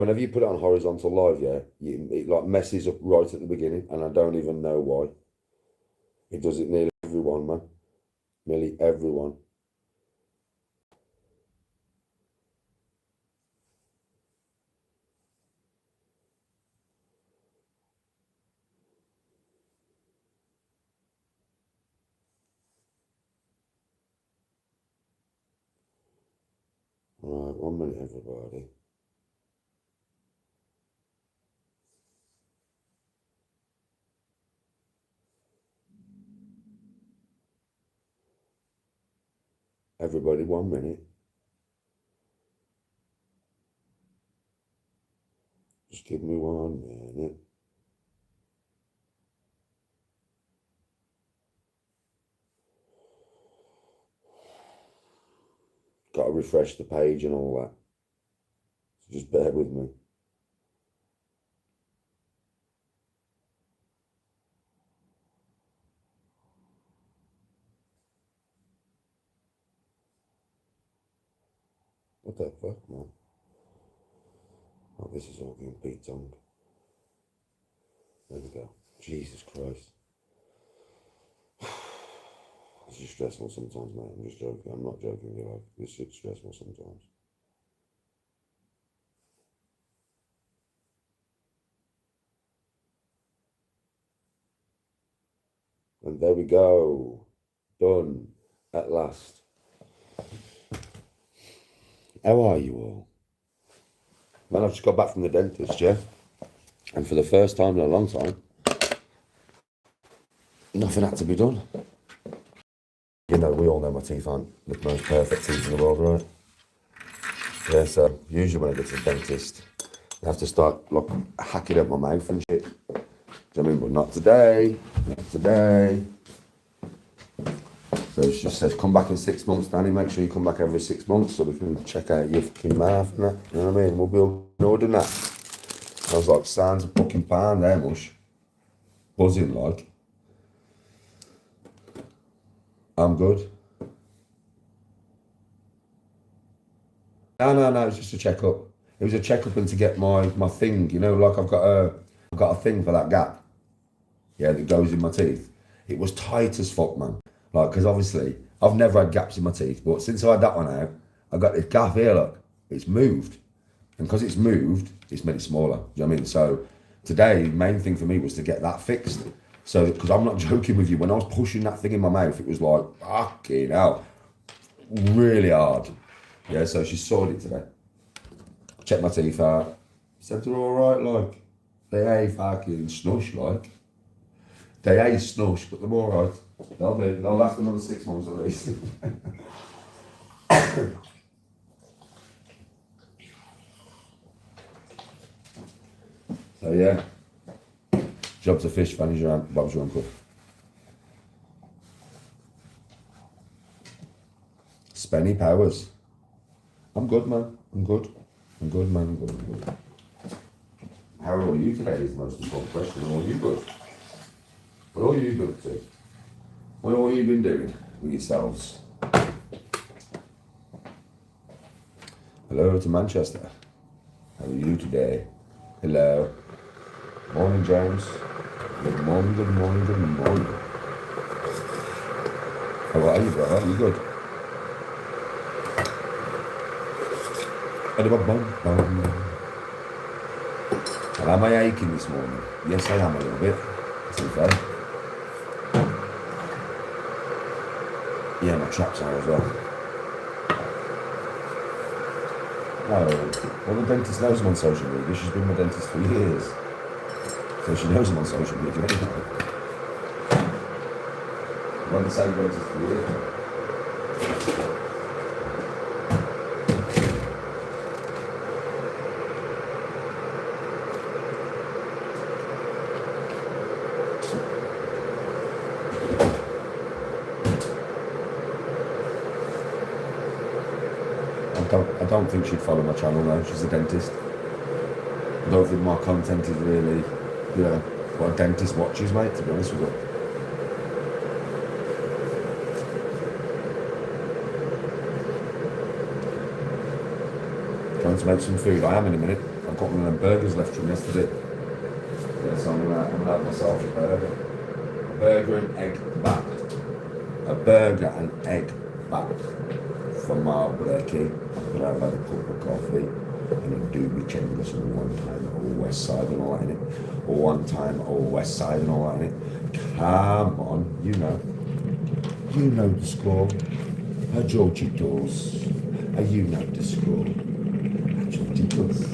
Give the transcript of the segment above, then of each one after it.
Whenever you put it on horizontal live, yeah, it like messes up right at the beginning, and I don't even know why. It does it nearly everyone, man. Nearly everyone. Right, 1 minute, everybody. Everybody, 1 minute. Just give me 1 minute. Got to refresh the page and all that. So just bear with me. What the fuck, man? Oh, this is all being beat on. There we go. Jesus Christ. This is stressful sometimes, mate. I'm just joking. I'm not joking. You're like, this shit's stressful sometimes. And there we go. Done. At last. How are you all? Man, I've just got back from the dentist, yeah? And for the first time in a long time, nothing had to be done. You know, we all know my teeth aren't the most perfect teeth in the world, right? Yeah, so usually when I go to the dentist, I have to start, like, hacking up my mouth and shit. Do you know what I mean? But not today. Not today. So she just says, come back in 6 months, Danny. Make sure you come back every 6 months so we can check out your fucking mouth and that. You know what I mean? We'll be all ordering that. I was like, sounds a fucking pound there, mush. Buzzing like. I'm good. No, it's just a checkup. It was a checkup and to get my thing, you know, like I've got a thing for that gap. Yeah, that goes in my teeth. It was tight as fuck, man. Like, because obviously, I've never had gaps in my teeth, but since I had that one out, I got this gap here, look. It's moved. And because it's moved, it's made it smaller. Do you know what I mean? So today, the main thing for me was to get that fixed. So, because I'm not joking with you, when I was pushing that thing in my mouth, it was like, fucking hell, really hard. Yeah, so she sorted it today. Checked my teeth out. Said they're all right, like. They ain't fucking snush, like. They ain't snush, but they're all right. They'll last another 6 months at least. So yeah, job's a fish, Fanny's your aunt, Bob's your uncle. Spenny Powers. I'm good, man. I'm good. I'm good, man. I'm good. How are you today is the most important question. Are you good? What are you good up to? What have you been doing with yourselves? Hello to Manchester. How are you today? Hello. Morning, James. Good morning, good morning, good morning. How are you, brother? You good? And am I aching this morning? Yes, I am a little bit. To be fair. Yeah, my traps are as well. No, well, the dentist knows I'm on social media. She's been my dentist for years. So she knows I'm on social media anyway. I'm on the same dentist for years. I don't think she'd follow my channel now. She's a dentist. I don't think my content is really, you know, what a dentist watches, mate, to be honest with you. Trying to make some food. I am in a minute. I've got one of them burgers left from yesterday. Yeah, so I'm gonna have myself a burger. A burger and egg back. A burger and egg back from my brekkie. I'm gonna have a cup of coffee and a doobie chingus and one time all west side and all that in it. Or one time all west side and all that in it. Come on, you know the score. A Georgie does. You know the score. A Georgie does.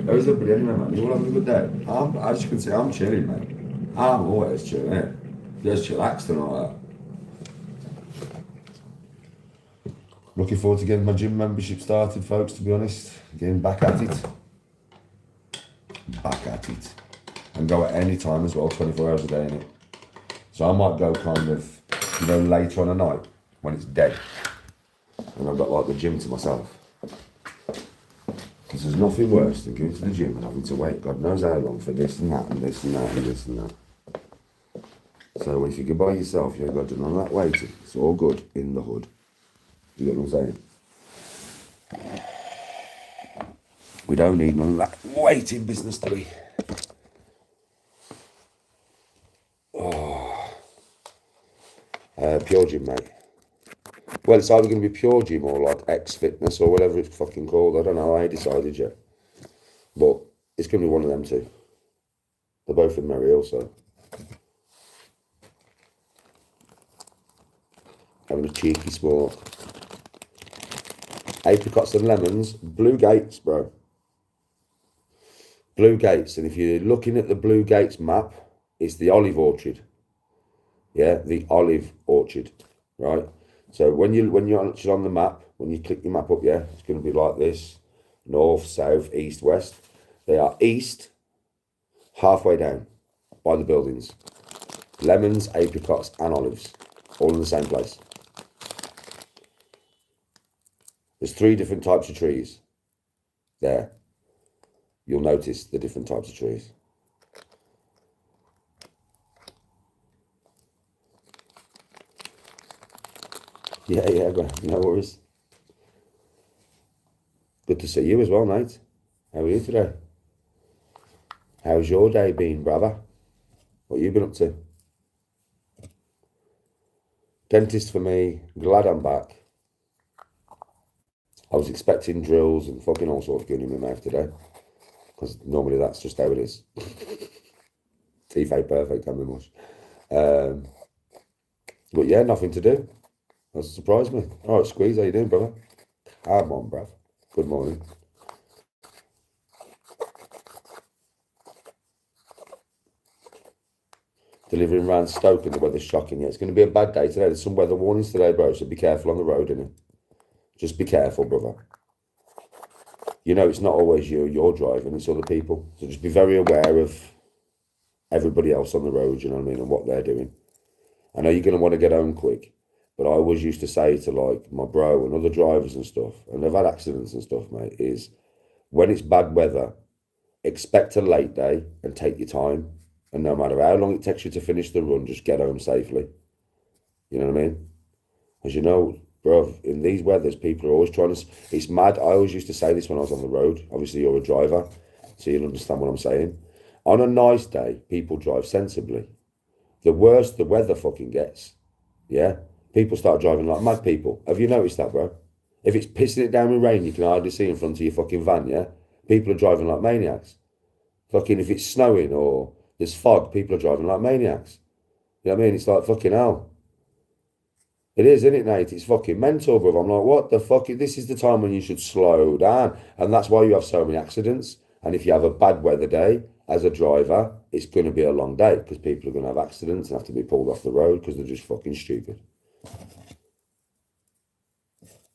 How is everybody anyway, man? You all having a good day? As you can see, I'm chilling, man. I'm always chilling, innit? Just chillaxed and all that. Looking forward to getting my gym membership started, folks, to be honest. Getting back at it. And go at any time as well, 24 hours a day, innit? So I might go kind of, later on a night when it's dead. And I've got like the gym to myself. Because there's nothing worse than going to the gym and having to wait God knows how long for this and that and this and that and this and that. So if you go by yourself, you ain't got to do none of that waiting. It's all good in the hood. You get what I'm saying? We don't need none of that waiting business, do we? Pure gym, mate. Well, it's either going to be pure gym or like X Fitness or whatever it's fucking called. I don't know. I ain't decided yet. But it's going to be one of them two. They're both in Merry also. Having a cheeky smoke. Apricots and lemons. Blue Gates, bro. Blue Gates. And if you're looking at the Blue Gates map, it's the olive orchard. Yeah, the olive orchard, right? So when you're on the map, when you click your map up, yeah, it's going to be like this: north, south, east, west. They are east, halfway down by the buildings. Lemons, apricots, and olives, all in the same place. There's 3 different types of trees there. You'll notice the different types of trees. Yeah, no worries. Good to see you as well, mate. How are you today? How's your day been, brother? What you been up to? Dentist for me. Glad I'm back. I was expecting drills and fucking all sorts going in my mouth today. Because normally that's just how it is. Teeth ain't perfect, can't be much. But yeah, nothing to do. That surprised me. All right, Squeeze, how you doing, brother? Come on, bruv. Good morning. Delivering around Stoke and the weather's shocking. Yeah, it's going to be a bad day today. There's some weather warnings today, bro, so be careful on the road, innit? Just be careful, brother. You know, it's not always you're driving, it's other people. So just be very aware of everybody else on the road, you know what I mean, and what they're doing. I know you're going to want to get home quick. But I always used to say to like my bro and other drivers and stuff, and they've had accidents and stuff, mate, is when it's bad weather, expect a late day and take your time. And no matter how long it takes you to finish the run, just get home safely. You know what I mean? As you know, bro, in these weathers, people are always trying to... It's mad. I always used to say this when I was on the road. Obviously, you're a driver, so you'll understand what I'm saying. On a nice day, people drive sensibly. The worse the weather fucking gets, yeah? People start driving like mad people. Have you noticed that, bro? If it's pissing it down with rain, you can hardly see in front of your fucking van, yeah? People are driving like maniacs. Fucking if it's snowing or there's fog, people are driving like maniacs. You know what I mean? It's like fucking hell. It is, isn't it, Nate? It's fucking mental, bro. I'm like, what the fuck? This is the time when you should slow down. And that's why you have so many accidents. And if you have a bad weather day, as a driver, it's going to be a long day because people are going to have accidents and have to be pulled off the road because they're just fucking stupid.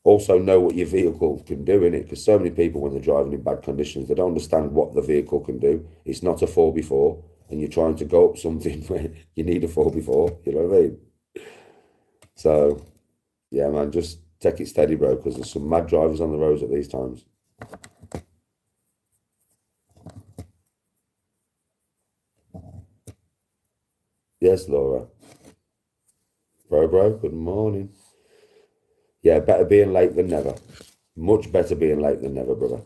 Also know what your vehicle can do, innit? Because so many people, when they're driving in bad conditions, they don't understand what the vehicle can do. It's not a 4x4, and you're trying to go up something where you need a 4x4, you know what I mean? So, yeah, man, just take it steady, bro, because there's some mad drivers on the roads at these times. Yes, Laura. Bro, good morning. Yeah, better being late than never. Much better being late than never, brother.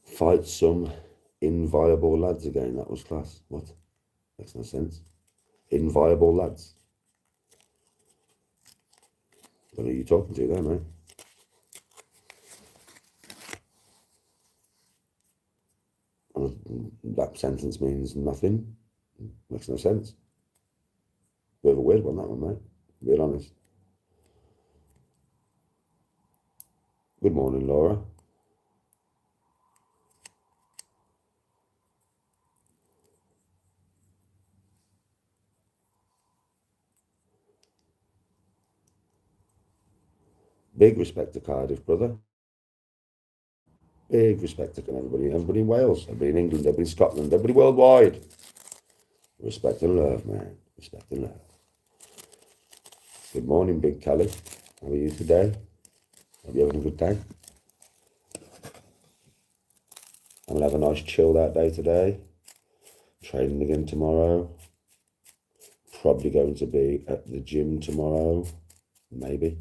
Fight some inviolable lads again. That was class. What? Makes no sense. Inviolable lads. What are you talking to there, mate? That sentence means nothing. Makes no sense. Bit of a weird one, that one, mate. Being honest. Good morning, Laura. Big respect to Cardiff, brother. Big respect to everybody in Wales, everybody in England, everybody in Scotland, everybody worldwide. Respect and love, man. Respect and love. Good morning, Big Kelly. How are you today? Hope you're having a good day. I'm going to have a nice chilled out day today. Training again tomorrow. Probably going to be at the gym tomorrow. Maybe.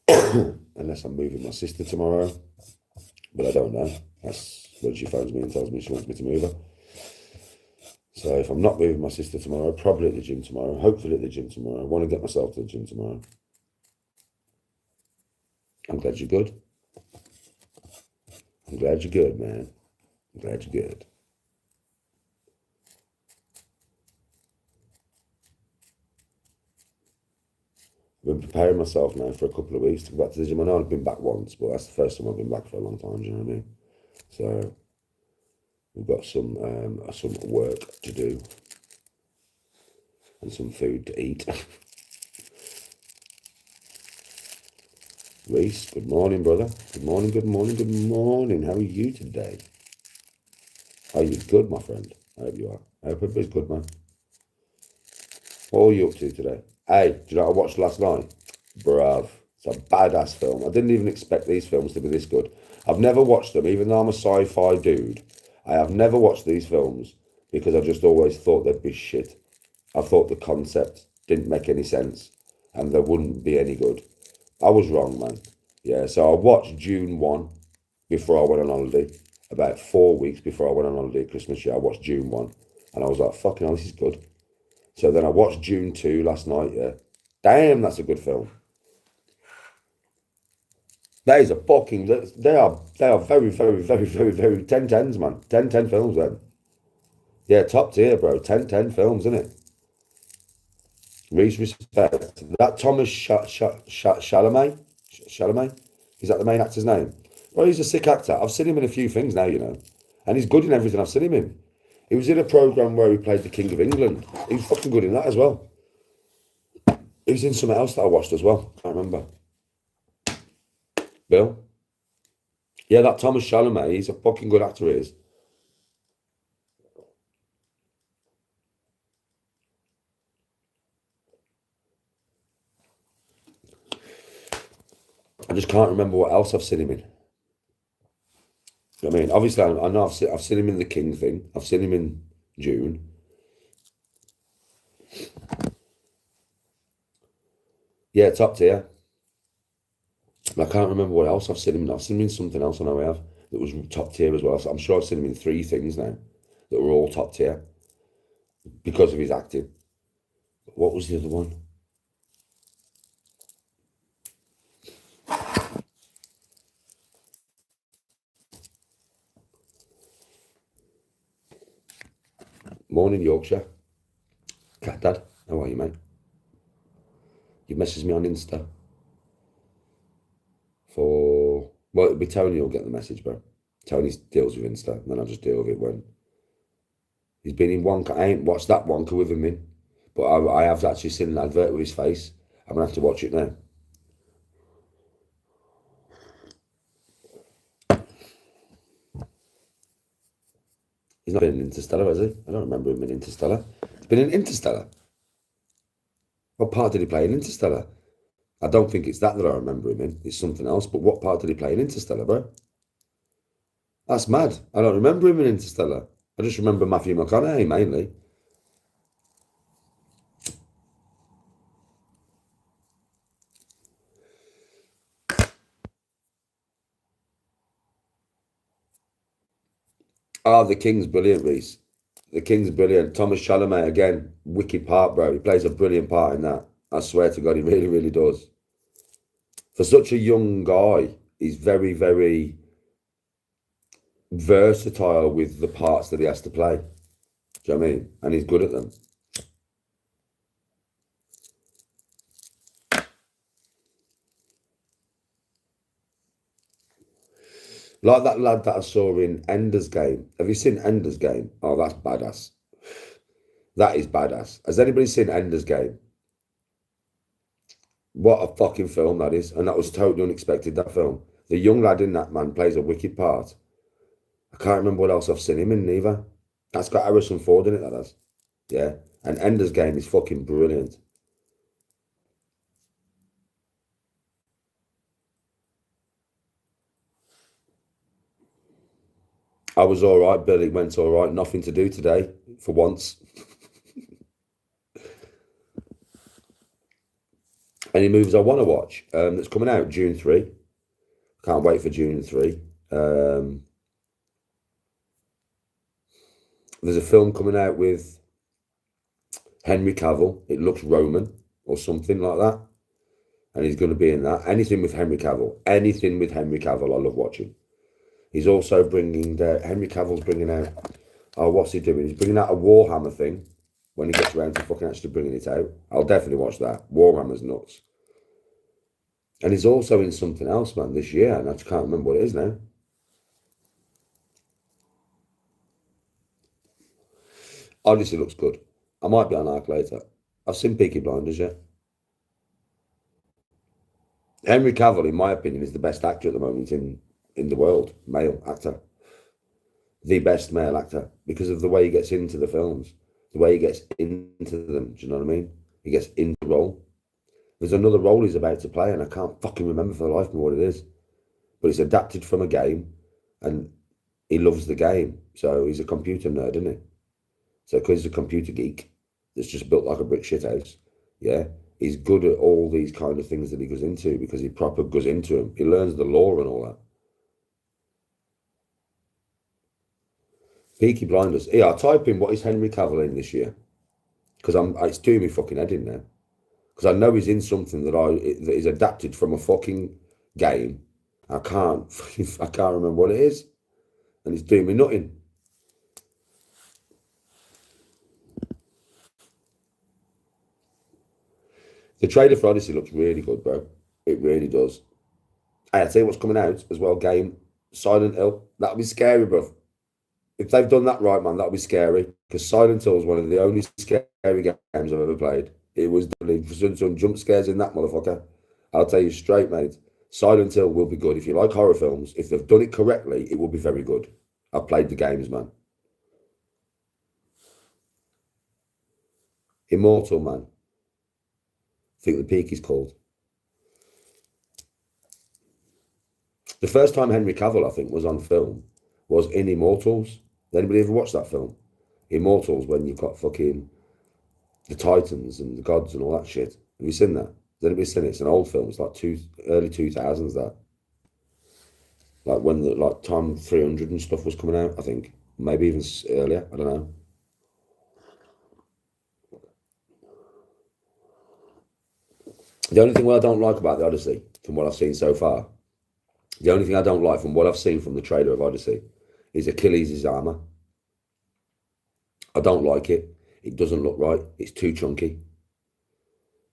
Unless I'm moving my sister tomorrow. But I don't know. That's when she phones me and tells me she wants me to move her. So if I'm not moving my sister tomorrow, probably at the gym tomorrow. Hopefully at the gym tomorrow. I want to get myself to the gym tomorrow. I'm glad you're good. I'm glad you're good, man. I'm glad you're good. I've been preparing myself now for a couple of weeks to go back to the gym. I know I've been back once, but that's the first time I've been back for a long time, do you know what I mean? So we've got some work to do and some food to eat. Reese, good morning, brother. Good morning, good morning, good morning. How are you today? Are you good, my friend? I hope you are. I hope everybody's good, man. What are you up to today? Hey, do you know what I watched last night? Bruv, it's a badass film. I didn't even expect these films to be this good. I've never watched them, even though I'm a sci-fi dude. I have never watched these films because I just always thought they'd be shit. I thought the concept didn't make any sense and they wouldn't be any good. I was wrong, man. Yeah, so I watched June 1 before I went on holiday. About 4 weeks before I went on holiday at Christmas year, I watched June 1. And I was like, fucking hell, this is good. So then I watched June 2 last night, yeah. Damn, that's a good film. That is a fucking, they are very, very, very, very, very 10-10s, man. 10-10 films, then. Yeah, top tier, bro. 10-10 films, isn't it? Reese, respect. That Thomas Chalamet? Chalamet? Is that the main actor's name? Well, he's a sick actor. I've seen him in a few things now, you know. And he's good in everything I've seen him in. He was in a programme where he played the King of England. He was fucking good in that as well. He was in something else that I watched as well. Can't remember. Bill? Yeah, that Thomas Chalamet, he's a fucking good actor, he is. I just can't remember what else I've seen him in. I mean, obviously, I know I've seen him in the King thing. I've seen him in June. Yeah, top tier. I can't remember what else I've seen him in. I've seen him in something else I know I have that was top tier as well. So I'm sure I've seen him in 3 things now that were all top tier because of his acting. What was the other one? Morning, Yorkshire. Cat Dad, how are you, mate? You messaged me on Insta for... Well, it'll be Tony who'll get the message, bro. Tony deals with Insta, and then I'll just deal with it when... He's been in Wonka. I ain't watched that Wonka with him in, but I have actually seen an advert with his face. I'm going to have to watch it now. He's not been in Interstellar, has he? I don't remember him in Interstellar. He's been in Interstellar. What part did he play in Interstellar? I don't think it's that I remember him in. It's something else. But what part did he play in Interstellar, bro? That's mad. I don't remember him in Interstellar. I just remember Matthew McConaughey mainly. Ah, The King's brilliant, Reese. The King's brilliant. Thomas Chalamet, again, wicked part, bro. He plays a brilliant part in that. I swear to God, he really, really does. For such a young guy, he's very, very versatile with the parts that he has to play. Do you know what I mean? And he's good at them. Like that lad that I saw in Ender's Game. Have you seen Ender's Game? Oh, that's badass. That is badass. Has anybody seen Ender's Game? What a fucking film that is. And that was totally unexpected, that film. The young lad in that, man, plays a wicked part. I can't remember what else I've seen him in either. That's got Harrison Ford in it, that has. Yeah. And Ender's Game is fucking brilliant. I was all right. Billy went all right. Nothing to do today, for once. Any movies I want to watch that's coming out June 3. Can't wait for June 3. There's a film coming out with Henry Cavill. It looks Roman or something like that. And he's going to be in that. Anything with Henry Cavill. Anything with Henry Cavill, I love watching. He's also bringing, Henry Cavill's bringing out, oh, what's he doing? He's bringing out a Warhammer thing when he gets around to fucking actually bringing it out. I'll definitely watch that. Warhammer's nuts. And he's also in something else, man, this year, and I just can't remember what it is now. Obviously looks good. I might be on Arc later. I've seen Peaky Blinders, yeah. Henry Cavill, in my opinion, is the best actor at the moment in the world, male actor. The best male actor because of the way he gets into the films, the way he gets into them. Do you know what I mean? He gets into the role. There's another role he's about to play, and I can't fucking remember for the life of me what it is. But it's adapted from a game, and he loves the game. So he's a computer nerd, isn't he? So because he's a computer geek that's just built like a brick shit house, yeah, he's good at all these kind of things that he goes into because he proper goes into them. He learns the law and all that. Peaky Blinders. Yeah, I'll type in what is Henry Cavill in this year because it's doing me fucking head in now. Because I know he's in something that is adapted from a fucking game. I can't remember what it is, and it's doing me nothing. The trailer for Odyssey looks really good, bro. It really does. Hey, I'll tell you what's coming out as well. Game Silent Hill. That'll be scary, bro. If they've done that right, man, that'll be scary. Because Silent Hill is one of the only scary games I've ever played. It was some jump scares in that motherfucker. I'll tell you straight, mate. Silent Hill will be good. If you like horror films, if they've done it correctly, it will be very good. I've played the games, man. Immortal, man. I think the peak is called. The first time Henry Cavill, I think, was on film was in Immortals. Anybody ever watched that film? Immortals, when you've got fucking the Titans and the gods and all that shit. Have you seen that? Has anybody seen it? It's an old film. It's like early 2000s, that. Like when the Time 300 and stuff was coming out, I think. Maybe even earlier. I don't know. The only thing I don't like about the Odyssey, from what I've seen so far, the only thing I don't like from what I've seen from the trailer of Odyssey is Achilles' armor. I don't like it. It doesn't look right. It's too chunky.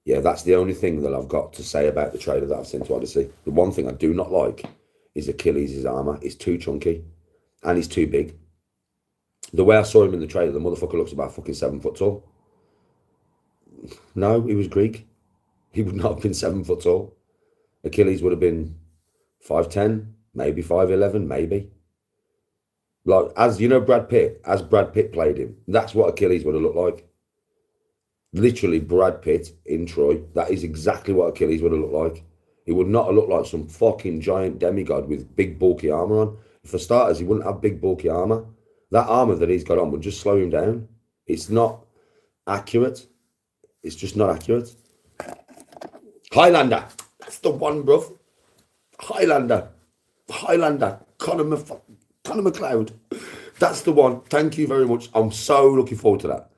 Yeah, that's the only thing that I've got to say about the trailer that I've seen to Odyssey. The one thing I do not like is Achilles' armor. It's too chunky and he's too big. The way I saw him in the trailer, the motherfucker looks about fucking 7 foot tall. No, he was Greek. He would not have been 7 foot tall. Achilles would have been 5'10", maybe 5'11", maybe. Like, as you know, Brad Pitt, as Brad Pitt played him, that's what Achilles would have looked like. Literally, Brad Pitt in Troy. That is exactly what Achilles would have looked like. He would not have looked like some fucking giant demigod with big bulky armor on. For starters, he wouldn't have big bulky armor. That armor that he's got on would just slow him down. It's not accurate. It's just not accurate. Highlander. That's the one, bruv. Highlander. Conor McLeod. That's the one. Thank you very much. I'm so looking forward to that.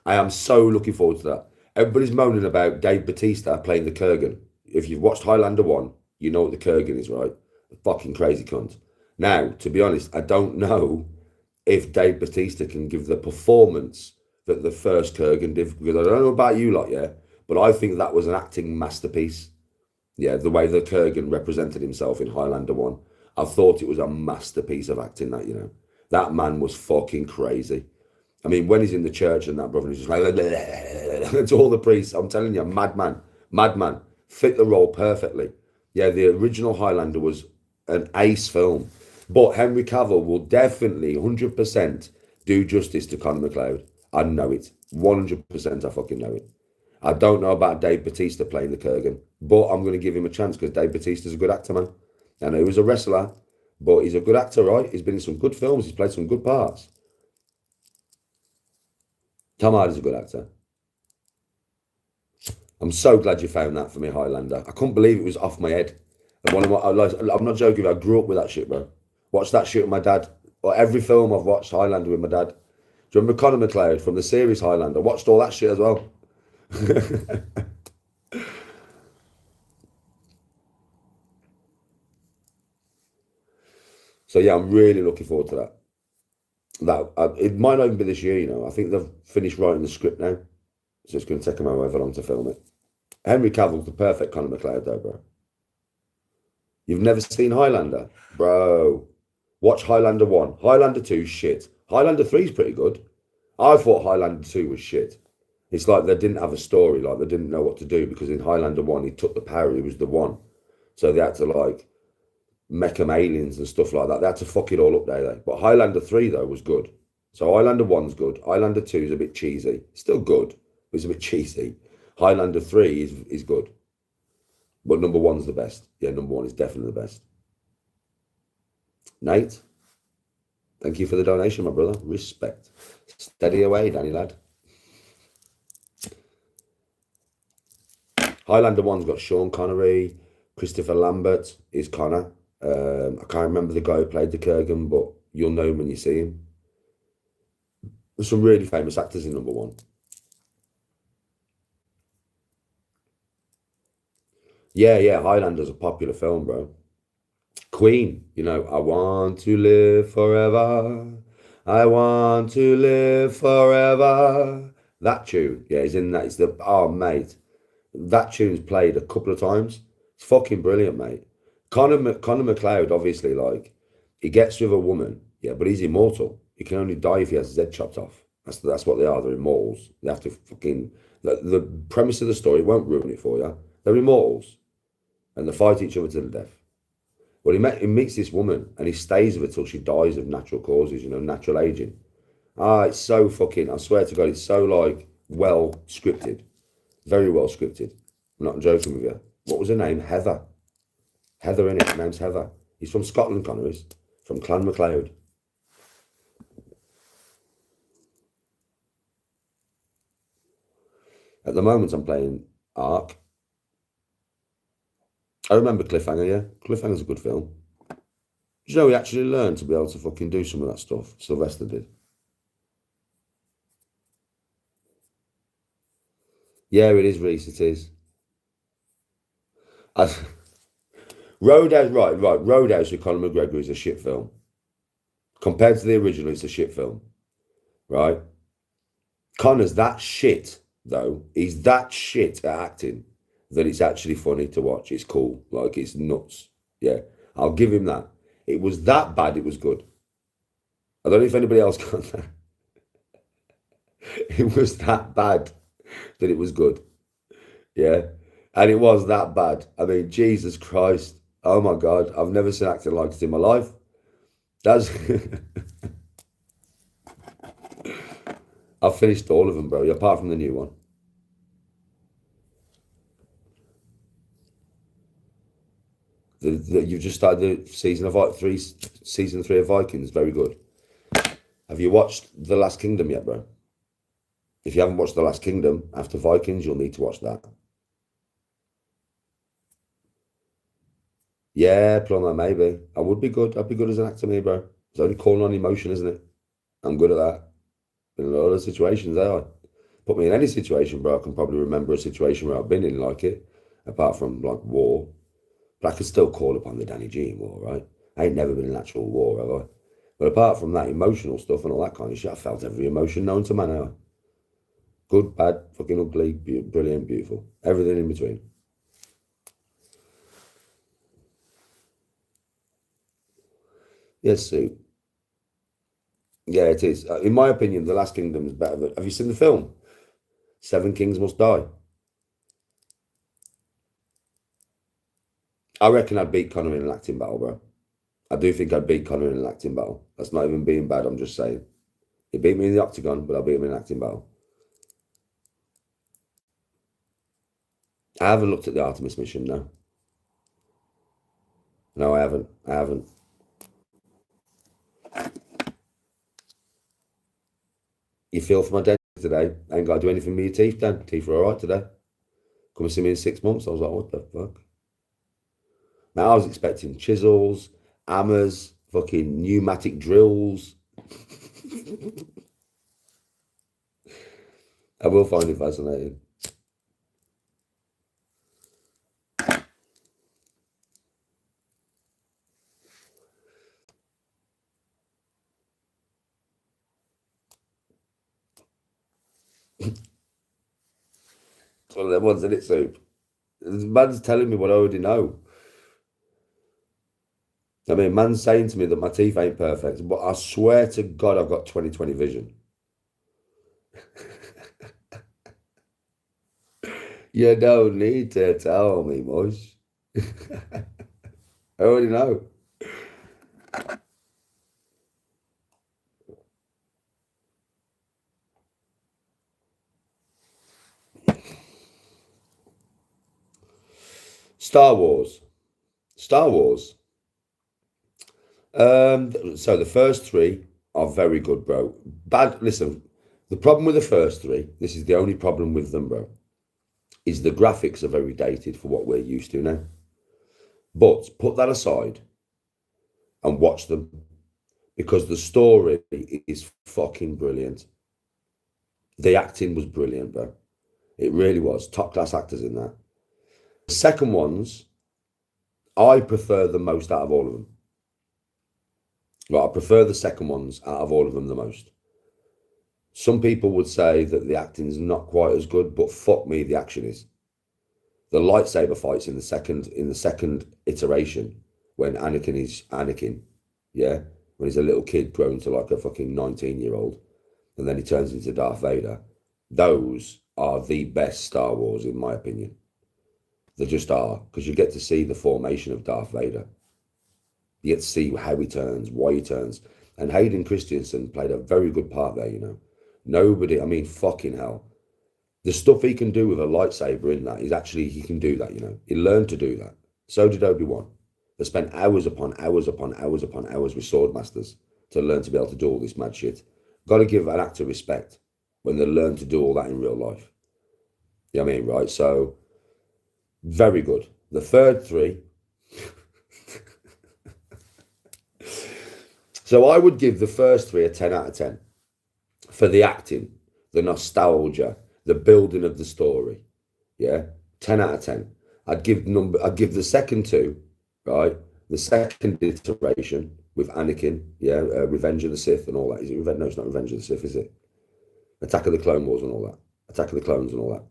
I am so looking forward to that. Everybody's moaning about Dave Bautista playing the Kurgan. If you've watched Highlander 1, you know what the Kurgan is, right? A fucking crazy cunt. Now, to be honest, I don't know if Dave Bautista can give the performance that the first Kurgan did, because I don't know about you lot, yeah, but I think that was an acting masterpiece. Yeah, the way the Kurgan represented himself in Highlander 1. I thought it was a masterpiece of acting, that, you know. That man was fucking crazy. I mean, when he's in the church and that, brother, he's just like, to all the priests, I'm telling you, madman, fit the role perfectly. Yeah, the original Highlander was an ace film, but Henry Cavill will definitely 100% do justice to Conor McLeod. I know it, 100%. I fucking know it. I don't know about Dave Bautista playing the Kurgan, but I'm going to give him a chance because Dave Bautista's a good actor, man. I know he was a wrestler, but he's a good actor, right? He's been in some good films. He's played some good parts. Tom Hardy's a good actor. I'm so glad you found that for me, Highlander. I couldn't believe it was off my head. And I'm not joking. I grew up with that shit, bro. Watched that shit with my dad. Or every film I've watched Highlander with my dad. Do you remember Conor McLeod from the series Highlander? Watched all that shit as well. So yeah, I'm really looking forward to that. It might not even be this year, you know. I think they've finished writing the script now, so it's going to take them however long to film it. Henry Cavill's the perfect Conor McLeod, though, bro. You've never seen Highlander, bro? Watch Highlander 1. Highlander 2, shit. Highlander 3 is pretty good. I thought Highlander 2 was shit. It's like they didn't have a story, like they didn't know what to do, because in Highlander 1 he took the power, he was the one, so they had to like make them aliens and stuff like that. They had to fuck it all up there. But Highlander 3, though, was good. So Highlander 1's good. Highlander 2 is a bit cheesy. Still good, but it's a bit cheesy. Highlander 3 is good. But number 1's the best. Yeah, number 1 is definitely the best. Nate, thank you for the donation, my brother. Respect. Steady away, Danny lad. Highlander 1's got Sean Connery. Christopher Lambert is Connor. I can't remember the guy who played the Kurgan, but you'll know him when you see him. There's some really famous actors in number 1. Yeah, Highlander's a popular film, bro. Queen, you know, I want to live forever. I want to live forever. That tune, yeah, is in that. It's the, oh, mate. That tune's played a couple of times. It's fucking brilliant, mate. Conor McLeod, obviously, like, he gets with a woman, yeah, but he's immortal. He can only die if he has his head chopped off. That's what they are. They're immortals. They have to fucking... The premise of the story won't ruin it for you. They're immortals. And they fight each other to the death. Well, he meets this woman, and he stays with her till she dies of natural causes, you know, natural aging. Ah, it's so fucking... I swear to God, it's so, like, well scripted. Very well scripted. I'm not joking with you. What was her name? Heather. Heather, innit? Her name's Heather. He's from Scotland, Conor is. From Clan MacLeod. At the moment, I'm playing Ark. I remember Cliffhanger, yeah. Cliffhanger's a good film. Did you know he actually learned to be able to fucking do some of that stuff? Sylvester did. Yeah, it is, Reese, it is. Roadhouse, right. Roadhouse with Conor McGregor is a shit film. Compared to the original, it's a shit film, right? Conor's that shit, though. He's that shit at acting that it's actually funny to watch. It's cool. Like, it's nuts. Yeah, I'll give him that. It was that bad, it was good. I don't know if anybody else got that. It was that bad that it was good. Yeah. And it was that bad. I mean, Jesus Christ. Oh my God. I've never seen acting like it in my life. That's... I've finished all of them, bro, apart from the new one. You've just started the season three of Vikings. Very good. Have you watched The Last Kingdom yet, bro? If you haven't watched The Last Kingdom after Vikings, you'll need to watch that. Yeah, plumber, maybe. I would be good. I'd be good as an actor, me, bro. It's only calling on emotion, isn't it? I'm good at that. In a lot of situations, put me in any situation, bro. I can probably remember a situation where I've been in like it, apart from like war. But I could still call upon the Danny G in war, right? I ain't never been in actual war, have I? But apart from that emotional stuff and all that kind of shit, I felt every emotion known to man. Have I? Good, bad, fucking ugly, brilliant, beautiful. Everything in between. Yes, Sue. Yeah, it is. In my opinion, The Last Kingdom is better than... Have you seen the film? Seven Kings Must Die. I reckon I'd beat Connor in an acting battle, bro. I do think I'd beat Connor in an acting battle. That's not even being bad, I'm just saying. He beat me in the octagon, but I'll beat him in an acting battle. I haven't looked at the Artemis mission, no. No, I haven't. I haven't. You feel for my dentist today? I ain't got to do anything with your teeth, Dan. Teeth are all right today. Come and see me in 6 months. I was like, what the fuck? Now I was expecting chisels, hammers, fucking pneumatic drills. I will find it fascinating. It's one of them ones, isn't it, Soup? The man's telling me what I already know. I mean, man's saying to me that my teeth ain't perfect, but I swear to God I've got 20/20 vision. You don't need to tell me, mush. I already know. Star Wars. Star Wars. So the first three are very good, bro. Bad. Listen, the problem with the first three, this is the only problem with them, bro, is the graphics are very dated for what we're used to now. But put that aside and watch them because the story is fucking brilliant. The acting was brilliant, bro. It really was. Top class actors in that. The second ones, I prefer the most out of all of them. Right, I prefer the second ones out of all of them the most. Some people would say that the acting is not quite as good, but fuck me, the action is. The lightsaber fights in the second iteration, when Anakin is Anakin, yeah, when he's a little kid grown to like a fucking 19-year-old, and then he turns into Darth Vader. Those are the best Star Wars, in my opinion. They just are, because you get to see the formation of Darth Vader. You get to see how he turns, why he turns. And Hayden Christensen played a very good part there, you know. Nobody, I mean, fucking hell. The stuff he can do with a lightsaber in that is actually, he can do that, you know. He learned to do that. So did Obi-Wan. They spent hours upon hours upon hours upon hours with sword masters to learn to be able to do all this mad shit. Got to give an actor respect when they learn to do all that in real life. You know what I mean, right? So, very good. The third three... So I would give the first three a 10 out of 10 for the acting, the nostalgia, the building of the story. Yeah, 10 out of 10. I'd give the second two, right? The second iteration with Anakin, yeah, Revenge of the Sith and all that. Is it Revenge? No, it's not Revenge of the Sith, is it? Attack of the Clone Wars and all that. Attack of the Clones and all that.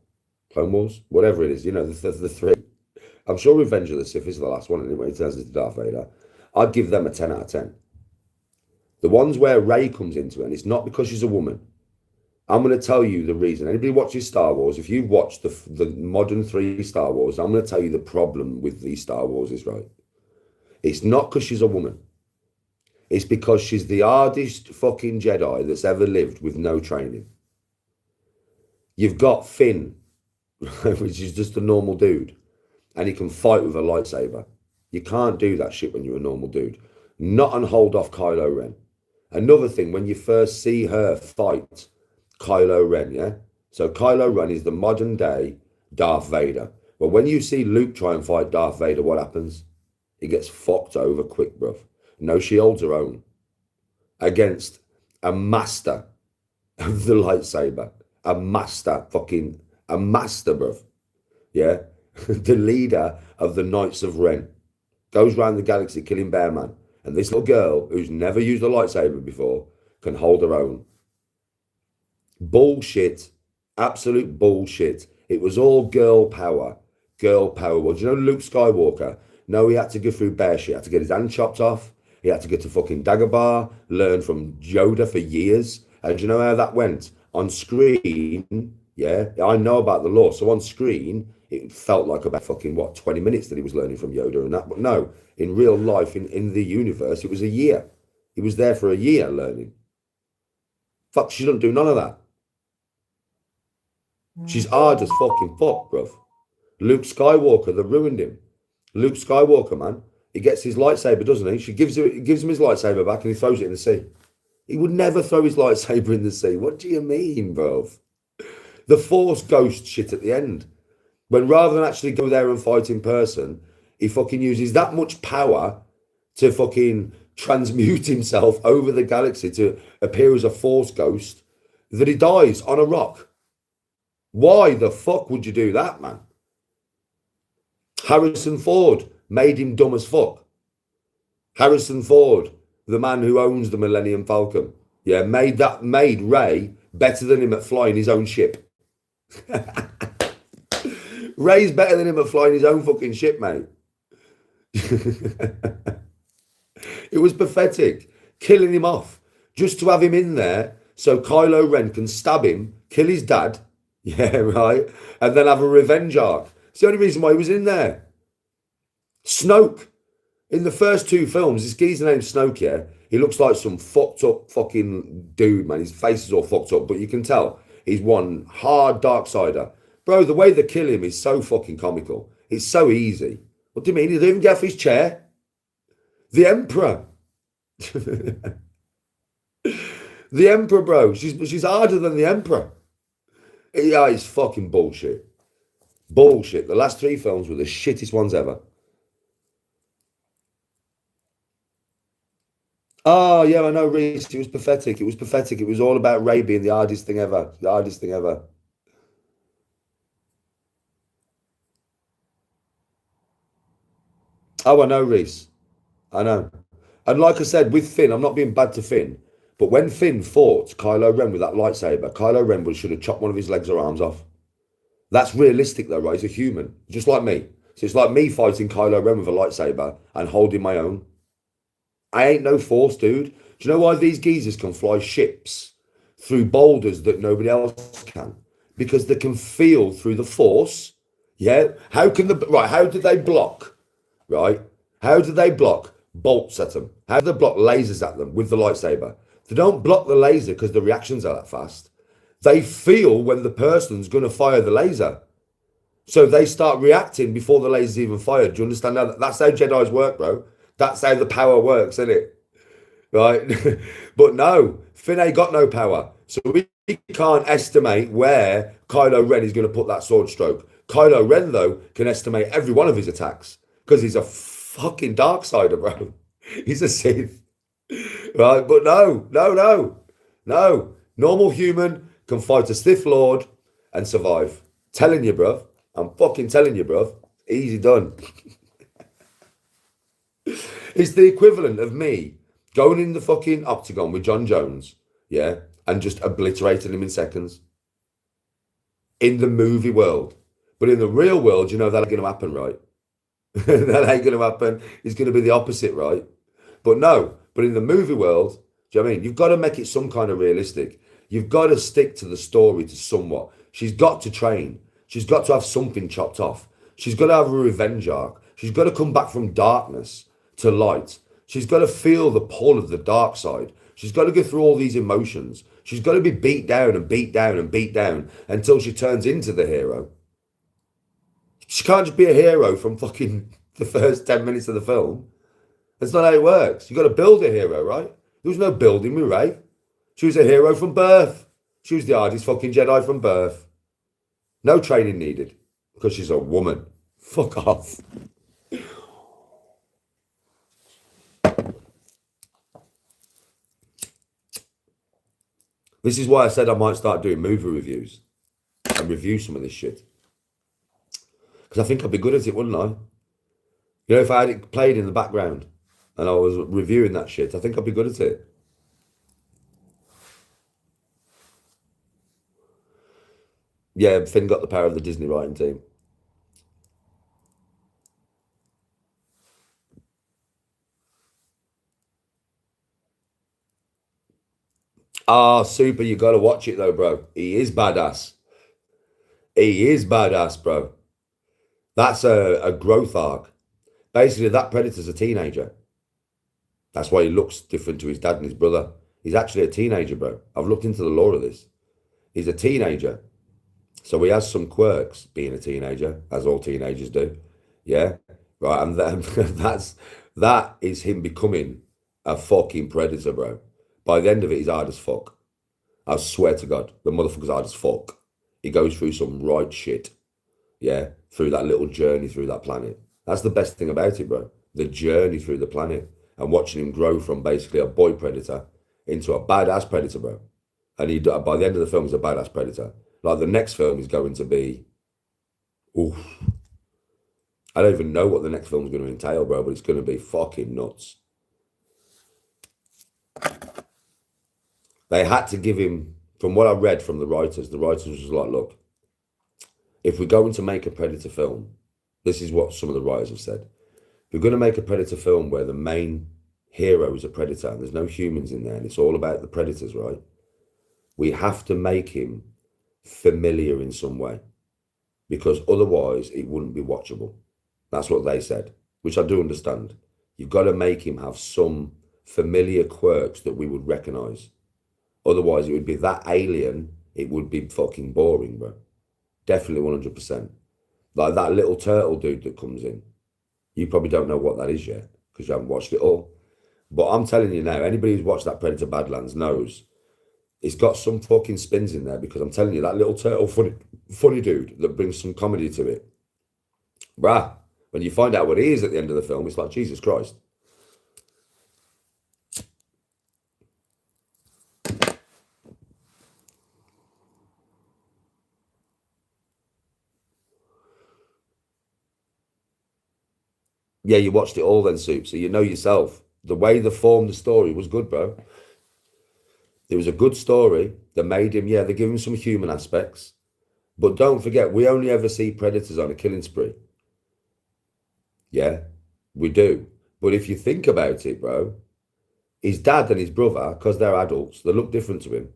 Clone Wars, whatever it is, you know, the three. I'm sure Revenge of the Sith is the last one anyway. It turns into Darth Vader. I'd give them a 10 out of 10. The ones where Rey comes into it, and it's not because she's a woman. I'm going to tell you the reason. Anybody watches Star Wars, if you've watched the modern 3 Star Wars, I'm going to tell you the problem with these Star Wars is, right? It's not because she's a woman. It's because she's the hardest fucking Jedi that's ever lived with no training. You've got Finn, which is just a normal dude, and he can fight with a lightsaber. You can't do that shit when you're a normal dude. Not and hold off Kylo Ren. Another thing, when you first see her fight Kylo Ren, yeah? So Kylo Ren is the modern day Darth Vader. But when you see Luke try and fight Darth Vader, what happens? He gets fucked over quick, bruv. No, she holds her own against a master of the lightsaber. A master, bruv. Yeah? The leader of the Knights of Ren. Goes around the galaxy killing bear man. And this little girl, who's never used a lightsaber before, can hold her own. Bullshit. Absolute bullshit. It was all girl power. Girl power. Well, do you know Luke Skywalker? No, he had to go through bear shit. He had to get his hand chopped off. He had to go to fucking Dagobah, learn from Yoda for years. And do you know how that went? On screen, yeah, I know about the lore. So on screen, it felt like about fucking, 20 minutes that he was learning from Yoda and that. But no, in real life, in the universe, it was a year. He was there for a year learning. Fuck, she doesn't do none of that. She's hard as fucking fuck, bruv. Luke Skywalker, they ruined him. Luke Skywalker, man. He gets his lightsaber, doesn't he? She gives him his lightsaber back and he throws it in the sea. He would never throw his lightsaber in the sea. What do you mean, bruv? The Force ghost shit at the end. When rather than actually go there and fight in person, he fucking uses that much power to fucking transmute himself over the galaxy to appear as a Force ghost that he dies on a rock. Why the fuck would you do that, man? Harrison Ford made him dumb as fuck. Harrison Ford, the man who owns the Millennium Falcon, yeah, made Ray better than him at flying his own ship. Ray's better than him at flying his own fucking ship, mate. It was pathetic. Killing him off. Just to have him in there so Kylo Ren can stab him, kill his dad, yeah, right, and then have a revenge arc. It's the only reason why he was in there. Snoke. In the first two films, this geezer named Snoke, yeah, he looks like some fucked up fucking dude, man. His face is all fucked up, but you can tell he's one hard Darksider. Bro, the way they kill him is so fucking comical. It's so easy. What do you mean? He didn't even get off his chair. The Emperor. The Emperor, bro. She's harder than the Emperor. Yeah, it's fucking bullshit. Bullshit. The last three films were the shittest ones ever. Oh, yeah, I know, Reese. It was pathetic. It was pathetic. It was all about Ray being the hardest thing ever. The hardest thing ever. Oh, I know, Reese. I know. And like I said, with Finn, I'm not being bad to Finn, but when Finn fought Kylo Ren with that lightsaber, Kylo Ren should have chopped one of his legs or arms off. That's realistic though, right? He's a human, just like me. So it's like me fighting Kylo Ren with a lightsaber and holding my own. I ain't no Force, dude. Do you know why these geezers can fly ships through boulders that nobody else can? Because they can feel through the Force. Yeah. How did they block? Right? How do they block bolts at them? How do they block lasers at them with the lightsaber? They don't block the laser because the reactions are that fast. They feel when the person's going to fire the laser. So they start reacting before the laser's even fired. Do you understand how that's how Jedi's work, bro? That's how the power works, isn't it? Right? But no, Finn ain't got no power. So we can't estimate where Kylo Ren is going to put that sword stroke. Kylo Ren, though, can estimate every one of his attacks because he's a fucking Darksider, bro. He's a Sith. Right? But no. Normal human can fight a Sith Lord and survive. Telling you, bro. I'm fucking telling you, bro. Easy done. It's the equivalent of me going in the fucking octagon with John Jones, yeah, and just obliterating him in seconds. In the movie world. But in the real world, you know that ain't going to happen, right? That ain't going to happen. It's going to be the opposite, right? But in the movie world, do you know what I mean? You've got to make it some kind of realistic. You've got to stick to the story to somewhat. She's got to train. She's got to have something chopped off. She's got to have a revenge arc. She's got to come back from darkness to light. She's got to feel the pull of the dark side. She's got to go through all these emotions. She's got to be beat down and beat down and beat down until she turns into the hero. She can't just be a hero from fucking the first 10 minutes of the film. That's not how it works. You've got to build a hero, right? There was no building with Rey. She was a hero from birth. She was the hardest fucking Jedi from birth. No training needed because she's a woman. Fuck off. This is why I said I might start doing movie reviews and review some of this shit. Because I think I'd be good at it, wouldn't I? You know, if I had it played in the background and I was reviewing that shit, I think I'd be good at it. Yeah, Finn got the power of the Disney writing team. Ah, super, you got to watch it though, bro. He is badass. He is badass, bro. That's a growth arc. Basically, that Predator's a teenager. That's why he looks different to his dad and his brother. He's actually a teenager, bro. I've looked into the lore of this. He's a teenager. So he has some quirks being a teenager, as all teenagers do. Yeah. Right. And that is him becoming a fucking predator, bro. By the end of it, he's hard as fuck. I swear to God, the motherfucker's hard as fuck. He goes through some right shit. Yeah. Through that little journey through that planet. That's the best thing about it, bro. The journey through the planet and watching him grow from basically a boy predator into a badass predator, bro. And he, by the end of the film, he's a badass predator. Like the next film is going to be, oof. I don't even know what the next film is going to entail, bro, but it's going to be fucking nuts. They had to give him, from what I read from the writers was like, look, if we're going to make a Predator film, this is what some of the writers have said. If we're going to make a Predator film where the main hero is a predator and there's no humans in there and it's all about the predators, right? We have to make him familiar in some way because otherwise it wouldn't be watchable. That's what they said, which I do understand. You've got to make him have some familiar quirks that we would recognize. Otherwise it would be that alien, it would be fucking boring, bro. Definitely 100%. Like that little turtle dude that comes in. You probably don't know what that is yet because you haven't watched it all. But I'm telling you now, anybody who's watched that Predator Badlands knows it's got some fucking spins in there because I'm telling you, that little turtle funny dude that brings some comedy to it. Bruh, when you find out what he is at the end of the film, it's like, Jesus Christ. Yeah, you watched it all then, Soup, so you know yourself. The way they formed the story was good, bro. It was a good story. They made him, yeah, they give him some human aspects. But don't forget, we only ever see predators on a killing spree. Yeah, we do. But if you think about it, bro, his dad and his brother, because they're adults, they look different to him.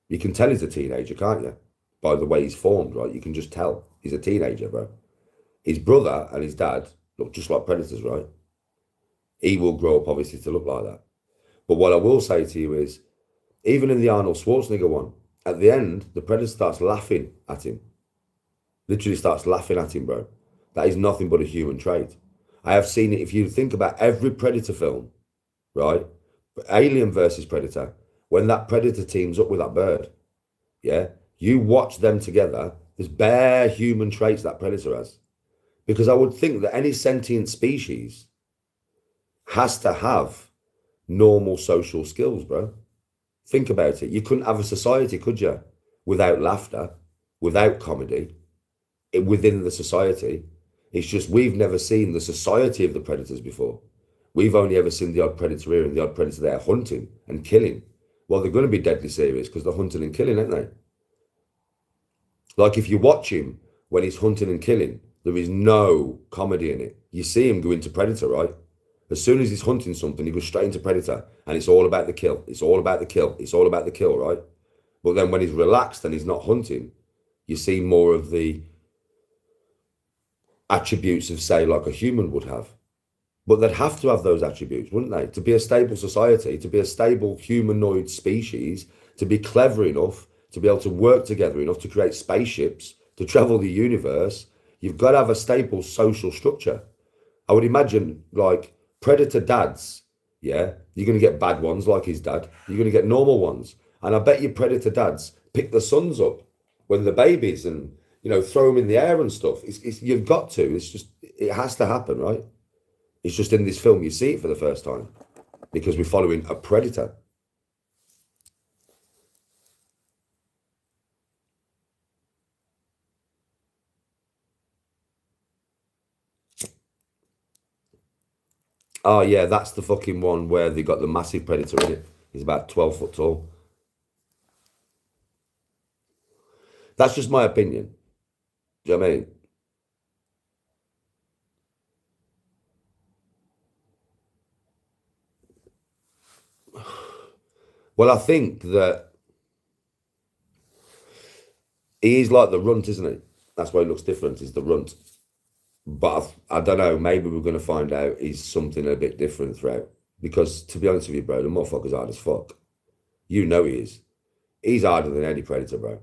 You can tell he's a teenager, can't you? By the way he's formed, right? You can just tell he's a teenager, bro. His brother and his dad look just like predators, right? He will grow up, obviously, to look like that. But what I will say to you is, even in the Arnold Schwarzenegger one, at the end, the predator starts laughing at him. Literally starts laughing at him, bro. That is nothing but a human trait. I have seen it. If you think about every Predator film, right? Alien versus Predator, when that Predator teams up with that bird, yeah, you watch them together, there's bare human traits that Predator has. Because I would think that any sentient species has to have normal social skills, bro. Think about it. You couldn't have a society, could you? Without laughter, without comedy, within the society. It's just we've never seen the society of the predators before. We've only ever seen the odd predator here and the odd predator there hunting and killing. Well, they're going to be deadly serious because they're hunting and killing, aren't they? Like if you watch him when he's hunting and killing, there is no comedy in it. You see him go into predator, right? As soon as he's hunting something, he goes straight into predator and it's all about the kill. It's all about the kill. It's all about the kill, right? But then when he's relaxed and he's not hunting, you see more of the attributes of, say, like a human would have. But they'd have to have those attributes, wouldn't they? To be a stable society, to be a stable humanoid species, to be clever enough, to be able to work together enough to create spaceships, to travel the universe, you've got to have a stable social structure. I would imagine like predator dads, yeah, you're going to get bad ones like his dad. You're going to get normal ones. And I bet you predator dads pick the sons up when they're babies and, throw them in the air and stuff. You've got to. It's just, it has to happen, right? It's just in this film you see it for the first time because we're following a predator. Oh, yeah, that's the fucking one where they got the massive predator in it. He's about 12 foot tall. That's just my opinion. Do you know what I mean? Well, I think that he is like the runt, isn't he? That's why he looks different, is the runt. But I don't know, maybe we're going to find out he's something a bit different throughout. Because to be honest with you, bro, the motherfucker's hard as fuck. You know he is. He's harder than any predator, bro.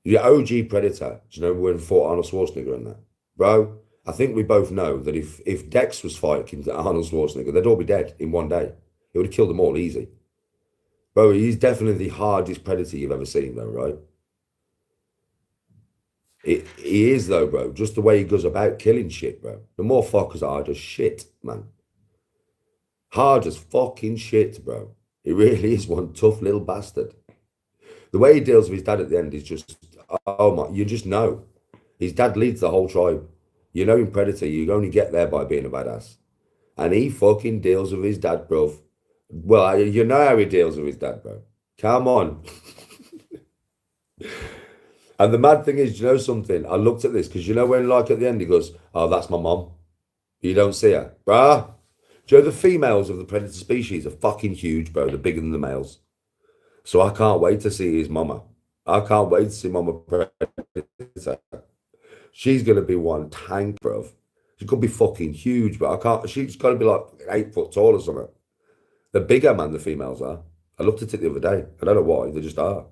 The OG predator, do you know when fought Arnold Schwarzenegger and that? Bro, I think we both know that if Dex was fighting Arnold Schwarzenegger, they'd all be dead in one day. He would have killed them all easy. Bro, he's definitely the hardest predator you've ever seen, though, right? He is, though, bro. Just the way he goes about killing shit, bro. The motherfucker's hard as shit, man. Hard as fucking shit, bro. He really is one tough little bastard. The way he deals with his dad at the end is just, oh my, you just know. His dad leads the whole tribe. You know in Predator, you only get there by being a badass. And he fucking deals with his dad, bro. Well, you know how he deals with his dad, bro. Come on. And the mad thing is, you know something? I looked at this because you know when, like, at the end he goes, "Oh, that's my mom." You don't see her, bruh. Do you know the females of the predator species are fucking huge, bro? They're bigger than the males. So I can't wait to see his mama. I can't wait to see Mama Predator. She's gonna be one tank, bro. She's gonna be fucking huge, but I can't. She's got to be like 8 foot tall or something. They're bigger, man. The females are. I looked at it the other day. I don't know why. They just are.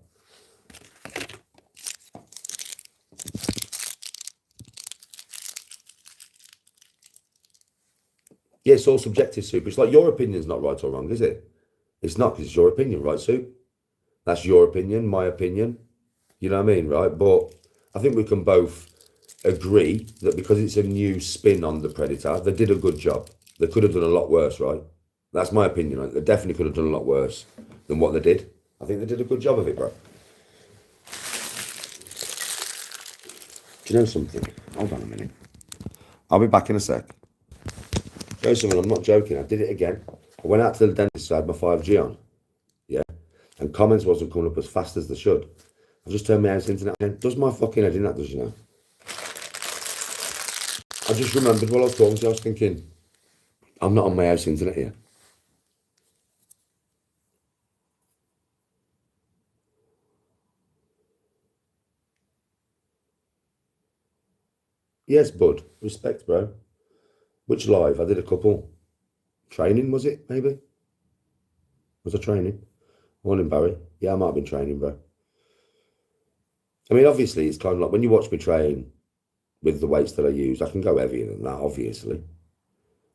Yeah, it's all subjective, Soup. It's like your opinion's not right or wrong, is it? It's not because it's your opinion, right, Soup? That's your opinion, my opinion. You know what I mean, right? But I think we can both agree that because it's a new spin on the Predator, they did a good job. They could have done a lot worse, right? That's my opinion. Right? They definitely could have done a lot worse than what they did. I think they did a good job of it, bro. Do you know something? Hold on a minute. I'll be back in a sec. Do you know something? I'm not joking. I did it again. I went out to the dentist, I had my 5G on. Yeah. And comments wasn't coming up as fast as they should. I just turned my house internet again. Does my fucking head in that, does you know? I just remembered while I was talking to you, I was thinking, I'm not on my house internet here. Yes, bud. Respect, bro. Which live? I did a couple. Training, was it, maybe? Was I training? Morning, Barry. Yeah, I might have been training, bro. I mean, obviously, it's kind of like when you watch me train with the weights that I use, I can go heavier than that, obviously.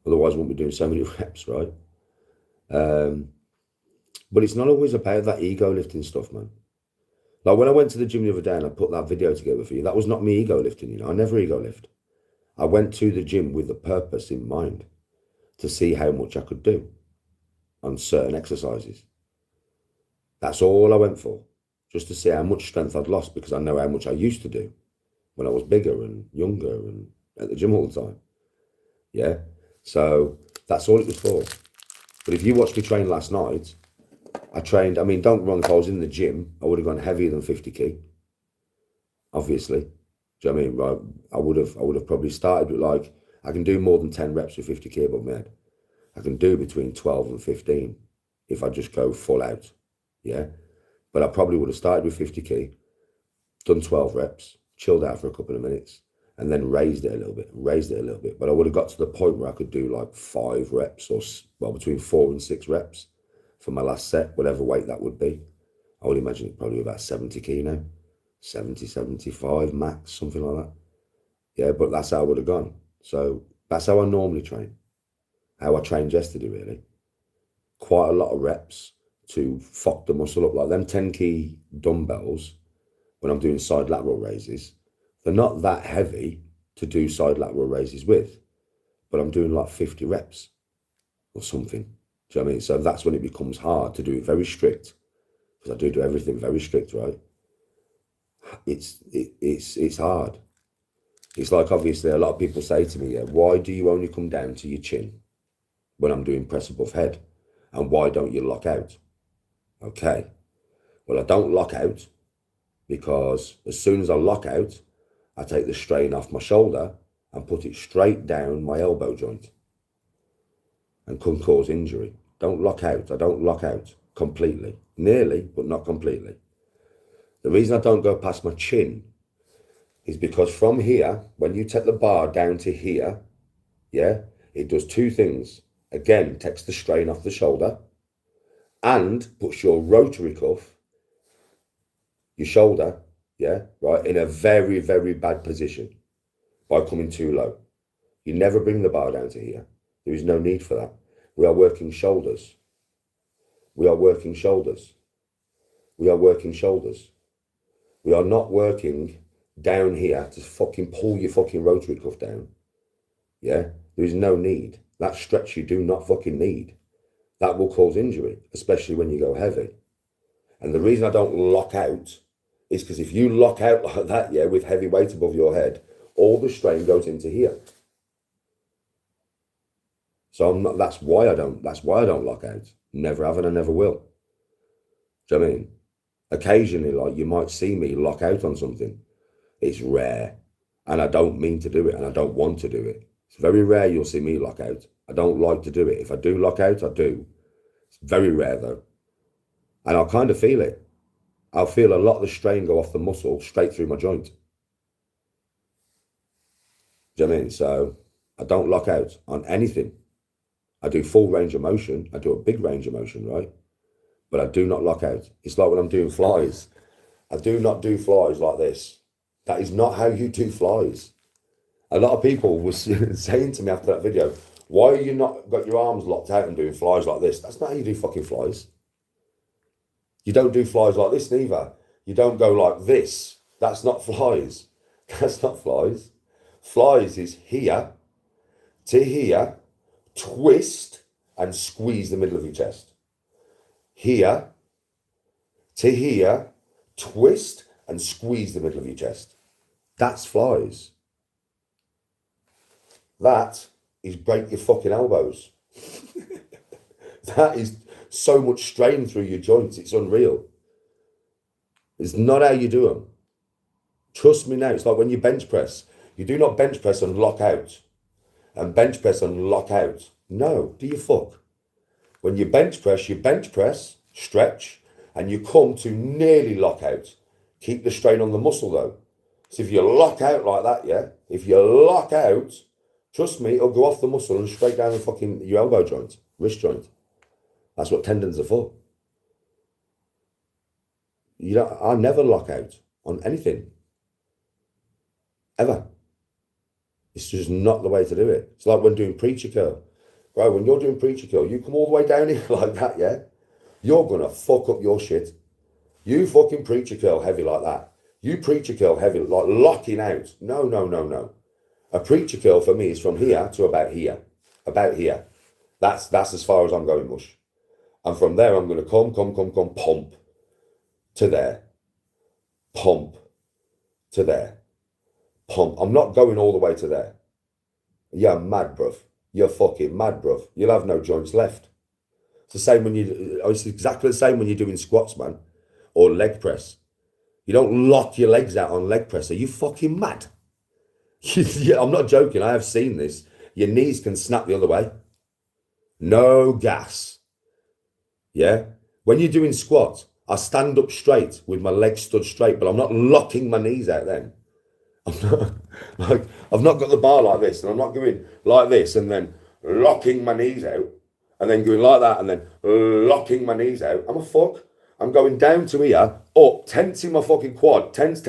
Otherwise, I wouldn't be doing so many reps, right? But it's not always about that ego lifting stuff, man. Like when I went to the gym the other day and I put that video together for you, that was not me ego lifting, you know. I never ego lift. I went to the gym with the purpose in mind to see how much I could do on certain exercises. That's all I went for, just to see how much strength I'd lost because I know how much I used to do when I was bigger and younger and at the gym all the time. Yeah. So that's all it was for. But if you watched me train last night, I trained, I mean, don't get me wrong, if I was in the gym, I would have gone heavier than 50 kg, obviously. Do you know what I mean? Right, I would have probably started with like, I can do more than 10 reps with 50 kg above my head. I can do between 12 and 15 if I just go full out. Yeah. But I probably would have started with 50 kg, done 12 reps, chilled out for a couple of minutes, and then raised it a little bit. But I would have got to the point where I could do like 5 reps or, well, between 4 and 6 reps for my last set, whatever weight that would be. I would imagine it's probably about 70 kg now, 70, 75 max, something like that. Yeah, but that's how I would have gone. So That's how I normally train. How I trained yesterday, really. Quite a lot of reps to fuck the muscle up. Like them 10 key dumbbells, when I'm doing side lateral raises, they're not that heavy to do side lateral raises with, but I'm doing like 50 reps or something. Do you know what I mean? So that's when it becomes hard to do it very strict, because I do everything very strict, right? It's hard. It's like, obviously, a lot of people say to me, yeah, why do you only come down to your chin when I'm doing press above head? And why don't you lock out? Okay. Well, I don't lock out because as soon as I lock out, I take the strain off my shoulder and put it straight down my elbow joint and can cause injury. Don't lock out. I don't lock out completely. Nearly, but not completely. The reason I don't go past my chin is because from here, when you take the bar down to here, yeah, it does two things. Again, takes the strain off the shoulder and puts your rotary cuff, your shoulder, yeah, right, in a very, very bad position by coming too low. You never bring the bar down to here. There is no need for that. We are working shoulders. We are working shoulders. We are working shoulders. We are not working down here to fucking pull your fucking rotary cuff down. Yeah, there is no need. That stretch you do not fucking need. That will cause injury, especially when you go heavy. And the reason I don't lock out is because if you lock out like that, yeah, with heavy weight above your head, all the strain goes into here. So that's why I don't lock out. Never have and I never will. Do you know what I mean? Occasionally, like, you might see me lock out on something. It's rare. And I don't mean to do it and I don't want to do it. It's very rare you'll see me lock out. I don't like to do it. If I do lock out, I do. It's very rare though. And I'll kind of feel it. I'll feel a lot of the strain go off the muscle straight through my joint. Do you know what I mean? So I don't lock out on anything. I do full range of motion. I do a big range of motion, right? But I do not lock out. It's like when I'm doing flies. I do not do flies like this. That is not how you do flies. A lot of people were saying to me after that video, why are you not got your arms locked out and doing flies like this? That's not how you do fucking flies. You don't do flies like this neither. You don't go like this. That's not flies. That's not flies. Flies is here to here, twist and squeeze the middle of your chest. Here to here, twist and squeeze the middle of your chest. That's flies. That is break your fucking elbows. That is so much strain through your joints. It's unreal. It's not how you do them. Trust me now. It's like when you bench press. You do not bench press and lock out. And bench press and lock out. No, do you fuck? When you bench press, stretch, and you come to nearly lock out. Keep the strain on the muscle though. So if you lock out like that, yeah, if you lock out, trust me, it'll go off the muscle and straight down the fucking your elbow joint, wrist joint. That's what tendons are for. You know, I never lock out on anything. Ever. It's just not the way to do it. It's like when doing preacher curl. Bro, when you're doing preacher curl, you come all the way down here like that, yeah? You're going to fuck up your shit. You fucking preacher curl heavy like that. You preacher curl heavy, like locking out. No, no, no, no. A preacher curl for me is from here to about here. About here. That's as far as I'm going, mush. And from there, I'm going to come, pump to there. Pump to there. Pump. I'm not going all the way to there. You're mad, bruv. You're fucking mad, bruv. You'll have no joints left. It's the same it's exactly the same when you're doing squats, man. Or leg press. You don't lock your legs out on leg press. Are you fucking mad? Yeah, I'm not joking. I have seen this. Your knees can snap the other way. No gas. Yeah? When you're doing squats, I stand up straight with my legs stood straight, but I'm not locking my knees out then. I've not got the bar like this, and I'm not going like this and then locking my knees out and then going like that and then locking my knees out. I'm a fuck. I'm going down to here, up, tensing my fucking quad, tense,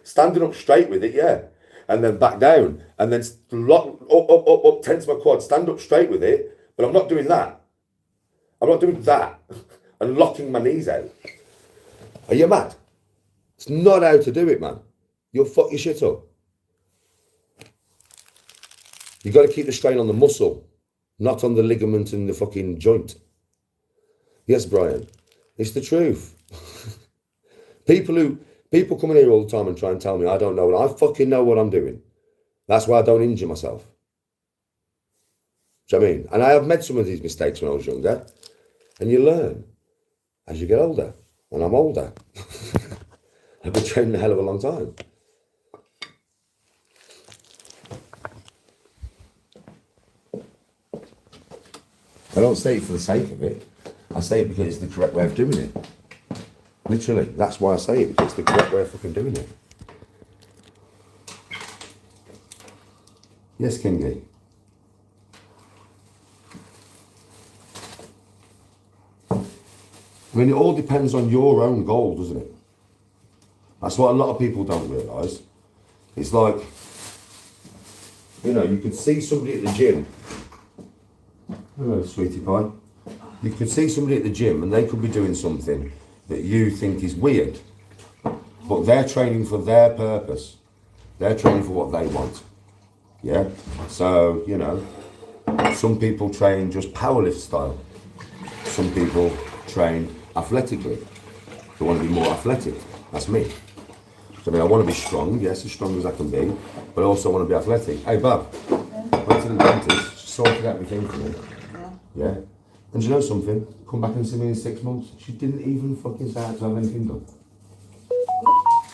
standing up straight with it, yeah. and then back down, and then lock, up, tense my quad, stand up straight with it, but I'm not doing that. I'm not doing that and locking my knees out. Are you mad? It's not how to do it, man. You'll fuck your shit up. You've got to keep the strain on the muscle, not on the ligament and the fucking joint. Yes, Brian, it's the truth. People come in here all the time and try and tell me I don't know what I fucking know what I'm doing. That's why I don't injure myself. Do you know what I mean? And I have made some of these mistakes when I was younger, and you learn as you get older. And I'm older. I've been training a hell of a long time. I don't say it for the sake of it. I say it because it's the correct way of doing it. Literally, that's why I say it, because it's the correct way of fucking doing it. Yes, Kingy. I mean, it all depends on your own goal, doesn't it? That's what a lot of people don't realise. It's like, you know, you could see somebody at the gym. Hello, sweetie pie. You could see somebody at the gym and they could be doing something that you think is weird, but they're training for their purpose. They're training for what they want. Yeah? So, you know, some people train just powerlift style. Some people train athletically. They want to be more athletic. That's me. So, I mean, I want to be strong, yes, as strong as I can be, but I also want to be athletic. Hey, Bob, went to the dentist, sorted out everything for me. Yeah? And do you know something? Come back and see me in 6 months. She didn't even fucking say I had to have anything done.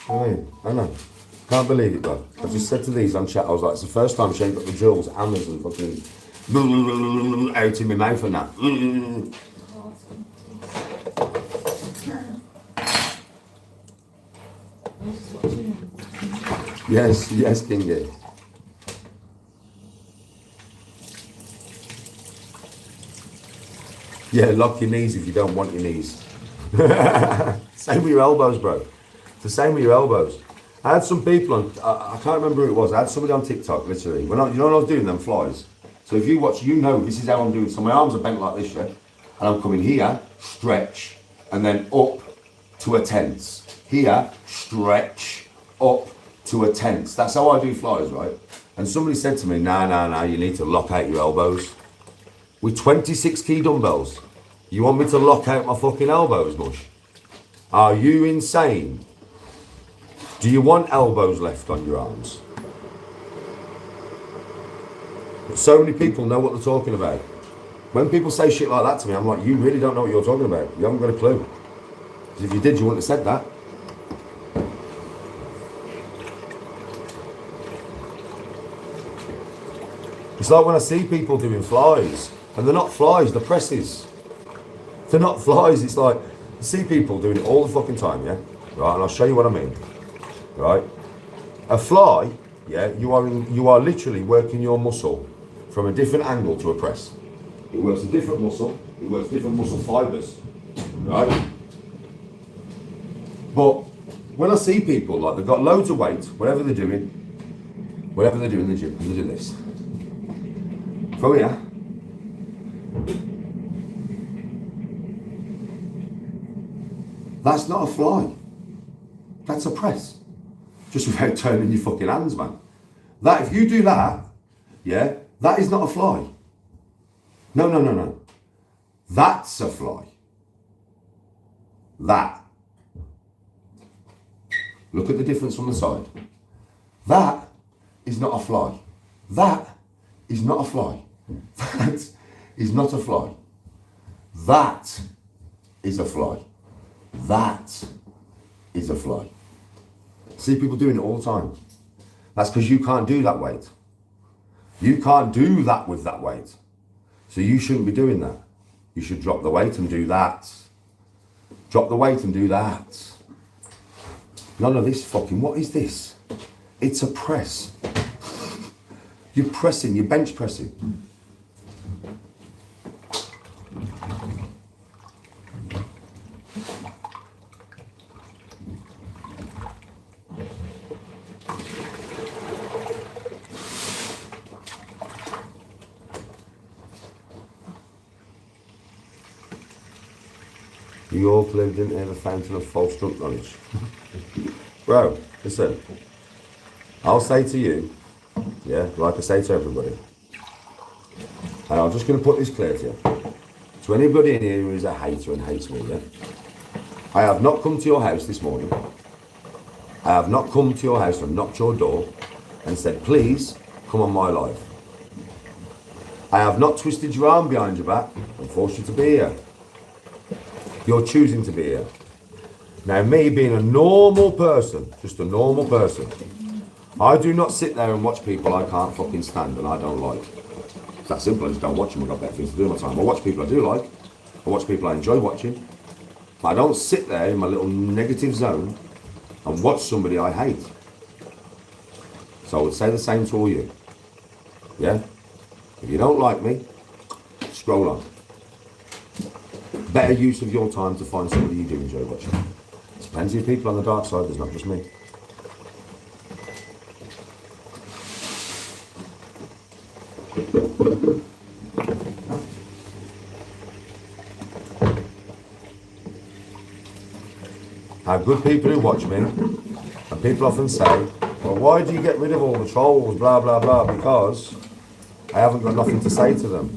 I know. Can't believe it, Bob. I just said to these on chat, I was like, it's the first time she ain't got the drills, hammers and fucking out in my mouth and that. Yes, Kingy. Yeah, lock your knees if you don't want your knees. Same with your elbows, bro. It's the same with your elbows. I had some people on, I can't remember who it was, I had somebody on TikTok, literally. You know when I was doing them flies? So if you watch, you know this is how I'm doing. So my arms are bent like this, yeah? And I'm coming here, stretch, and then up to a tense. Here, stretch, up to a tense. That's how I do flies, right? And somebody said to me, nah, you need to lock out your elbows. With 26 key dumbbells, you want me to lock out my fucking elbows, mush? Are you insane? Do you want elbows left on your arms? But so many people know what they're talking about. When people say shit like that to me, I'm like, you really don't know what you're talking about. You haven't got a clue. Because if you did, you wouldn't have said that. It's like when I see people doing flies, and they're not flies, they're presses. They're not flies, it's like, I see people doing it all the fucking time, yeah? Right, and I'll show you what I mean. Right? A fly, yeah, you are literally working your muscle from a different angle to a press. It works a different muscle, it works different muscle fibres. Right? But when I see people, like they've got loads of weight, whatever they're doing in the gym, and they do this. From here. That's not a fly. That's a press. Just without turning your fucking hands, man. That, if you do that, yeah, that is not a fly. No. That's a fly. That. Look at the difference on the side. That is not a fly. That is not a fly. That is not a fly. That is a fly. That is a fly. See people doing it all the time. That's because you can't do that weight. You can't do that with that weight. So you shouldn't be doing that. You should drop the weight and do that. Drop the weight and do that. None of this fucking, what is this? It's a press. You're pressing, you're bench pressing. York lived in a fountain of false drunk knowledge. Bro, listen. I'll say to you, yeah, like I say to everybody, and I'm just going to put this clear to you. To anybody in here who is a hater and hates me, yeah? I have not come to your house this morning. I have not come to your house and knocked your door and said, please, come on my live. I have not twisted your arm behind your back and forced you to be here. You're choosing to be here. Now, me being a normal person, just a normal person, I do not sit there and watch people I can't fucking stand and I don't like. It's that simple. I just don't watch them. I've got better things to do in my time. I watch people I do like. I watch people I enjoy watching. But I don't sit there in my little negative zone and watch somebody I hate. So I would say the same to all you. Yeah? If you don't like me, scroll on. Better use of your time to find somebody you do enjoy watching. There's plenty of people on the dark side, there's not just me. I have good people who watch me, and people often say, well, why do you get rid of all the trolls, blah, blah, blah, because I haven't got nothing to say to them.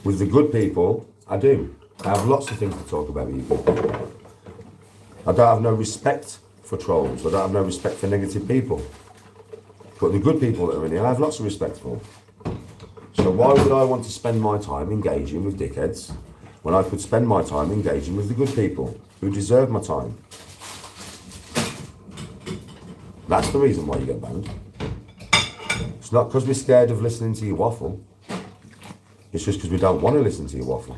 With the good people, I do. I have lots of things to talk about with you people. I don't have no respect for trolls, I don't have no respect for negative people. But the good people that are in here, I have lots of respect for. So why would I want to spend my time engaging with dickheads when I could spend my time engaging with the good people who deserve my time? That's the reason why you get banned. It's not because we're scared of listening to your waffle. It's just because we don't want to listen to your waffle.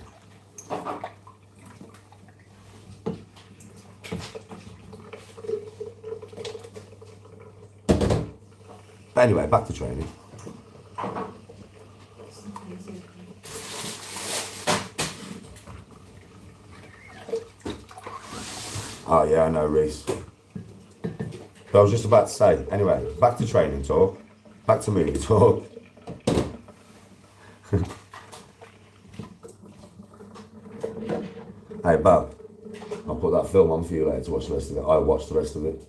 But anyway, back to training. Oh yeah, I know, Reese. But I was just about to say, anyway, back to training talk, back to movie talk. Hey, Bob, I'll put that film on for you later to watch the rest of it. I watched the rest of it.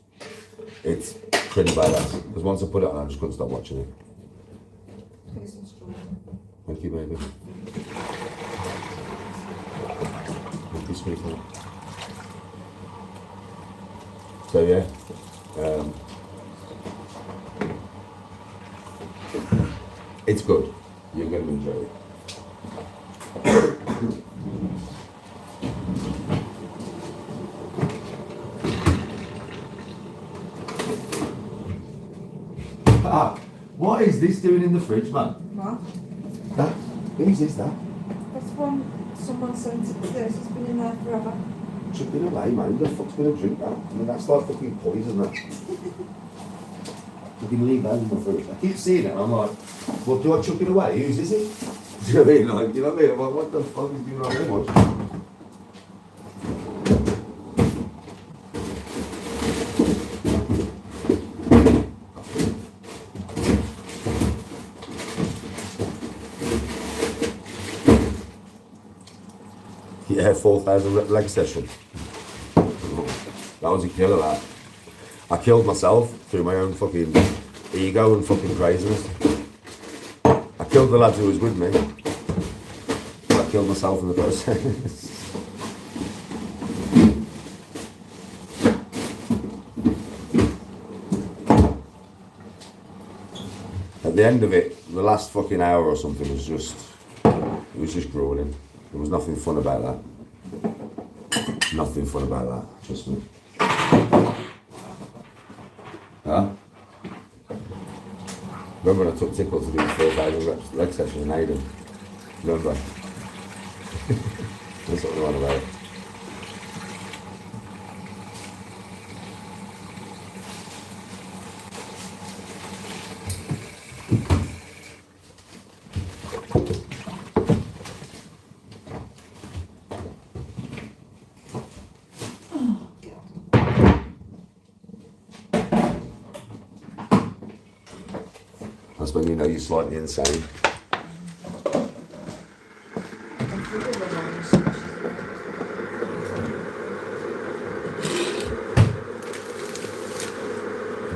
It's pretty badass, because once I put it on, I just couldn't stop watching it. Thank you, baby. Thank you, sweetheart. So yeah, it's good. You're going to enjoy it. What is this doing in the fridge, man? What? That? Whose is that? That's one someone sent it to this. It's been in there forever. Chuck it away, man. Who the fuck's going to drink that? I mean, that's like fucking poison, that. You can leave that in the fridge. I keep seeing it and I'm like, well, do I chuck it away? Whose is it? Do you know what I mean? Like, you know what I mean? I'm like, what the fuck is going on here, much? Yeah, 4,000 rep leg session. That was a killer, that. I killed myself through my own fucking ego and fucking craziness. I killed the lads who was with me. But I killed myself in the process. At the end of it, the last fucking hour or something was just, it was just grueling. There was nothing fun about that. Nothing fun about that, trust me. Huh? Remember when I took Tickle to do the 4,000 reps leg session in Aiden? Remember? That's what we're on about. That's when you know you're slightly insane. Every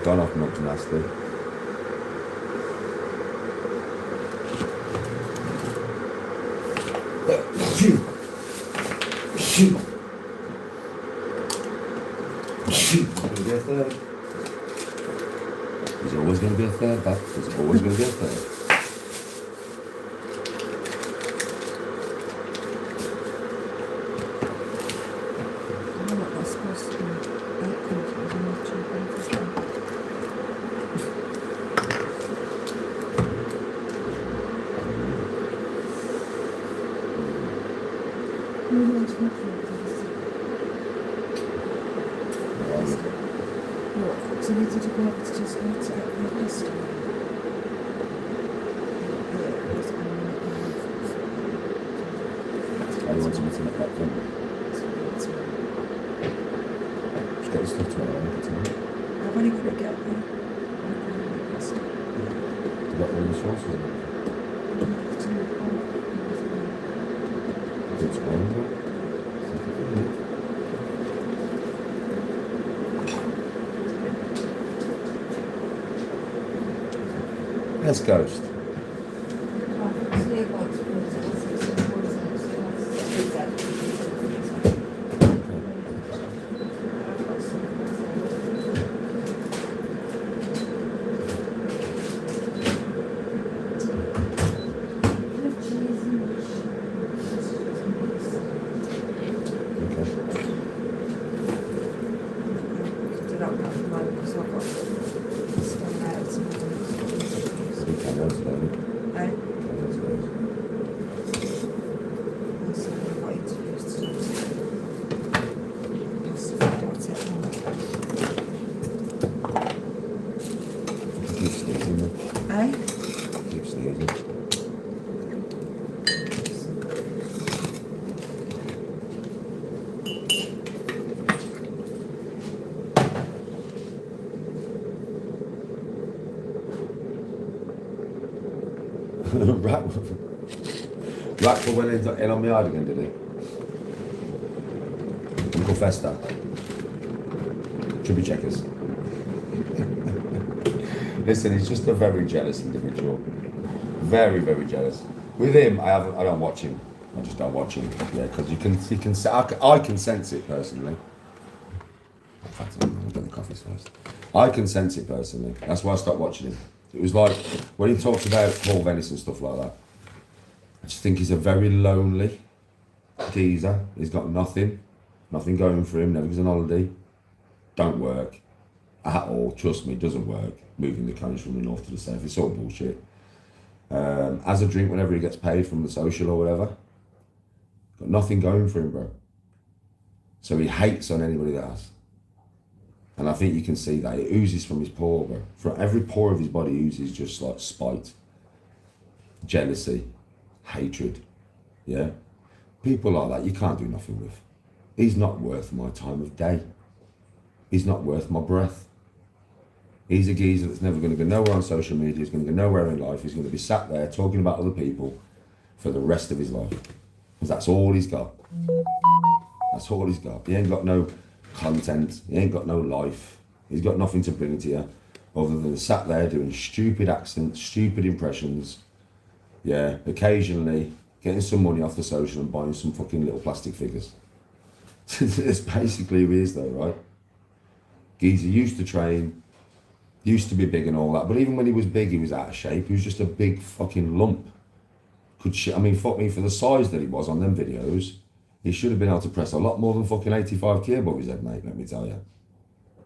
Gone off much nasty. There's always going to be a third, Beth. There's always going to be a third. I'm not that supposed to be outcomes as much as so we need to go up to just go to get the pasta. I want to make that thing. Just get the stuff to it. I've only got to get there. You got all the sauce with it? It's one. There's Ghost. Keep sneezing. Rackford went in on my yard again, did he? Uncle Festa. Chubby checkers. Listen, he's just a very jealous individual. Very, very jealous. With him, I don't watch him. I just don't watch him. Yeah, because you can I can sense it personally. In fact, I'm getting the coffee first. I can sense it personally. That's why I stopped watching him. It was like when he talks about Paul Venice and stuff like that. I just think he's a very lonely geezer. He's got nothing going for him. Never goes on holiday. Don't work at all. Trust me, it doesn't work. Moving the cones from the north to the south, it's all bullshit. Has a drink whenever he gets paid from the social or whatever. Got nothing going for him, bro. So he hates on anybody that has. And I think you can see that. It oozes from his pore, bro. From every pore of his body oozes just like spite, jealousy, hatred. Yeah? People like that you can't do nothing with. He's not worth my time of day. He's not worth my breath. He's a geezer that's never going to go nowhere on social media. He's going to go nowhere in life. He's going to be sat there talking about other people for the rest of his life. Because that's all he's got. That's all he's got. He ain't got no content. He ain't got no life. He's got nothing to bring to you other than sat there doing stupid accents, stupid impressions. Yeah, occasionally getting some money off the social and buying some fucking little plastic figures. That's basically who he is though, right? Geezer used to train, used to be big and all that, but even when he was big, he was out of shape. He was just a big fucking lump. I mean, fuck me, for the size that he was on them videos, he should have been able to press a lot more than fucking 85 kg above his head, mate, let me tell you.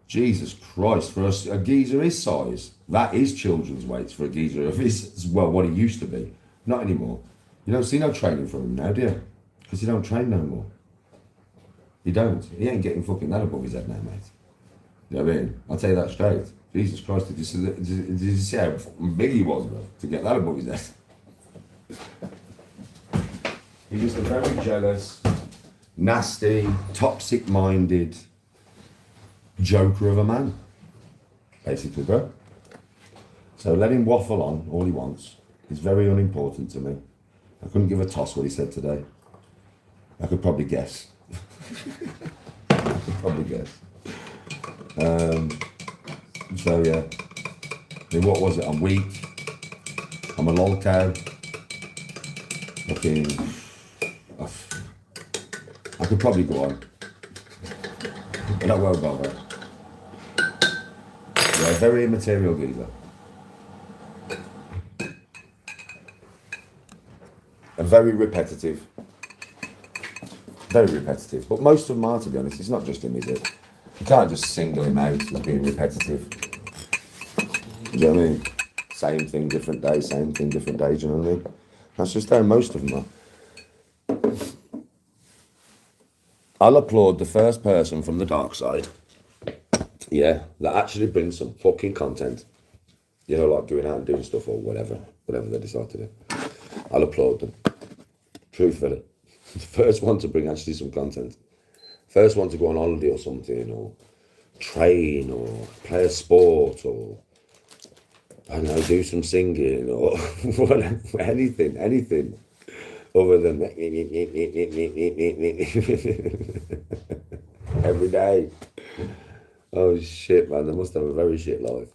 Jesus Christ, for a geezer his size, that is children's weights for a geezer of his, well, what he used to be. Not anymore. You don't see no training from him now, do you? Because he don't train no more. He don't. He ain't getting fucking that above his head now, mate. You know what I mean? I'll tell you that straight. Jesus Christ, did you see how big he was, bro, to get that above his head? He's just a very jealous, nasty, toxic-minded joker of a man, basically, bro. So let him waffle on all he wants. He's very unimportant to me. I couldn't give a toss what he said today. I could probably guess. I could probably guess. So yeah. I mean, what was it? I'm weak. I'm a lol cow. Fucking. I could probably go on, but I won't bother. Yeah, very immaterial geezer. And very repetitive. Very repetitive. But most of them are, to be honest. It's not just him, is it? You can't just single him out as being repetitive. Do you know what I mean? Same thing, different day, same thing, different day, do you know what I mean? That's just how most of them are. I'll applaud the first person from the dark side, yeah, that actually brings some fucking content. You know, like going out and doing stuff or whatever they decide to do. I'll applaud them. Truthfully. The first one to bring actually some content. First one to go on holiday or something, or train, or play a sport, or I don't know, do some singing, or whatever, anything other than every day. Oh shit, man, they must have a very shit life.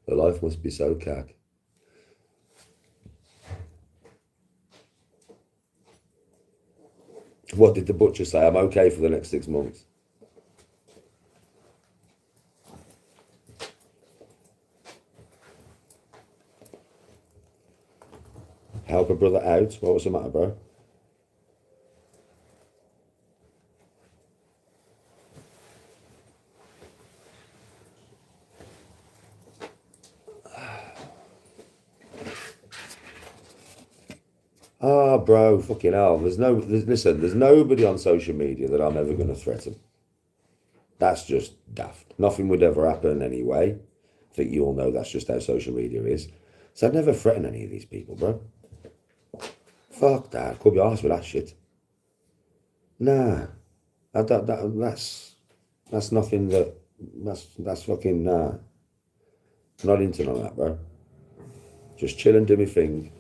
Their life must be so cack. What did the butcher say? I'm okay for the next 6 months. Help a brother out? What was the matter, bro? Ah, bro, fucking hell. Listen, there's nobody on social media that I'm ever going to threaten. That's just daft. Nothing would ever happen anyway. I think you all know that's just how social media is. So I'd never threaten any of these people, bro. Fuck that. Could be arsed with that shit. Nah. That's nothing that... That's fucking... Nah. Not into none of that, bro. Just chill and do my thing.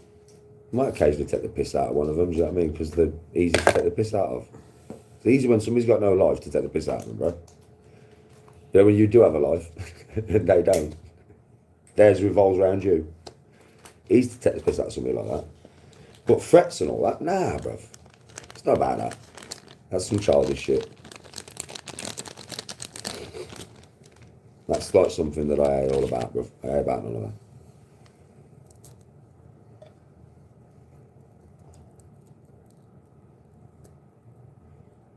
Might occasionally take the piss out of one of them, do you know what I mean? Because they're easy to take the piss out of. It's easy when somebody's got no life to take the piss out of them, bro. You know, when you do have a life, and they don't. Theirs revolves around you. Easy to take the piss out of somebody like that. But threats and all that, nah, bruv. It's not about that. That's some childish shit. That's like something that I hate all about, bruv. I hate about none of that.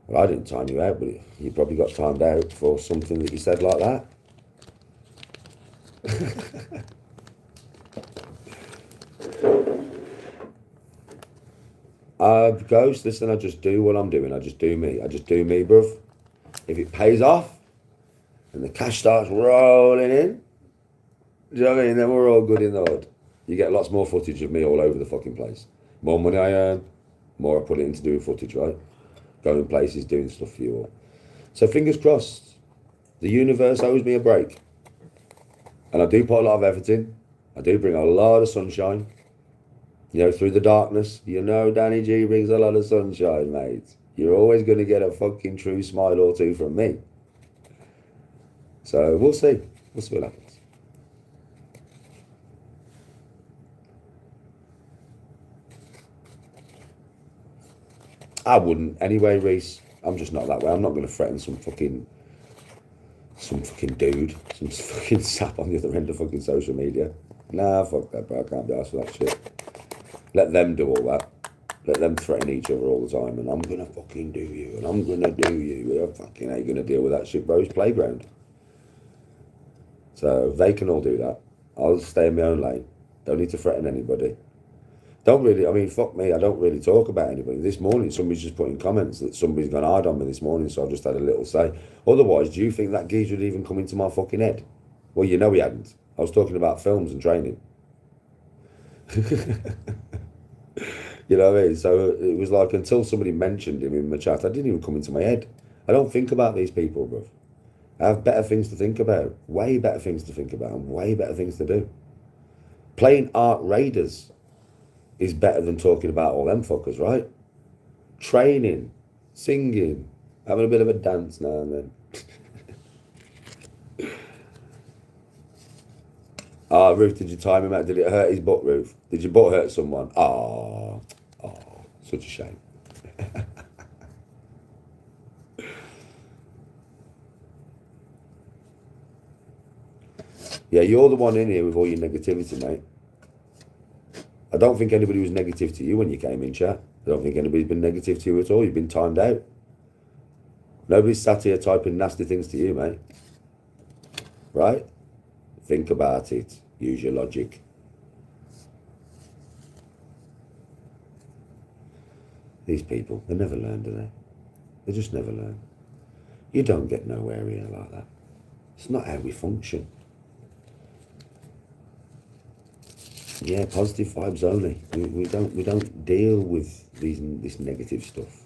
Well, I didn't time you out, but you probably got timed out for something that you said like that. Ghost, listen, I just do what I'm doing. I just do me. I just do me, bruv. If it pays off and the cash starts rolling in, do you know what I mean? Then we're all good in the hood. You get lots more footage of me all over the fucking place. More money I earn, more I put it into doing footage, right? Going places, doing stuff for you all. So fingers crossed. The universe owes me a break. And I do put a lot of effort in. I do bring a lot of sunshine. You know, through the darkness. You know Danny G brings a lot of sunshine, mate. You're always going to get a fucking true smile or two from me. So we'll see. We'll see what happens. I wouldn't anyway, Reese. I'm just not that way. I'm not going to threaten some fucking dude, some fucking sap on the other end of fucking social media. Nah, fuck that, bro. I can't be arsed for that shit. Let them do all that. Let them threaten each other all the time, and I'm gonna fucking do you, and I'm gonna do you. Well, fucking how you gonna deal with that shit, bro? It's playground. So they can all do that. I'll stay in my own lane. Don't need to threaten anybody. Don't really, I mean, fuck me, I don't really talk about anybody. This morning, somebody's just put in comments that somebody's gone hard on me this morning, so I just had a little say. Otherwise, do you think that geezer would even come into my fucking head? Well, you know he hadn't. I was talking about films and training. You know what I mean? So it was like until somebody mentioned him in my chat, I didn't even come into my head. I don't think about these people, bruv. I have better things to think about. Way better things to think about and way better things to do. Playing Ark Raiders is better than talking about all them fuckers, right? Training Singing. Having a bit of a dance now and then. Ruth, did you time him out? Did it hurt his butt, Ruth? Did your butt hurt someone? Such a shame. Yeah, you're the one in here with all your negativity, mate. I don't think anybody was negative to you when you came in, chat. I don't think anybody's been negative to you at all. You've been timed out. Nobody's sat here typing nasty things to you, mate. Right? Think about it. Use your logic. These people, they never learn, do they? They just never learn. You don't get nowhere here like that. It's not how we function. Yeah, positive vibes only. We don't deal with this negative stuff.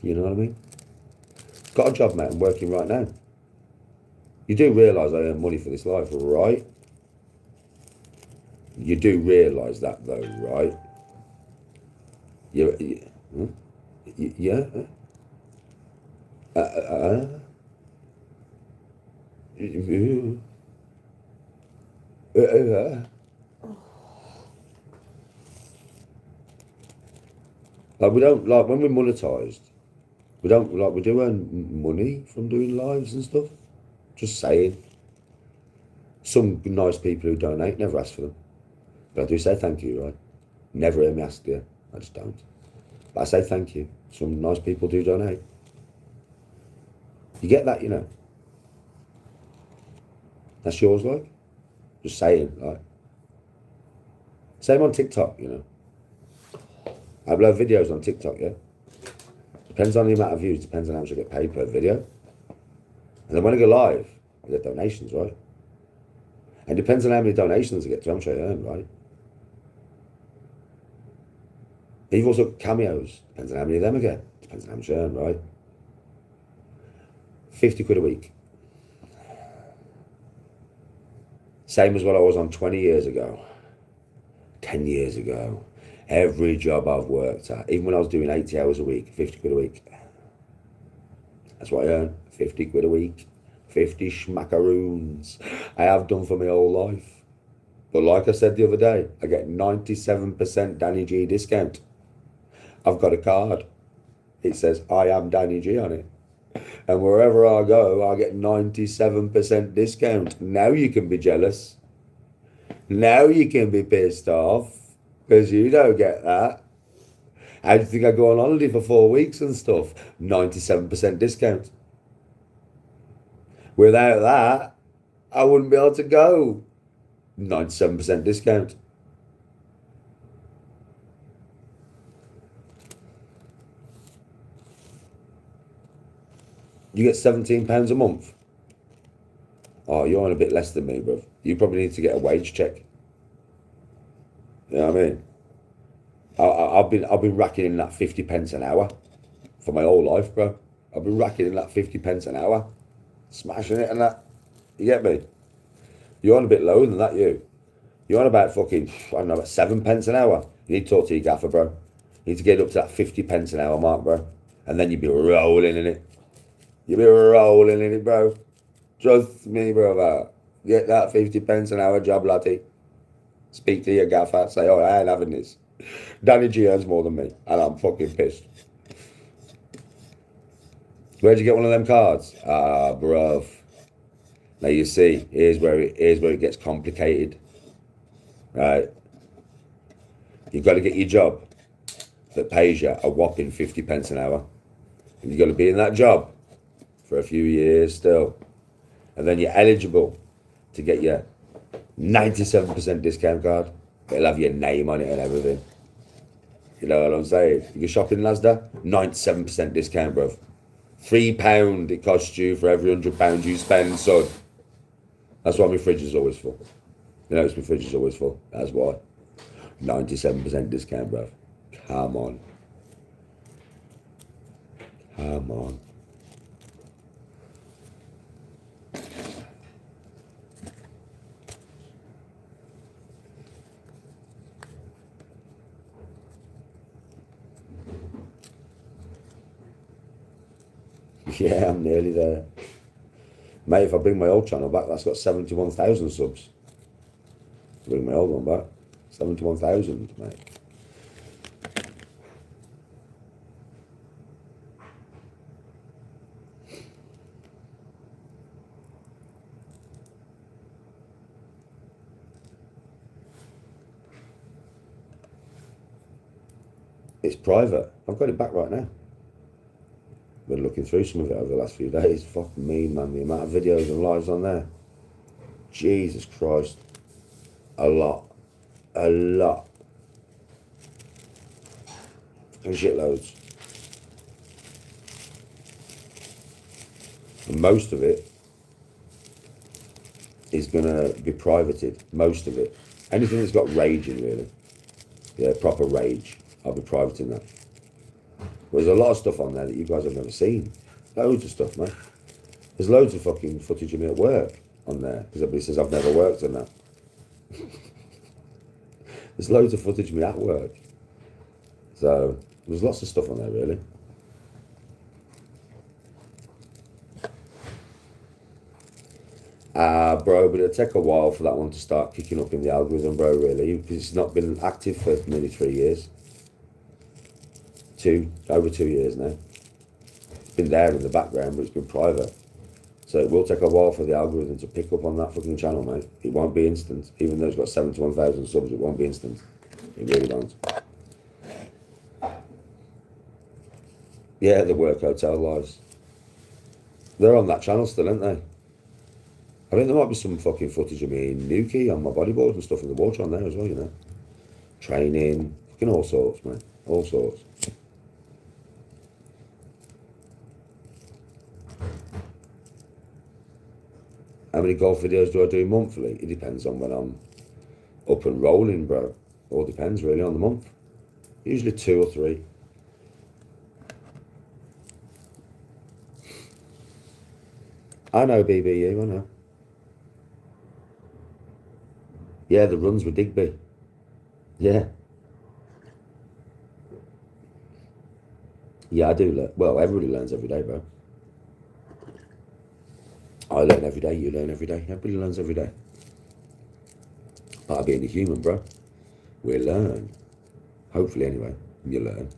You know what I mean? Got a job, mate. I'm working right now. You do realise I earn money for this life, right? You do realise that, though, right? Yeah. Like we don't like when we're monetised. We don't like we do earn money from doing lives and stuff. Just saying. Some nice people who donate never ask for them, but I do say thank you, right? Never hear me ask you. I just don't. But I say thank you. Some nice people do donate. You get that, you know. That's yours, like. Just saying, like. Same on TikTok, you know. I upload videos on TikTok, yeah. Depends on the amount of views, depends on how much I get paid per video. And then when I go live, I get donations, right? And it depends on how many donations I get to how much I earn, right? And you've also got cameos, depends on how many of them I get, depends on how much I earn, right? 50 quid a week. Same as what I was on 20 years ago, 10 years ago. Every job I've worked at, even when I was doing 80 hours a week, 50 quid a week. That's what I earn, 50 quid a week. 50 schmackaroons. I have done for my whole life. But like I said the other day, I get 97% Danny G discount. I've got a card. It says, I am Danny G on it. And wherever I go, I get 97% discount. Now you can be jealous. Now you can be pissed off. Because you don't get that. How do you think I go on holiday for 4 weeks and stuff? 97% discount. Without that, I wouldn't be able to go. 97% discount. You get £17 a month. Oh, you're on a bit less than me, bro. You probably need to get a wage check. You know what I mean? I've been racking in that 50 pence an hour for my whole life, bro. I've been racking in that 50 pence an hour, smashing it and that. You get me? You're on a bit lower than that, you. You're on about fucking, I don't know, about 7 pence an hour. You need to talk to your gaffer, bro. You need to get up to that 50 pence an hour mark, bro. And then you'd be rolling in it. You'd be rolling in it, bro. Trust me, brother. Get that 50 pence an hour job, laddie. Speak to your gaffer. Say, oh, I ain't having this. Danny G earns more than me. And I'm fucking pissed. Where'd you get one of them cards? Ah, bruv. Now you see, here's where it gets complicated. Right? You've got to get your job that pays you a whopping 50 pence an hour. And you've got to be in that job for a few years still. And then you're eligible to get your 97% discount card. It'll have your name on it and everything. You know what I'm saying? You go shopping in Asda, 97% discount, bruv. £3 it costs you for every £100 you spend, son. That's why my fridge is always full. You notice my fridge is always full. That's why. 97% discount, bruv. Come on. Come on. Yeah, I'm nearly there. Mate, if I bring my old channel back, that's got 71,000 subs. Bring my old one back. 71,000, mate. It's private. I've got it back right now. Been looking through some of it over the last few days. Fuck me, man. The amount of videos and lives on there. Jesus Christ. A lot. A lot. And shitloads. And most of it is going to be privated. Most of it. Anything that's got rage in, really. Yeah, proper rage. I'll be privating that. There's a lot of stuff on there that you guys have never seen. Loads of stuff, man. There's loads of fucking footage of me at work on there. Because everybody says I've never worked on that. There's loads of footage of me at work. So, there's lots of stuff on there, really. Bro, but it'll take a while for that one to start kicking up in the algorithm, bro, really. Because it's not been active for nearly 3 years. Over 2 years now. It's been there in the background, but it's been private. So it will take a while for the algorithm to pick up on that fucking channel, mate. It won't be instant. Even though it's got 71,000 subs, it won't be instant. It really won't. Yeah, the work hotel lives. They're on that channel still, aren't they? I think there might be some fucking footage of me in Newquay on my bodyboard and stuff in the water on there as well, you know. Training, fucking all sorts, man. All sorts. How many golf videos do I do monthly? It depends on when I'm up and rolling, bro. All depends really on the month. Usually 2 or 3. I know BBU, I know. Yeah, the runs with Digby. Yeah. Yeah, I do learn. Well, everybody learns every day, bro. I learn every day, you learn every day. Everybody learns every day. Part of being a human, bro. We learn. Hopefully, anyway, you learn.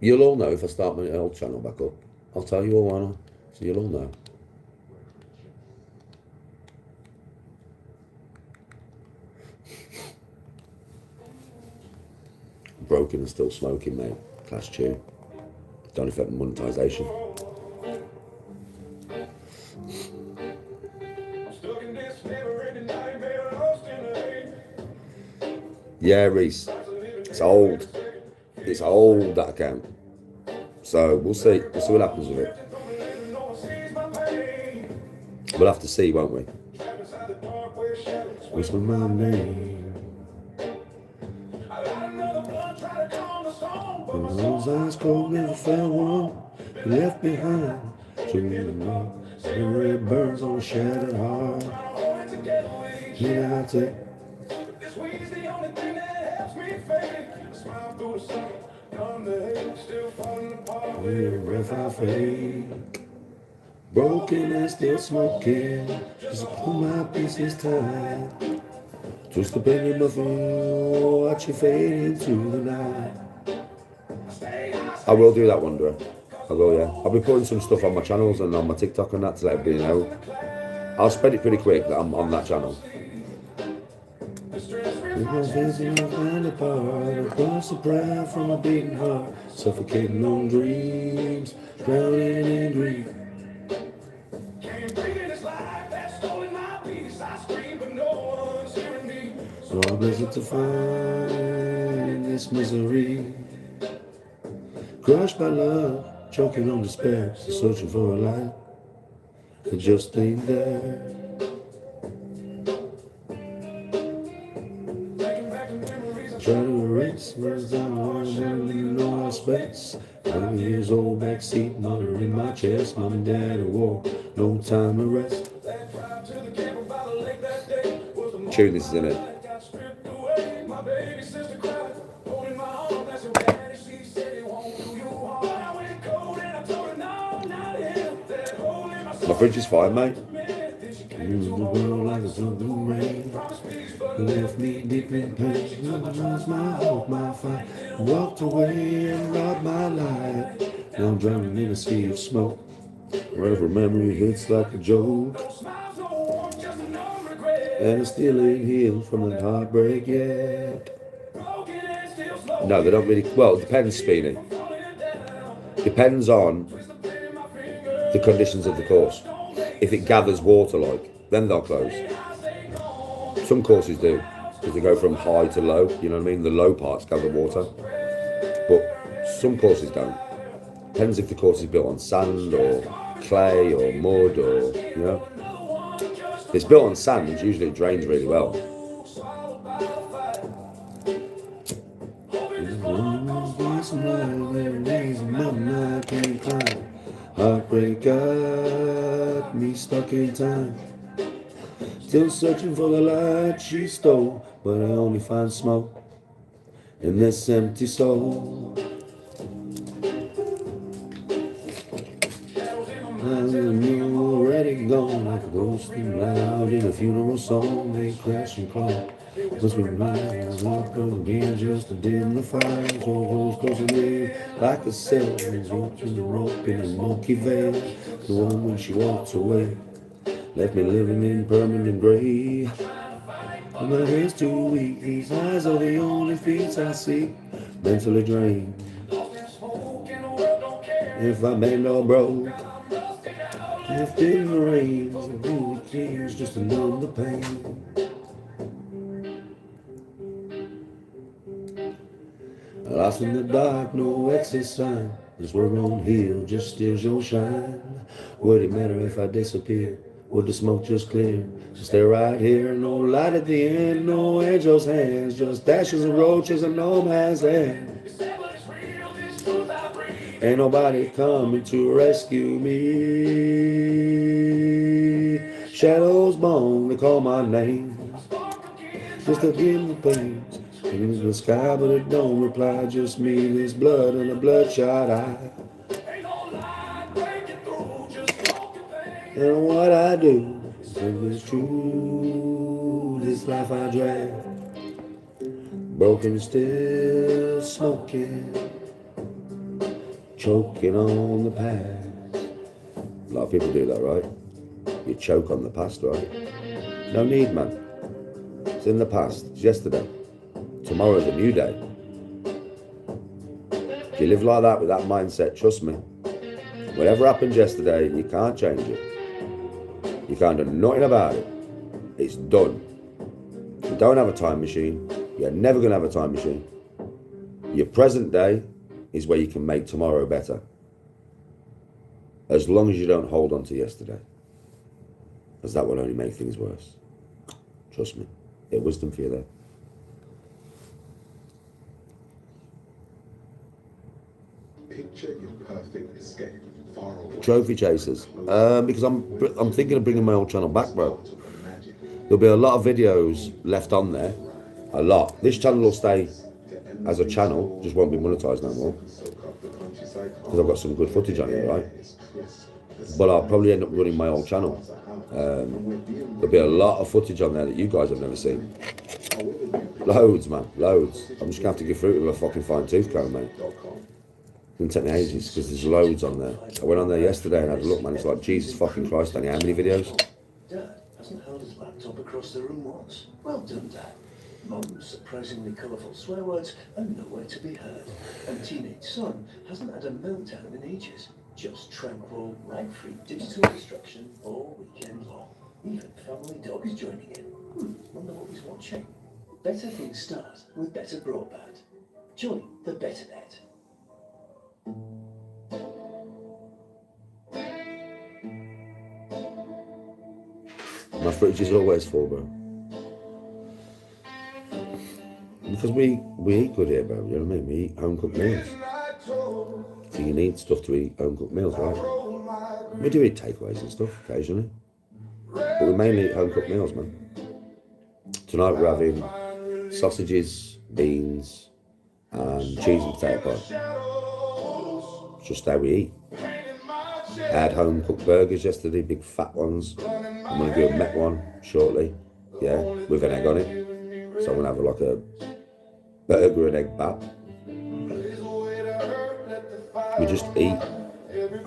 You'll all know if I start my old channel back up. I'll tell you all, why not? So you'll all know. Broken and still smoking, mate. Class 2. Don't affect monetization. Yeah, Reese. It's old. It's old, that account. So we'll see. We'll see what happens with it. We'll have to see, won't we? Whisper my name. Those eyes cold, never found one. Left behind. Memory burns on a shattered heart. Yeah, I take. If I fade, broken and still smoking, just pull my pieces tight. Twist the pen in my feel, watch you fade into the night. I will do that, Wanderer. I will, yeah. I'll be putting some stuff on my channels and on my TikTok and that to let everybody know. I'll spread it pretty quick that I'm on that channel. Across the brow from a beating heart, suffocating on dreams, drowning in grief. So I visit to find this misery, crushed by love, choking on despair, so searching for a light that just ain't there. Try to race. Was I running no space? 5 years old, backseat, mother in my chest. Mom and dad at war, no time to rest. Tune this is in it. My fridge is fine, mate. The world like a something rain. Left me deep in pain. Lost my hope, my fight. Walked away and robbed my life. Now I'm drowning in a sea of smoke. Wherever memory hits like a joke. And I still ain't healed from that heartbreak yet. No, they don't really. Well, it depends, Speedy. Depends on the conditions of the course. If it gathers water, then they'll close. Some courses do, because they go from high to low. You know what I mean? The low parts gather water, but some courses don't. Depends if the course is built on sand or clay or mud or If it's built on sand, usually it drains really well. Heartbreak got me stuck in time. Still searching for the light she stole, but I only find smoke in this empty soul. I'm already gone like a ghost and loud in a funeral song. They crash and crawl. Must be mine. Walk again just to dim the fire. So close, closing in like a cell. Watching the rope in a milky veil. The one when she walks away left me living in permanent gray. And my hands too weak. These eyes are the only feats I see. Mentally drained. If I bend or broke. If in the rains, it really cares just to numb the pain. Lost in the dark, no exit sign. This world won't heal, just steals your shine. Would it matter if I disappear? Would the smoke just clear? Stay right here, no light at the end, no angels' hands, just ashes and roaches and no man's land. Ain't nobody coming to rescue me. Shadows moan, they call my name. Just to dim the pain. In the sky, but it don't reply. Just me, this blood and a bloodshot eye. And what I do, if it's true, this life I drag. Broken, still smoking. Choking on the past. A lot of people do that, right? You choke on the past, right? No need, man. It's in the past. It's yesterday. Tomorrow's a new day. If you live like that with that mindset, trust me, whatever happened yesterday, you can't change it. You can't do nothing about it. It's done. You don't have a time machine. You're never going to have a time machine. Your present day is where you can make tomorrow better. As long as you don't hold on to yesterday. Because that will only make things worse. Trust me. Get wisdom for you there. Picture your perfect escape far away. Trophy chasers. Because I'm thinking of bringing my old channel back, bro. There'll be a lot of videos left on there. A lot. This channel will stay as a channel, just won't be monetized no more. Because I've got some good footage on it, right? But I'll probably end up running my old channel. There'll be a lot of footage on there that you guys have never seen. Loads, man, loads. I'm just gonna have to get through it with a fucking fine tooth comb, mate. It's gonna take me ages because there's loads on there. I went on there yesterday and had a look, man. It's like, Jesus fucking Christ, Danny, how many videos? Dad hasn't held his laptop across the room once. Well done, Dad. Mum's surprisingly colourful swear words are nowhere to be heard. And teenage son hasn't had a meltdown in ages. Just tranquil, rag-free digital destruction all weekend long. Even family dog is joining in. Wonder what he's watching. Better things start with better broadband. Join the Better Net. My fridge is always full, bro. Because we eat good here, bro. You know what I mean? We eat home cooked meals. So you need stuff to eat home cooked meals, right? We do eat takeaways and stuff occasionally, but we mainly eat home cooked meals, man. Tonight we're having sausages, beans, and cheese and potato pie. It's just how we eat. I had home cooked burgers yesterday, big fat ones. I'm gonna do a Met one shortly, yeah, with an egg on it. So I'm gonna have like a burger and egg bap. We just eat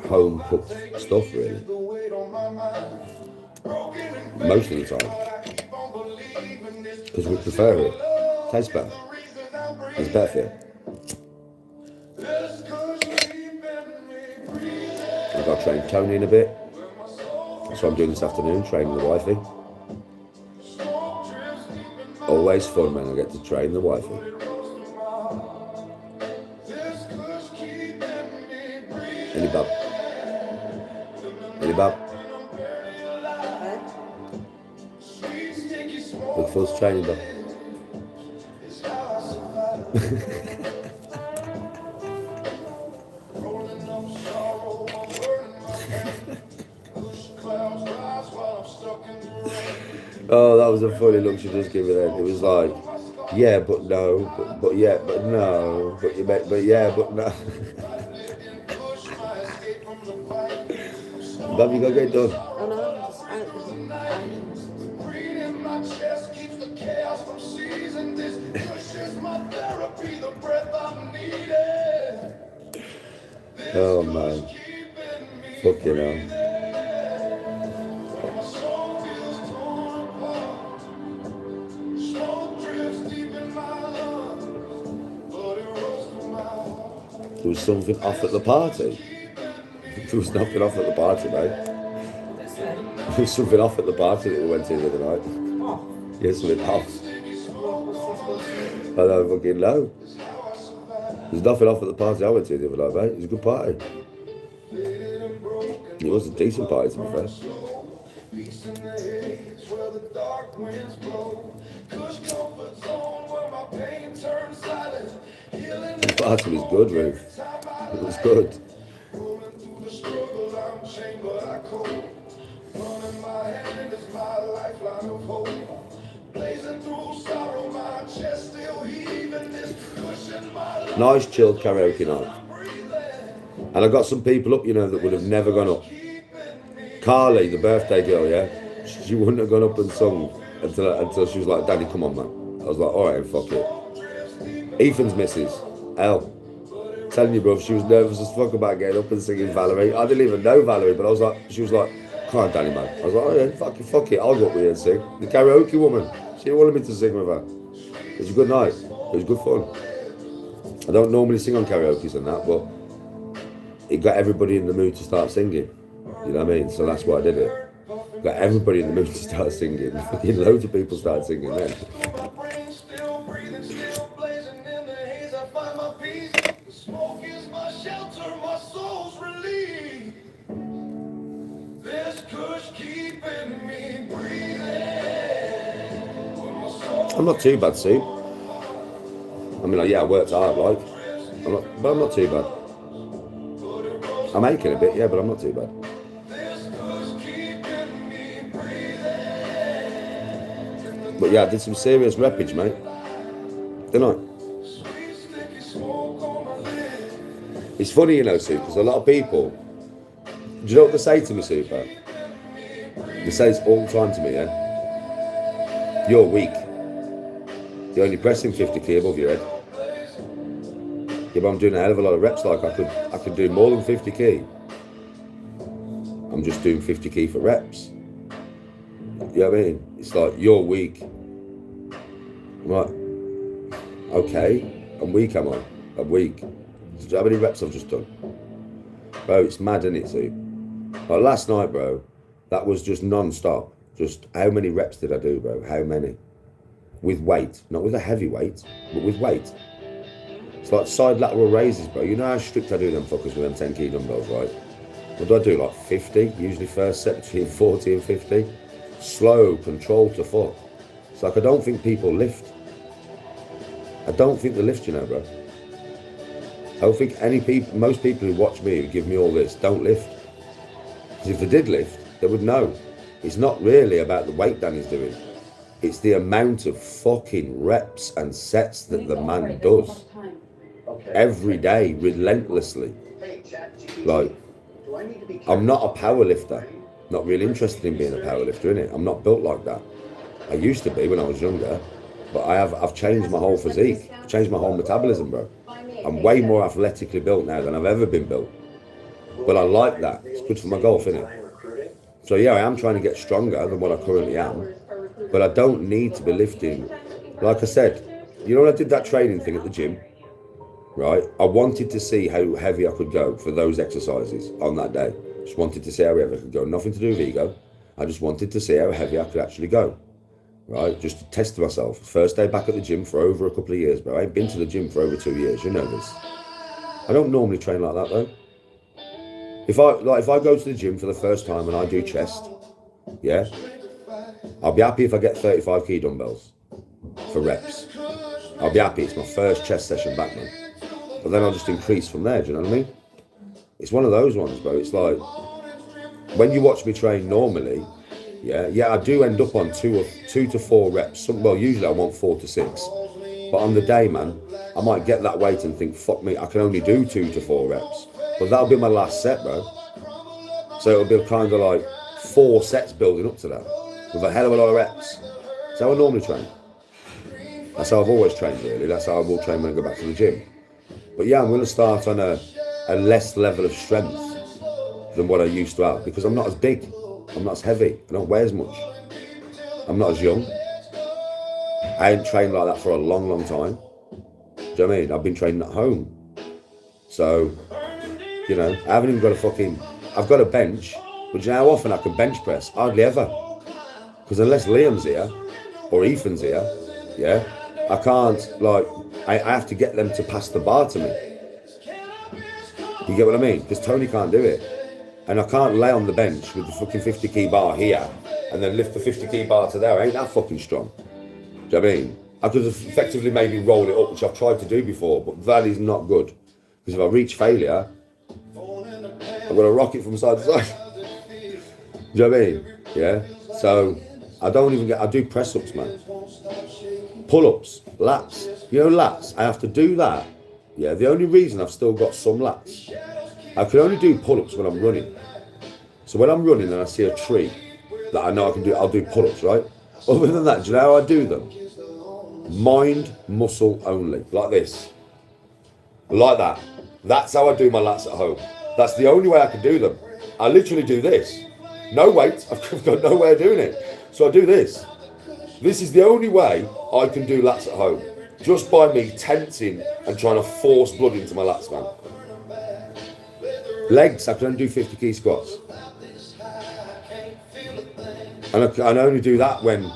home cooked stuff, really, most of the time, because we prefer it. Tastes better. It's better for you. I've got to train Tony in a bit. That's what I'm doing this afternoon, training the wifey. Always fun when I get to train the wifey. Any bub? Any bub? Look for us training bub. Oh, that was a funny look she just gave me then. It was like, yeah, but no, but yeah, but no, but yeah, but no. Bub, you gotta get it done. Oh no, Oh man, fucking hell. There was something off at the party. There was nothing off at the party, mate. There was something off at the party that we went to the other night. Oh. Yes, something off. I don't fucking know. There's nothing off at the party I went to the other night, mate. It was a good party. It was a decent party, to be fair. The party was good, Ruth. It was good. Nice chilled karaoke night. And I got some people up, you know, that would have never gone up. Carly, the birthday girl, yeah, she wouldn't have gone up and sung until she was like, Daddy, come on, man. I was like, alright, fuck it. Ethan's missus, Elle. Telling you, bro, she was nervous as fuck about getting up and singing Valerie. I didn't even know Valerie, but she was like, come on, Danny, man. I was like, oh yeah, fuck it, I'll go up with you and sing. The karaoke woman, she wanted me to sing with her. It was a good night. It was good fun. I don't normally sing on karaoke's and that, but it got everybody in the mood to start singing. You know what I mean? So that's why I did it. Got everybody in the mood to start singing. Fucking loads of people started singing then. I'm not too bad, Sue. I mean, like, yeah, I worked hard, like. But I'm not too bad. I'm aching a bit, yeah, but I'm not too bad. But yeah, I did some serious reppage, mate. Didn't I? It's funny, you know, Sue, because a lot of people, do you know what they say to me, Super? They say this all the time to me, yeah? You're weak. You're only pressing 50k above your head. Yeah, but I'm doing a hell of a lot of reps, like I could do more than 50k. I'm just doing 50k for reps. You know what I mean? It's like, you're weak. I'm like, okay, I'm weak, am I? I'm weak. So how many reps I've just done? Bro, it's mad, isn't it, Sue? Like last night, bro, that was just non-stop. Just how many reps did I do, bro? How many? With weight. Not with a heavy weight, but with weight. It's like side lateral raises, bro. You know how strict I do them fuckers with them 10k dumbbells, right? What do I do? Like 50? Usually first set between 40 and 50. Slow, control to fuck. It's like I don't think people lift. I don't think they lift, you know, bro. I don't think most people who watch me, who give me all this, don't lift. Because if they did lift, they would know. It's not really about the weight Danny's doing. It's the amount of fucking reps and sets that the man does. Every day, relentlessly. Like, I'm not a power lifter. Not really interested in being a power lifter, innit? I'm not built like that. I used to be when I was younger. But I've changed my whole physique. I've changed my whole metabolism, bro. I'm way more athletically built now than I've ever been built. But I like that. It's good for my golf, isn't it? So yeah, I am trying to get stronger than what I currently am. But I don't need to be lifting. Like I said, you know when I did that training thing at the gym, right? I wanted to see how heavy I could go for those exercises on that day. Just wanted to see how heavy I could go. Nothing to do with ego. I just wanted to see how heavy I could actually go. Right, just to test myself. First day back at the gym for over a couple of years, bro. I ain't been to the gym for over 2 years, you know this. I don't normally train like that though. If I go to the gym for the first time and I do chest, yeah, I'll be happy if I get 35 key dumbbells for reps. I'll be happy. It's my first chest session back, man. But then I'll just increase from there. Do you know what I mean? It's one of those ones, bro. It's like when you watch me train normally. Yeah, I do end up on 2 to 4 reps. Well, usually I want 4 to 6. But on the day, man, I might get that weight and think, fuck me, I can only do 2 to 4 reps. But that'll be my last set, bro. So it'll be kind of like 4 sets building up to that. With a hell of a lot of reps. That's how I normally train. That's how I've always trained, really. That's how I will train when I go back to the gym. But yeah, I'm going to start on a less level of strength than what I used to have. Because I'm not as big. I'm not as heavy. I don't weigh as much. I'm not as young. I ain't trained like that for a long, long time. Do you know what I mean? I've been training at home. So, you know, I haven't even got I've got a bench, but you know how often I can bench press? Hardly ever. Because unless Liam's here, or Ethan's here, yeah, I can't, I have to get them to pass the bar to me. You get what I mean? Because Tony can't do it. And I can't lay on the bench with the fucking 50 key bar here and then lift the 50 key bar to there. I ain't that fucking strong. Do you know what I mean? I could have effectively maybe rolled it up, which I've tried to do before, but that is not good. Because if I reach failure, I'm going to rock it from side to side. Do you know what I mean? Yeah? So I do press ups, man. Pull ups, lats. You know, lats, I have to do that. Yeah, the only reason I've still got some lats, I can only do pull-ups when I'm running. So when I'm running and I see a tree that I know I can do, I'll do pull-ups, right? Other than that, do you know how I do them? Mind, muscle only, like this. Like that. That's how I do my lats at home. That's the only way I can do them. I literally do this. No weight, I've got no way of doing it. So I do this. This is the only way I can do lats at home. Just by me tensing and trying to force blood into my lats, man. Legs, I can only do 50 key squats. And I only do that when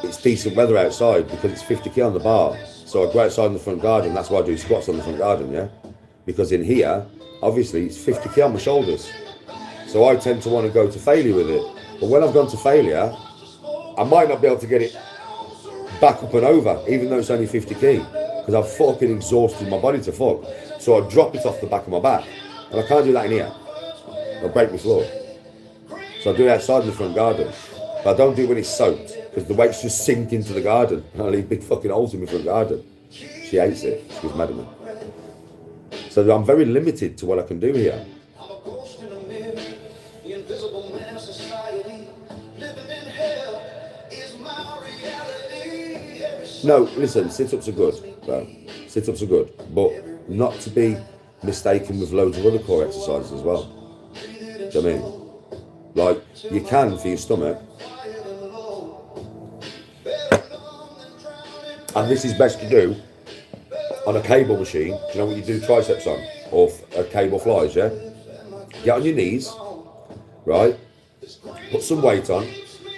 it's decent weather outside because it's 50 key on the bar. So I go outside in the front garden, that's why I do squats on the front garden, yeah? Because in here, obviously, it's 50 key on my shoulders. So I tend to want to go to failure with it. But when I've gone to failure, I might not be able to get it back up and over, even though it's only 50 key. Because I've fucking exhausted my body to fuck. So I drop it off the back of my back. And I can't do that in here. I'll break my floor. So I do it outside in the front garden. But I don't do it when it's soaked. Because the weights just sink into the garden. And I leave big fucking holes in my front garden. She hates it. She gets mad at me. So I'm very limited to what I can do here. No, listen, sit-ups are good, bro. Sit-ups are good, but not to be mistaken with loads of other core exercises as well. Do you know what I mean? Like, you can for your stomach. And this is best to do on a cable machine. Do you know what you do triceps on? Or a cable flies, yeah? Get on your knees, right? Put some weight on.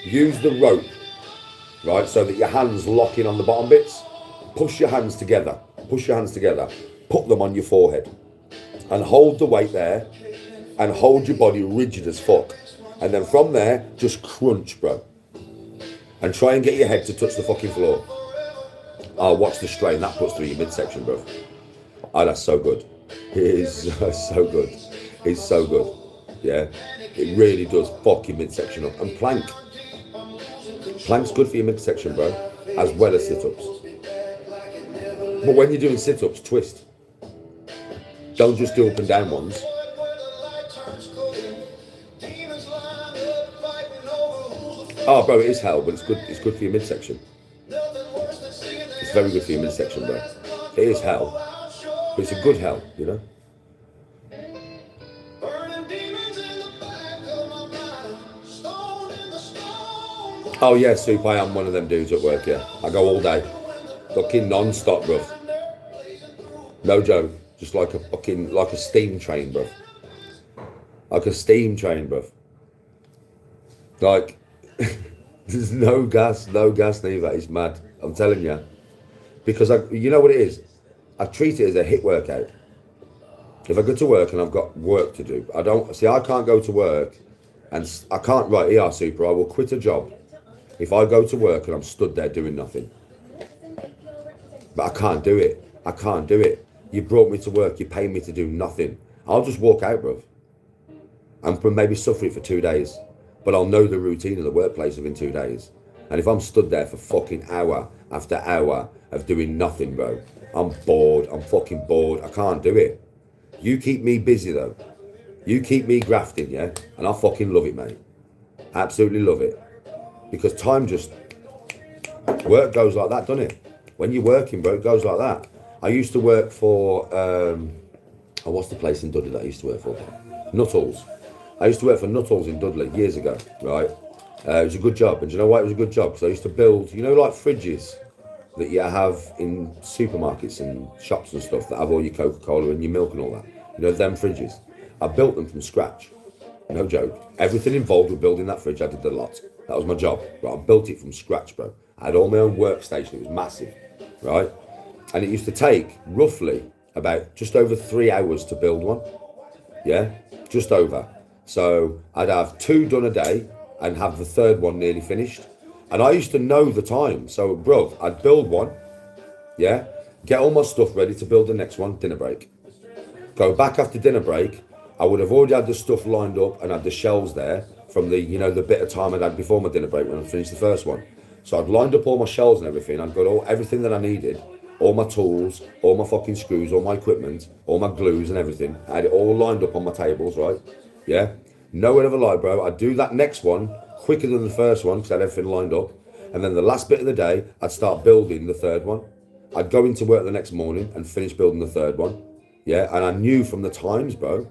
Use the rope, right? So that your hands lock in on the bottom bits. Push your hands together. Push your hands together. Put them on your forehead. And hold the weight there. And hold your body rigid as fuck. And then from there, just crunch, bro. And try and get your head to touch the fucking floor. Oh, watch the strain that puts through your midsection, bro. Oh, that's so good. It is so good. It's so good. Yeah, it really does fuck your midsection up. And plank. Plank's good for your midsection, bro, as well as sit-ups. But when you're doing sit-ups, twist. Don't just do up and down ones. Oh, bro, it is hell, but it's good. It's good for your midsection. It's very good for your midsection, bro. It is hell, but it's a good hell, you know. Oh yeah, Soup, I am one of them dudes at work, yeah. I go all day. Fucking non-stop, bruv. No joke. Just like a steam train, bruv. Like a steam train, bruv. Like, there's no gas neither. It's mad. I'm telling you. Because you know what it is? I treat it as a hit workout. If I go to work and I've got work to do, I can't go to work and I can't, right, ER Super, I will quit a job if I go to work and I'm stood there doing nothing. But I can't do it. I can't do it. You brought me to work, you pay me to do nothing. I'll just walk out, bruv. And maybe suffer it for 2 days. But I'll know the routine of the workplace within 2 days. And if I'm stood there for fucking hour after hour of doing nothing, bro, I'm bored. I'm fucking bored. I can't do it. You keep me busy, though. You keep me grafting, yeah? And I fucking love it, mate. Absolutely love it. Because time just... Work goes like that, doesn't it? When you're working, bro, it goes like that. I used to work for... what's the place in Dudley that I used to work for? Nuttall's. I used to work for Nuttall's in Dudley years ago, right? It was a good job. And do you know why it was a good job? Because I used to build, you know, like fridges that you have in supermarkets and shops and stuff that have all your Coca-Cola and your milk and all that. You know, them fridges. I built them from scratch. No joke. Everything involved with building that fridge, I did a lot. That was my job. Right? I built it from scratch, bro. I had all my own workstation. It was massive, right? And it used to take roughly about just over 3 hours to build one. Yeah, just over. So I'd have 2 done a day and have the third one nearly finished. And I used to know the time. So, bro, I'd build one, yeah, get all my stuff ready to build the next one, dinner break. Go back after dinner break. I would have already had the stuff lined up and had the shelves there from the, you know, the bit of time I'd had before my dinner break when I finished the first one. So I'd lined up all my shelves and everything. I'd got everything that I needed, all my tools, all my fucking screws, all my equipment, all my glues and everything. I had it all lined up on my tables, right? Yeah. No word of a lie, bro. I'd do that next one quicker than the first one because I had everything lined up. And then the last bit of the day, I'd start building the third one. I'd go into work the next morning and finish building the third one. Yeah. And I knew from the times, bro.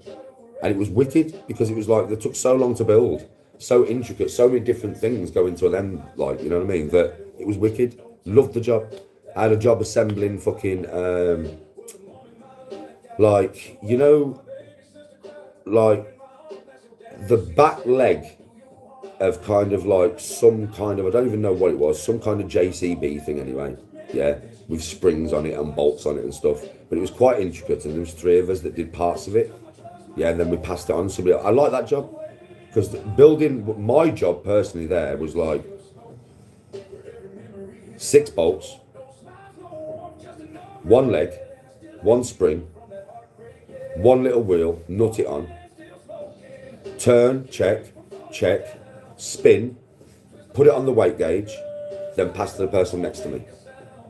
And it was wicked because it was like, they took so long to build. So intricate, so many different things go into them, like, you know what I mean? That it was wicked. Loved the job. I had a job assembling fucking, like, you know, like the back leg of kind of like some kind of, I don't even know what it was, some kind of JCB thing anyway. Yeah, with springs on it and bolts on it and stuff. But it was quite intricate and there was 3 of us that did parts of it. Yeah, and then we passed it on to somebody else. I like that job. Because building, my job personally there was like 6 bolts, 1 leg, 1 spring, 1 little wheel, nut it on, turn, check, spin, put it on the weight gauge, then pass to the person next to me.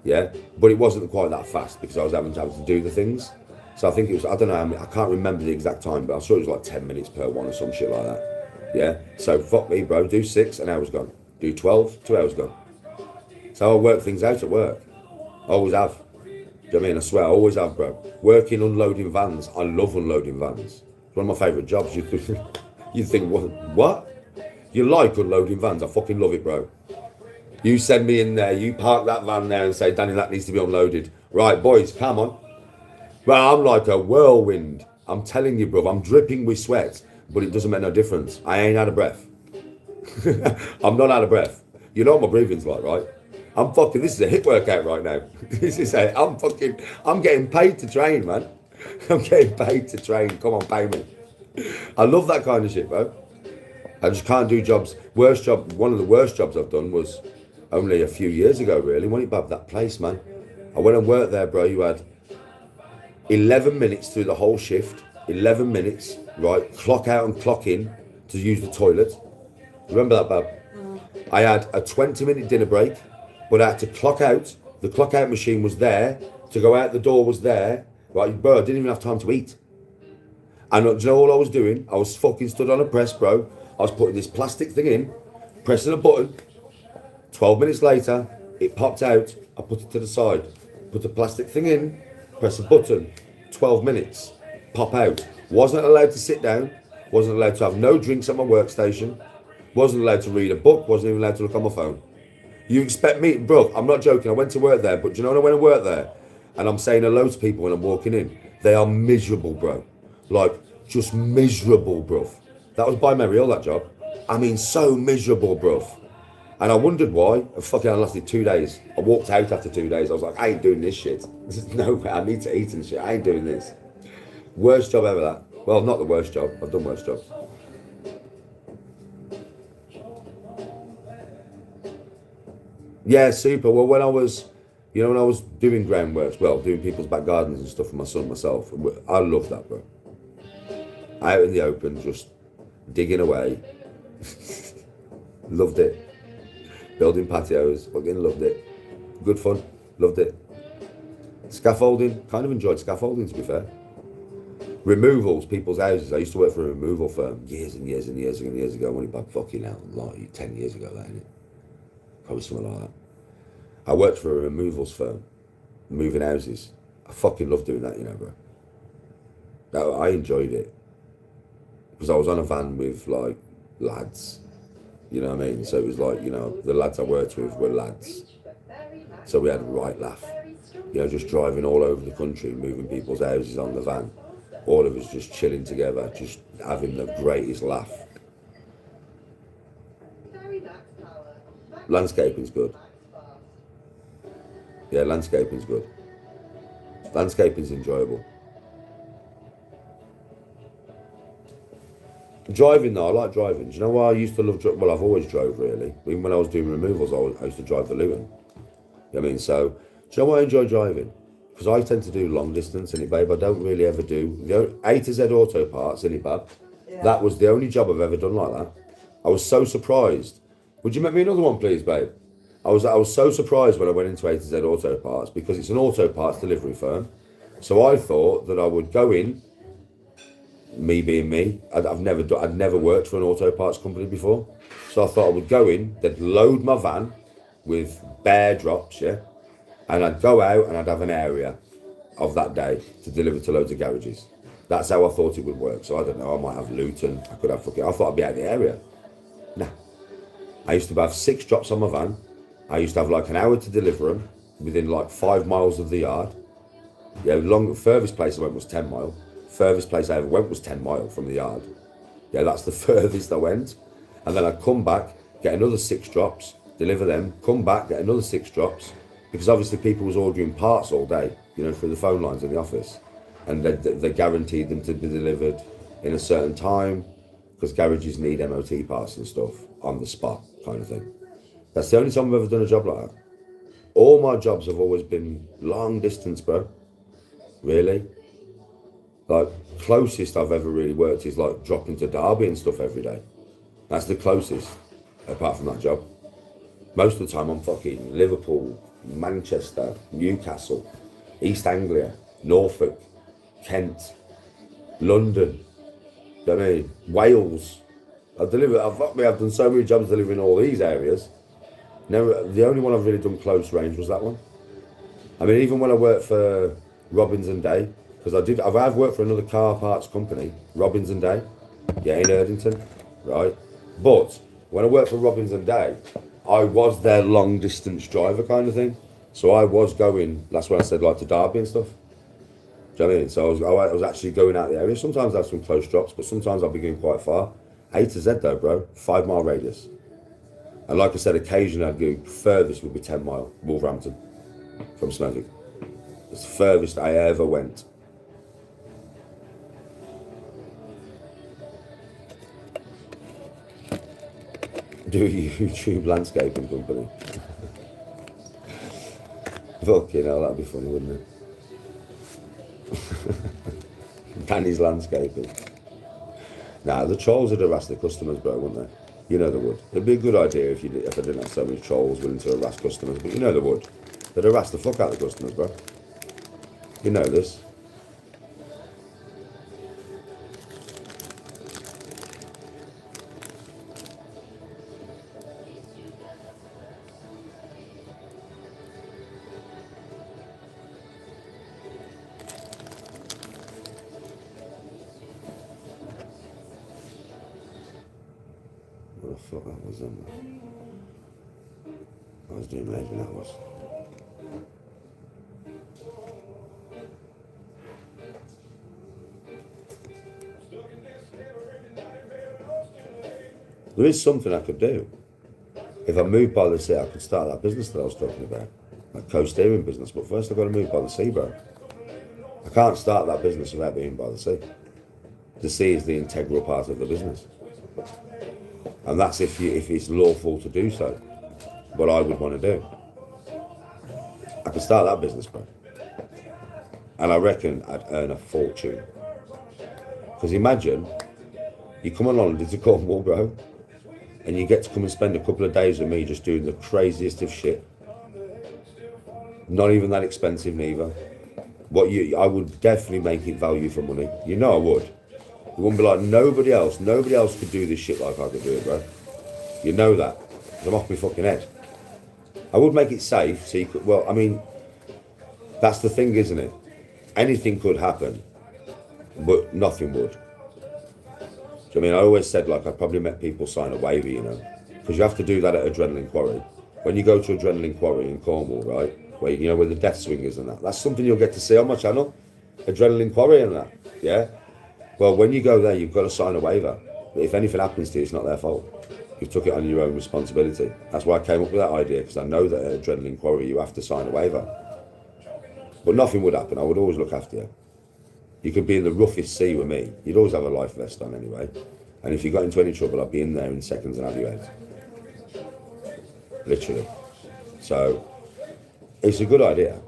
Yeah, but it wasn't quite that fast because I was having to do the things. So I think it was, I don't know, I can't remember the exact time, but I saw it was like 10 minutes per one or some shit like that. Yeah, so fuck me, bro. Do 6, an hour's gone. Do 12, 2 hours gone. So I work things out at work. I always have. Do you know what I mean? I swear, I always have, bro. Working, unloading vans. I love unloading vans. It's one of my favourite jobs. You think, what? You like unloading vans? I fucking love it, bro. You send me in there, you park that van there and say, Danny, that needs to be unloaded. Right, boys, come on. Well, I'm like a whirlwind. I'm telling you, bro, I'm dripping with sweat. But it doesn't make no difference. I ain't out of breath. I'm not out of breath. You know what my breathing's like, right? I'm fucking, this is a hit workout right now. I'm getting paid to train, man. I'm getting paid to train. Come on, pay me. I love that kind of shit, bro. I just can't do jobs. One of the worst jobs I've done was only a few years ago, really. When it babbed that place, man. I went and worked there, bro. You had 11 minutes through the whole shift. 11 minutes, right? Clock out and clock in to use the toilet. Remember that, Bab? I had a 20-minute dinner break, but I had to clock out. The clock out machine was there. To go out the door was there. Right, bro, I didn't even have time to eat. And do you know all I was doing? I was fucking stood on a press, bro. I was putting this plastic thing in, pressing a button. 12 minutes later, it popped out. I put it to the side. Put the plastic thing in, press a button. 12 minutes, pop out. Wasn't allowed to sit down. Wasn't allowed to have no drinks at my workstation. Wasn't allowed to read a book. Wasn't even allowed to look on my phone. You expect me, bro, I'm not joking. I went to work there, but do you know when I went to work there? And I'm saying hello to people when I'm walking in. They are miserable, bro. Like, just miserable, bruv. That was by Merrill, that job. I mean, so miserable, bruv. And I wondered why. And fucking I lasted 2 days. I walked out after 2 days. I was like, I ain't doing this shit. There's no way. I need to eat and shit. I ain't doing this. Worst job ever, that. Well, not the worst job. I've done worse jobs. Yeah, super. Well, when I was, you know, when I was doing groundworks, well, doing people's back gardens and stuff for my son, myself, I love that, bro. Out in the open, just digging away. Loved it. Building patios, fucking loved it. Good fun, loved it. Scaffolding, kind of enjoyed scaffolding, to be fair. Removals, people's houses. I used to work for a removal firm years and years and years and years ago. When it back fucking out, like 10 years ago, that, innit? Probably something like that. I worked for a removals firm, moving houses. I fucking loved doing that, you know, bro. I enjoyed it. Because I was on a van with, like, lads. You know what I mean? So it was like, you know, the lads I worked with were lads. So we had a right laugh. You know, just driving all over the country, moving people's houses on the van. All of us just chilling together, just having the greatest laugh. Landscaping's good. Yeah, landscaping's good. Landscaping's enjoyable. Driving though, I like driving. Do you know why I used to love driving? Well, I've always drove really. Even when I was doing removals, I used to drive the Luton. You know what I mean? So, do you know why I enjoy driving? Because I tend to do long distance in it, babe. I don't really ever do. The A to Z auto parts in it, babe. Yeah. That was the only job I've ever done like that. I was so surprised. Would you make me another one, please, babe? I was so surprised when I went into A to Z auto parts because it's an auto parts delivery firm. So I thought that I would go in, me being me, I'd never worked for an auto parts company before. So I thought I would go in, they'd load my van with bare drops, yeah? And I'd go out and I'd have an area of that day to deliver to loads of garages. That's how I thought it would work. So I don't know, I might have Luton, I could have I thought I'd be out of the area. Nah. I used to have 6 drops on my van. I used to have like an hour to deliver them within like 5 miles of the yard. Yeah, furthest place I went was 10 mile. Furthest place I ever went was 10 mile from the yard. Yeah, that's the furthest I went. And then I'd come back, get another 6 drops, deliver them, come back, get another 6 drops. Because obviously people was ordering parts all day, you know, through the phone lines in the office. And they guaranteed them to be delivered in a certain time because garages need MOT parts and stuff on the spot kind of thing. That's the only time I've ever done a job like that. All my jobs have always been long distance, bro. Really. Like, closest I've ever really worked is like dropping to Derby and stuff every day. That's the closest, apart from that job. Most of the time I'm fucking Liverpool, Manchester, Newcastle, East Anglia, Norfolk, Kent, London, you know what I mean? Wales. I've done so many jobs delivering all these areas. Never, the only one I've really done close range was that one. I mean, even when I worked for Robbins and Day, because I've worked for another car parts company, Robbins and Day, yeah, in Erdington, right? But when I worked for Robbins and Day, I was their long distance driver kind of thing. So I was going, that's when I said like to Derby and stuff. Do you know what I mean? So I was actually going out the area. Sometimes I have some close drops, but sometimes I'll be going quite far. A to Z though, bro, 5 mile radius. And like I said, occasionally I'd go furthest would be 10 mile, Wolverhampton, from Smethwick. It's the furthest I ever went. Do a YouTube landscaping company. If Fucking hell, that'd be funny, wouldn't it? Danny's landscaping. Nah, the trolls would harass the customers, bro, wouldn't they? You know they would. It'd be a good idea if I didn't have so many trolls willing to harass customers, but you know they would. They'd harass the fuck out of the customers, bro. You know this. What the fuck that was then? I was doing maybe that was. There is something I could do. If I moved by the sea, I could start that business that I was talking about. That co-steering business, but first I've got to move by the sea, bro. I can't start that business without being by the sea. The sea is the integral part of the business. And that's if it's lawful to do so. What I would want to do. I could start that business, bro. And I reckon I'd earn a fortune. Because imagine, you come on holiday to Cornwall, bro, and you get to come and spend a couple of days with me just doing the craziest of shit. Not even that expensive neither. I would definitely make it value for money. You know I would. It wouldn't be like nobody else could do this shit like I could do it, bro. You know that. 'Cause I'm off my fucking head. I would make it safe, so you could, well, I mean, that's the thing, isn't it? Anything could happen, but nothing would. Do you know what I mean? I always said, like, I probably met people sign a waiver, you know, because you have to do that at Adrenaline Quarry. When you go to Adrenaline Quarry in Cornwall, right, where, you know, where the death swing is and that's something you'll get to see on my channel, Adrenaline Quarry and that, yeah? Well, when you go there, you've got to sign a waiver. If anything happens to you, it's not their fault. You took it on your own responsibility. That's why I came up with that idea, because I know that at Adrenaline Quarry, you have to sign a waiver. But nothing would happen. I would always look after you. You could be in the roughest sea with me. You'd always have a life vest on anyway. And if you got into any trouble, I'd be in there in seconds and have you out. Literally. So, it's a good idea.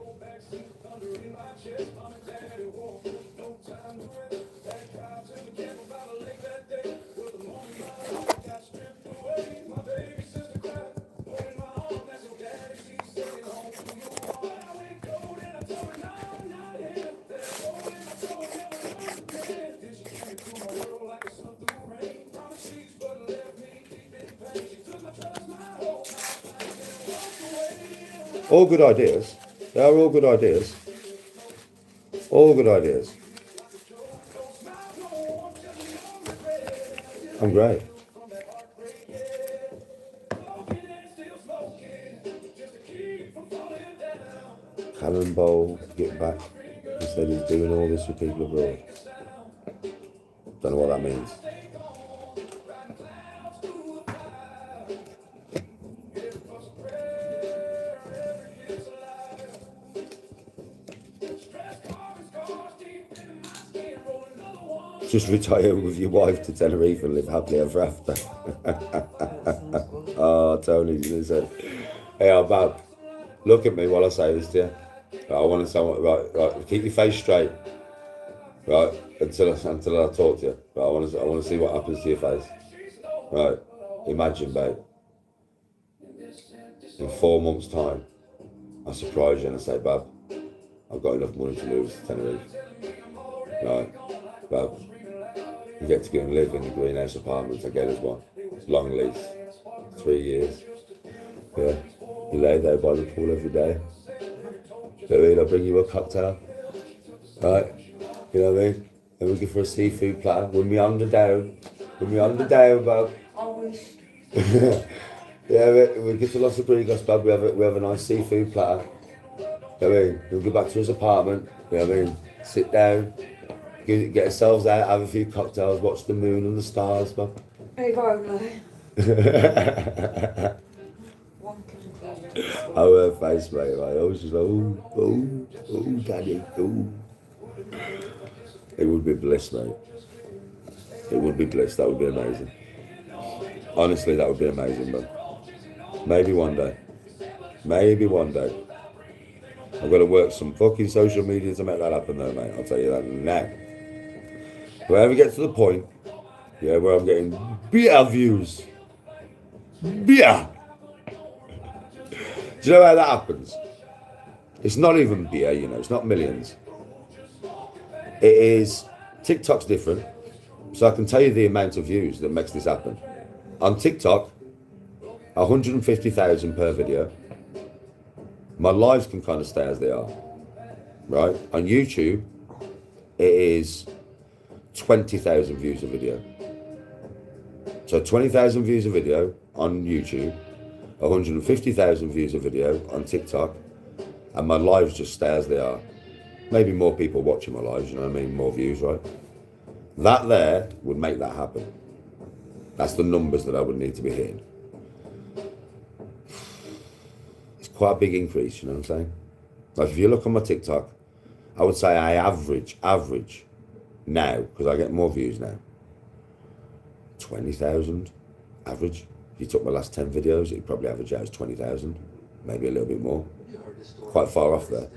All good ideas. They are all good ideas. All good ideas. I'm great. Cannon Bowl, get back. Instead of doing all this with people abroad. Don't know what that means. Just retire with your wife to Tenerife and live happily ever after. Oh, Tony said, hey, Bab, look at me while I say this to you. I want to say, right, keep your face straight, right, until I talk to you. Right, I want to see what happens to your face. Right, imagine, babe, in 4 months' time, I surprise you and I say, Bab, I've got enough money to move to Tenerife. Right, Bab, you get to go and live in the greenhouse apartment I get as well. Long lease, 3 years. Yeah, you lay there by the pool every day. You know what I mean? I'll bring you a cocktail. Right? You know what I mean? Then we go for a seafood platter. When we on the down, Bob. I wish. Yeah, we get to Los Abrigos, Bob. We have a nice seafood platter. You know what I mean? We'll go back to his apartment. You know what I mean? Sit down. Get ourselves out, have a few cocktails, watch the moon and the stars, Bob. If only. One can be. Oh, her face, mate. Like, I was just like, oh, daddy, oh. It would be bliss, mate. It would be bliss. That would be amazing. Honestly, that would be amazing, man. Maybe one day. Maybe one day. I've got to work some fucking social media to make that happen though, mate. I'll tell you that now. If I ever get to the point, yeah, where I'm getting beer views. Beer! Do you know how that happens? It's not even beer, you know, it's not millions. It is, TikTok's different. So I can tell you the amount of views that makes this happen. On TikTok, 150,000 per video. My lives can kind of stay as they are, right? On YouTube, it is 20,000 views a video. So 20,000 views a video on YouTube, 150,000 views a video on TikTok, and my lives just stay as they are. Maybe more people watching my lives, you know what I mean? More views, right? That there would make that happen. That's the numbers that I would need to be hitting. It's quite a big increase, you know what I'm saying? Like if you look on my TikTok, I would say I average now, because I get more views now, 20,000 average. If you took my last 10 videos, it'd probably average out as 20,000, maybe a little bit more. Quite far off there.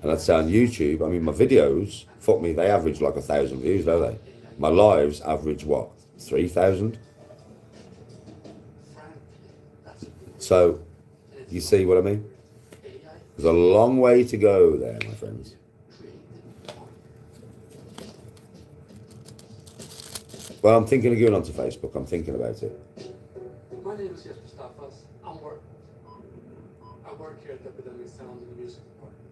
And I'd say on YouTube, I mean, my videos, fuck me, they average like 1,000 views, don't they? My lives average what, 3,000? So, you see what I mean? There's a long way to go there, my friends. Well, I'm thinking of going onto Facebook. I'm thinking about it. My name is Jesper Staffas. I work here at the Epidemic Sound and Music Department.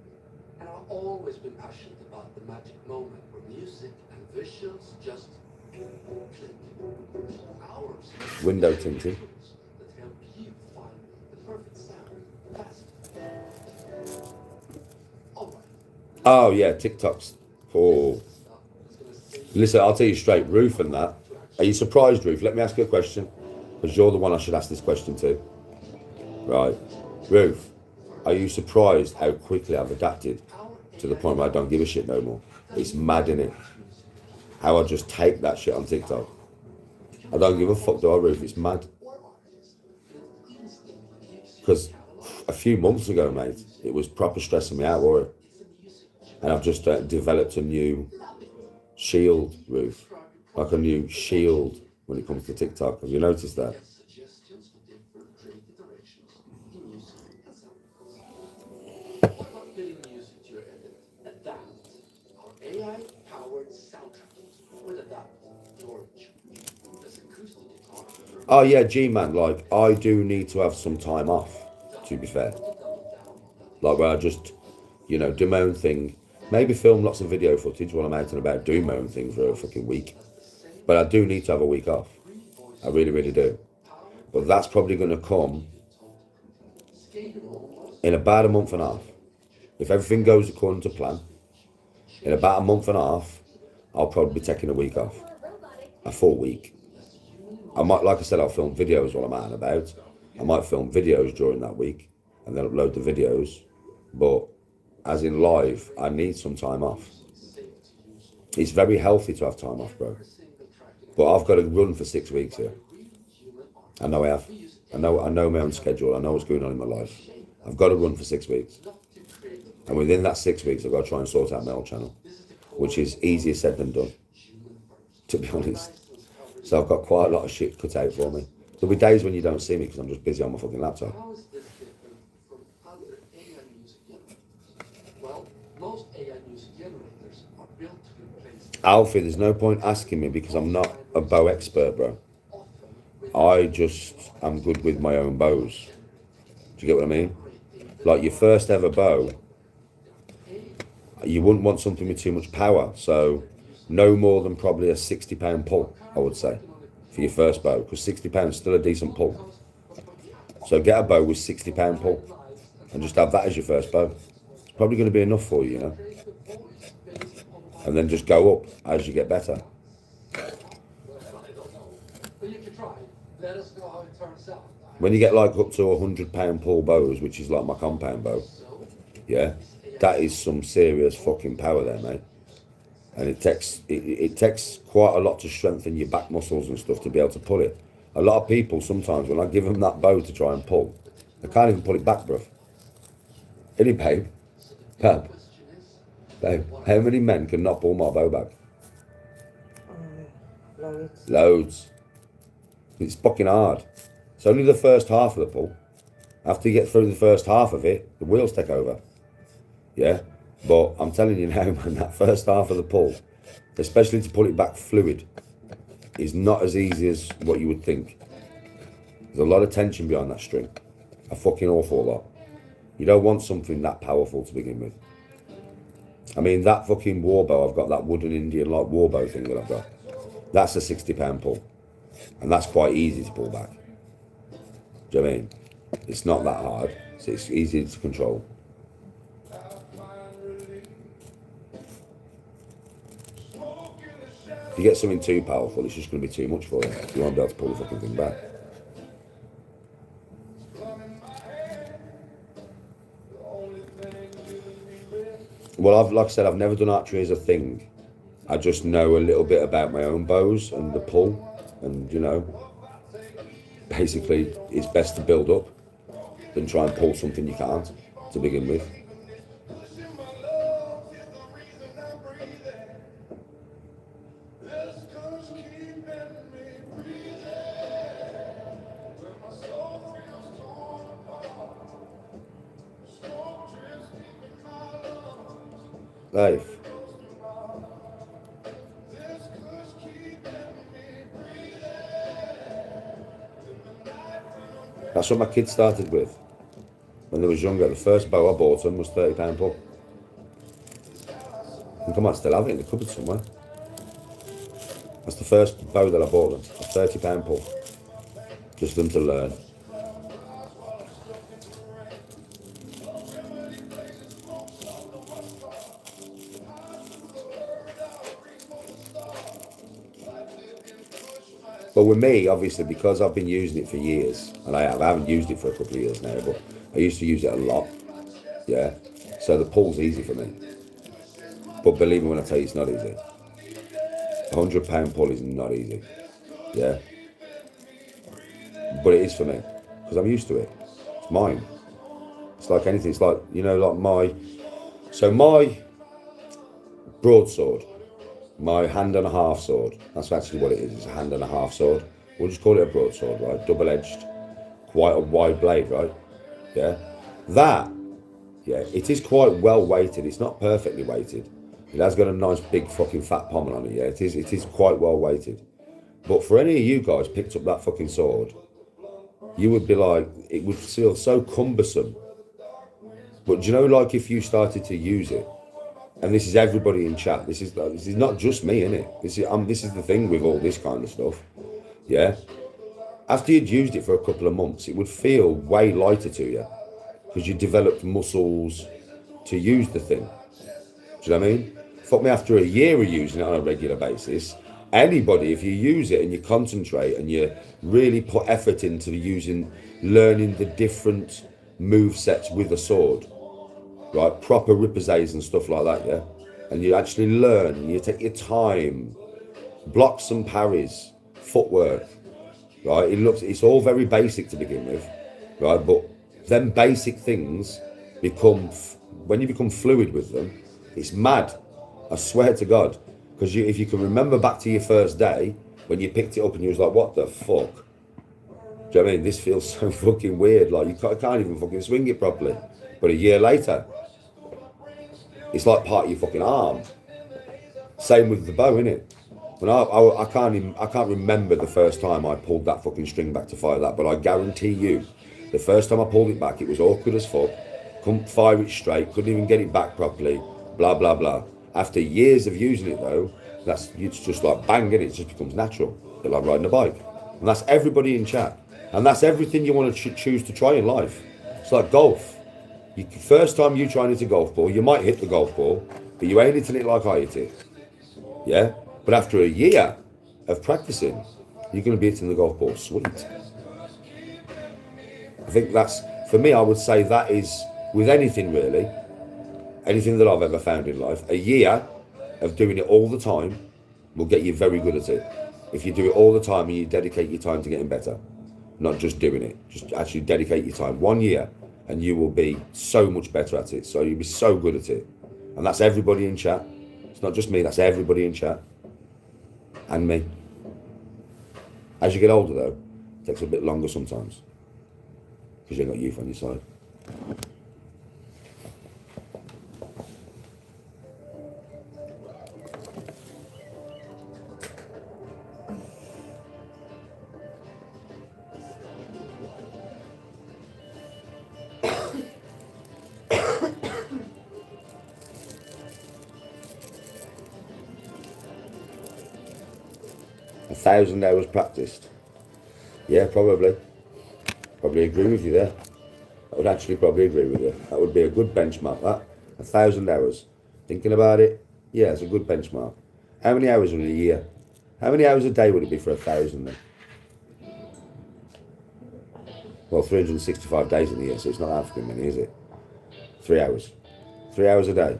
And I've always been passionate about the magic moment where music and visuals just click. Hours. Window tinting. That help you find the perfect sound fast. Alright. Oh, yeah, TikToks. Oh. Listen, I'll tell you straight, Ruth and that. Are you surprised, Ruth? Let me ask you a question. Because you're the one I should ask this question to. Right. Ruth, are you surprised how quickly I've adapted to the point where I don't give a shit no more? It's mad, innit? How I just take that shit on TikTok. I don't give a fuck, do I, Ruth? It's mad. Because a few months ago, mate, it was proper stressing me out, wasn't it? And I've just developed a new shield, Ruth. Like a new shield when it comes to TikTok. Have you noticed that? Oh yeah, G-Man, like, I do need to have some time off, to be fair. Like, where I just, you know, do my own thing. Maybe film lots of video footage while I'm out and about doing my own thing for a fucking week. But I do need to have a week off. I really, really do. But that's probably going to come in about a month and a half. If everything goes according to plan, in about a month and a half, I'll probably be taking a week off. A full week. I might, like I said, I'll film videos while I'm out and about. I might film videos during that week and then upload the videos. But as in live, I need some time off. It's very healthy to have time off, bro. But I've got to run for 6 weeks here. I know I have. I know my own schedule. I know what's going on in my life. I've got to run for 6 weeks. And within that 6 weeks, I've got to try and sort out my old channel, which is easier said than done, to be honest. So I've got quite a lot of shit cut out for me. There'll be days when you don't see me because I'm just busy on my fucking laptop. How is this different from other AI music generators? Well, most AI music generators are built to replace... Alfie, there's no point asking me because I'm not a bow expert, bro. I just am good with my own bows. Do you get what I mean? Like your first ever bow, you wouldn't want something with too much power. So no more than probably a £60 pull, I would say, for your first bow, because £60 is still a decent pull. So get a bow with £60 pull and just have that as your first bow. It's probably going to be enough for you, you know. And then just go up as you get better. But you can try. Let us know how it turns out. When you get like up to £100 pull bows, which is like my compound bow, yeah, that is some serious fucking power there, mate. And it takes quite a lot to strengthen your back muscles and stuff to be able to pull it. A lot of people sometimes, when I give them that bow to try and pull, they can't even pull it back, bruv. Any pain Pam, question is, babe, how many men can not pull my bow back? Loads. Loads. It's fucking hard. It's only the first half of the pull. After you get through the first half of it, the wheels take over. Yeah? But I'm telling you now, man, that first half of the pull, especially to pull it back fluid, is not as easy as what you would think. There's a lot of tension behind that string. A fucking awful lot. You don't want something that powerful to begin with. I mean, that fucking war bow, I've got that wooden Indian like war bow thing that I've got. That's a 60-pound pull. And that's quite easy to pull back. Do you know what I mean? It's not that hard. So it's easy to control. If you get something too powerful, it's just going to be too much for you. You won't be able to pull the fucking thing back. Well, like I said, I've never done archery as a thing. I just know a little bit about my own bows and the pull. And, you know, basically it's best to build up than try and pull something you can't to begin with. Life. That's what my kids started with when they was younger. The first bow I bought them was £30 pull. I think I might still have it in the cupboard somewhere. That's the first bow that I bought them, a £30 pull, just for them to learn. But with me, obviously, because I've been using it for years, and I haven't used it for a couple of years now, but I used to use it a lot, yeah? So the pull's easy for me. But believe me when I tell you it's not easy. A £100 pull is not easy, yeah? But it is for me, because I'm used to it. It's mine. It's like anything, it's like, you know, like my broadsword, my hand and a half sword, that's actually what it is, it's a hand and a half sword. We'll just call it a broadsword, right? Double-edged, quite a wide blade, right? Yeah? That, yeah, it is quite well weighted. It's not perfectly weighted. It has got a nice big fucking fat pommel on it, yeah? It is quite well weighted. But for any of you guys picked up that fucking sword, you would be like, it would feel so cumbersome. But do you know, like, if you started to use it, and this is everybody in chat, this is not just me, innit? This is the thing with all this kind of stuff, yeah? After you'd used it for a couple of months, it would feel way lighter to you because you developed muscles to use the thing. Do you know what I mean? Fuck me, after a year of using it on a regular basis, anybody, if you use it and you concentrate and you really put effort into learning the different move sets with a sword, right, proper ripousses and stuff like that, yeah, and you actually learn, and you take your time, blocks and parries, footwork, right, it's all very basic to begin with, right, but then basic things when you become fluid with them, it's mad, I swear to God, because if you can remember back to your first day, when you picked it up and you was like, what the fuck, do you know what I mean, this feels so fucking weird, like you can't even fucking swing it properly, but a year later, it's like part of your fucking arm. Same with the bow, innit? When I can't remember the first time I pulled that fucking string back to fire that, but I guarantee you, the first time I pulled it back, it was awkward as fuck. Couldn't fire it straight, couldn't even get it back properly, blah, blah, blah. After years of using it though, it's just like bang, it just becomes natural. It's like riding a bike. And that's everybody in chat. And that's everything you want to choose to try in life. It's like golf. First time you try and hit a golf ball, you might hit the golf ball, but you ain't hitting it like I hit it. Yeah? But after a year of practicing, you're going to be hitting the golf ball sweet. I think that's, for me, I would say that is, with anything really, anything that I've ever found in life, a year of doing it all the time will get you very good at it. If you do it all the time and you dedicate your time to getting better, not just doing it, just actually dedicate your time. 1 year and you will be so much better at it. So you'll be so good at it. And that's everybody in chat. It's not just me, that's everybody in chat. And me. As you get older though, it takes a bit longer sometimes. Because you've got youth on your side. A 1,000 hours practiced. Yeah, probably. Probably agree with you there. I would actually probably agree with you. That would be a good benchmark, that. 1,000 hours. Thinking about it, yeah, it's a good benchmark. How many hours in a year? How many hours a day would it be for 1,000 then? Well, 365 days in the year, so it's not half as many, is it? 3 hours. 3 hours a day.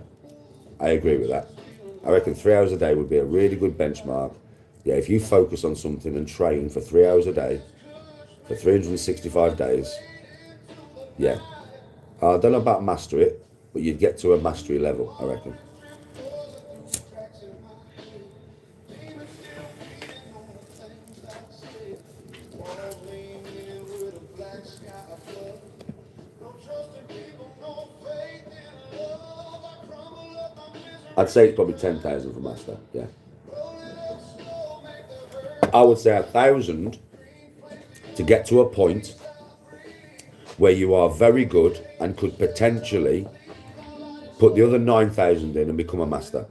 I agree with that. I reckon 3 hours a day would be a really good benchmark. Yeah, if you focus on something and train for 3 hours a day, for 365 days, yeah. I don't know about master it, but you'd get to a mastery level, I reckon. I'd say it's probably 10,000 for master, yeah. I would say 1,000 to get to a point where you are very good and could potentially put the other 9,000 in and become a master.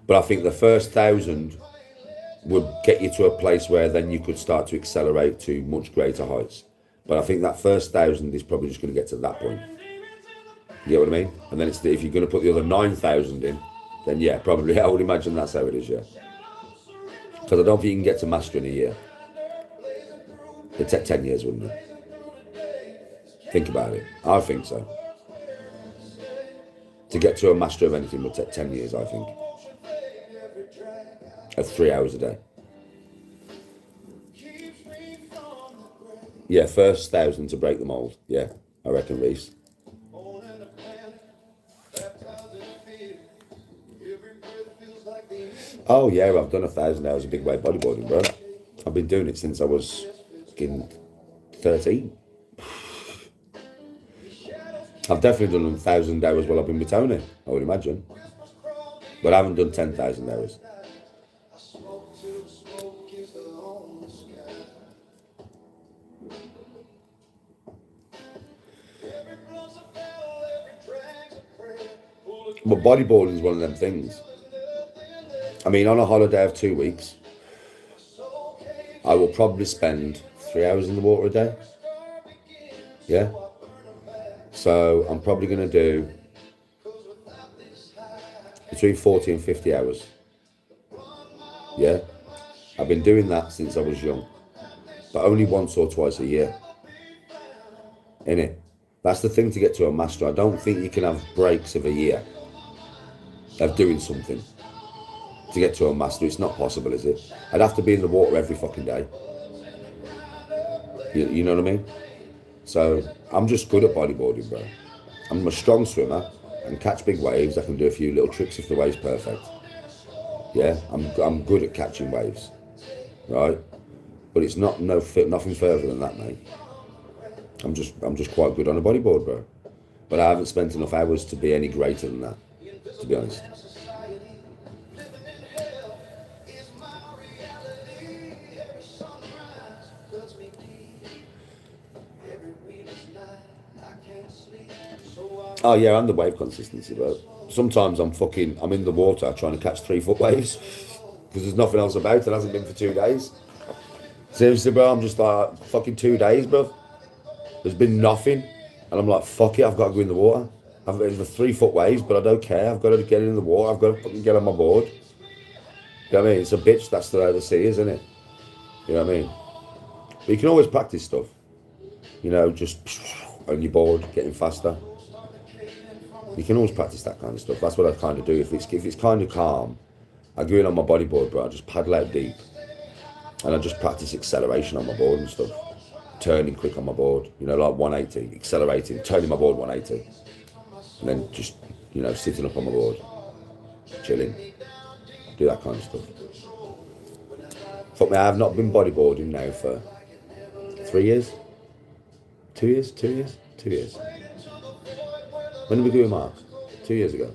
But I think the first 1,000 would get you to a place where then you could start to accelerate to much greater heights. But I think that first 1,000 is probably just going to get to that point. You get what I mean? And then it's if you're going to put the other 9,000 in, then yeah, probably I would imagine that's how it is, yeah. Because I don't think you can get to master in a year. It'd take 10 years, wouldn't it? Think about it. I think so. To get to a master of anything would take 10 years, I think. At 3 hours a day. Yeah, first 1,000 to break the mould. Yeah, I reckon, Reese. Oh yeah, I've done 1,000 hours of big weight bodyboarding, bro. I've been doing it since I was 13. I've definitely done 1,000 hours while I've been with Tony, I would imagine. But I haven't done 10,000 hours. But bodyboarding is one of them things. I mean, on a holiday of 2 weeks, I will probably spend 3 hours in the water a day. Yeah. So I'm probably going to do between 40 and 50 hours. Yeah. I've been doing that since I was young, but only once or twice a year. Innit? That's the thing to get to a master. I don't think you can have breaks of a year of doing something to get to a master. It's not possible, is it? I'd have to be in the water every fucking day. You know what I mean? So I'm just good at bodyboarding, bro. I'm a strong swimmer. I can catch big waves. I can do a few little tricks if the wave's perfect. Yeah, I'm good at catching waves, right? But it's nothing further than that, mate. I'm just quite good on a bodyboard, bro. But I haven't spent enough hours to be any greater than that, to be honest. Oh yeah, and the wave consistency, bro. Sometimes I'm in the water trying to catch 3 foot waves because there's nothing else about it. It hasn't been for 2 days. Seriously, bro, I'm just like, fucking 2 days, bro. There's been nothing. And I'm like, fuck it, I've got to go in the water. I've been for 3 foot waves, but I don't care. I've got to get in the water. I've got to fucking get on my board. You know what I mean? It's a bitch, that's the way of the sea, isn't it? You know what I mean? But you can always practice stuff. You know, just on your board, getting faster. You can always practice that kind of stuff. That's what I kind of do. If it's kind of calm, I go in on my bodyboard, bro. I just paddle out deep. And I just practice acceleration on my board and stuff. turning quick on my board, you know, like 180, accelerating, turning my board 180, and then just, you know, sitting up on my board, chilling, do that kind of stuff. Fuck me, I have not been bodyboarding now for 3 years, 2 years, 2 years, 2 years. When did we do a mark? 2 years ago.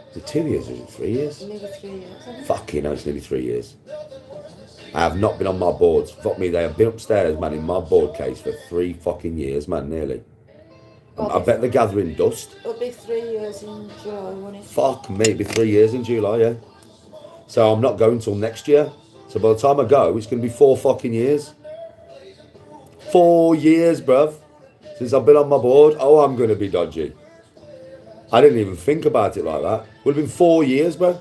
Is it 2 years or is it 3 years? Nearly 3 years. Fucking hell, it's nearly 3 years. I have not been on my boards. Fuck me, they have been upstairs, man, in my board case for 3 fucking years, man, nearly. I bet they're gathering dust. It'll be 3 years in July, won't it? Fuck me, it'll be 3 years in July, yeah. So I'm not going till next year. So by the time I go, it's going to be 4 fucking years. 4 years, bruv, since I've been on my board. Oh, I'm going to be dodgy. I didn't even think about it like that. Would have been 4 years, bro.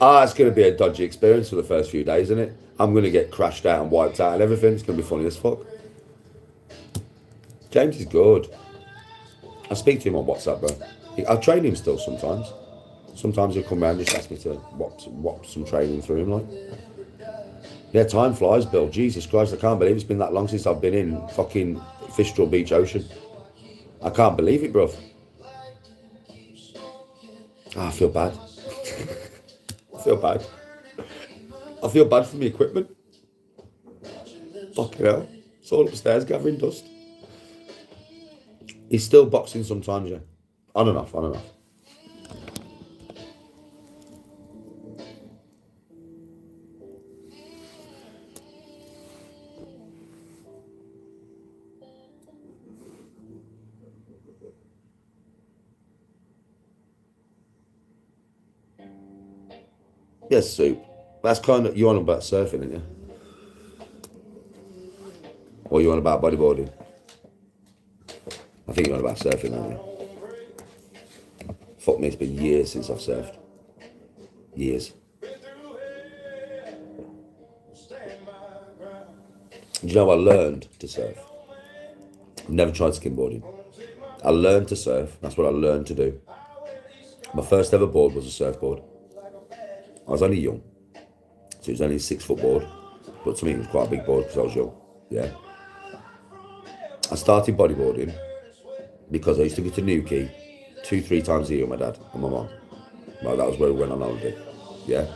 It's going to be a dodgy experience for the first few days, isn't it? I'm going to get crashed out and wiped out and everything. It's going to be funny as fuck. James is good. I speak to him on WhatsApp, bro. I train him still sometimes. Sometimes he'll come round and just ask me to whop some training through him, like. Yeah, time flies, Bill. Jesus Christ, I can't believe it's been that long since I've been in fucking Fistral Beach Ocean. I can't believe it, bro. I feel bad. I feel bad. I feel bad for my equipment. Fucking hell. It's all upstairs gathering dust. He's still boxing sometimes, yeah. On and off, on and off. Yes, Soup. That's kind of, you on about surfing, aren't you? Or you on about bodyboarding? I think you're on about surfing, aren't you? Fuck me, it's been years since I've surfed. Years. Do you know I learned to surf? I've never tried skimboarding. I learned to surf. That's what I learned to do. My first ever board was a surfboard. I was only young, so it was only a 6 foot board, but to me it was quite a big board because I was young, yeah. I started bodyboarding because I used to go to Newquay 2-3 times a year with my dad and my mum. Well, that was where we went on holiday, yeah.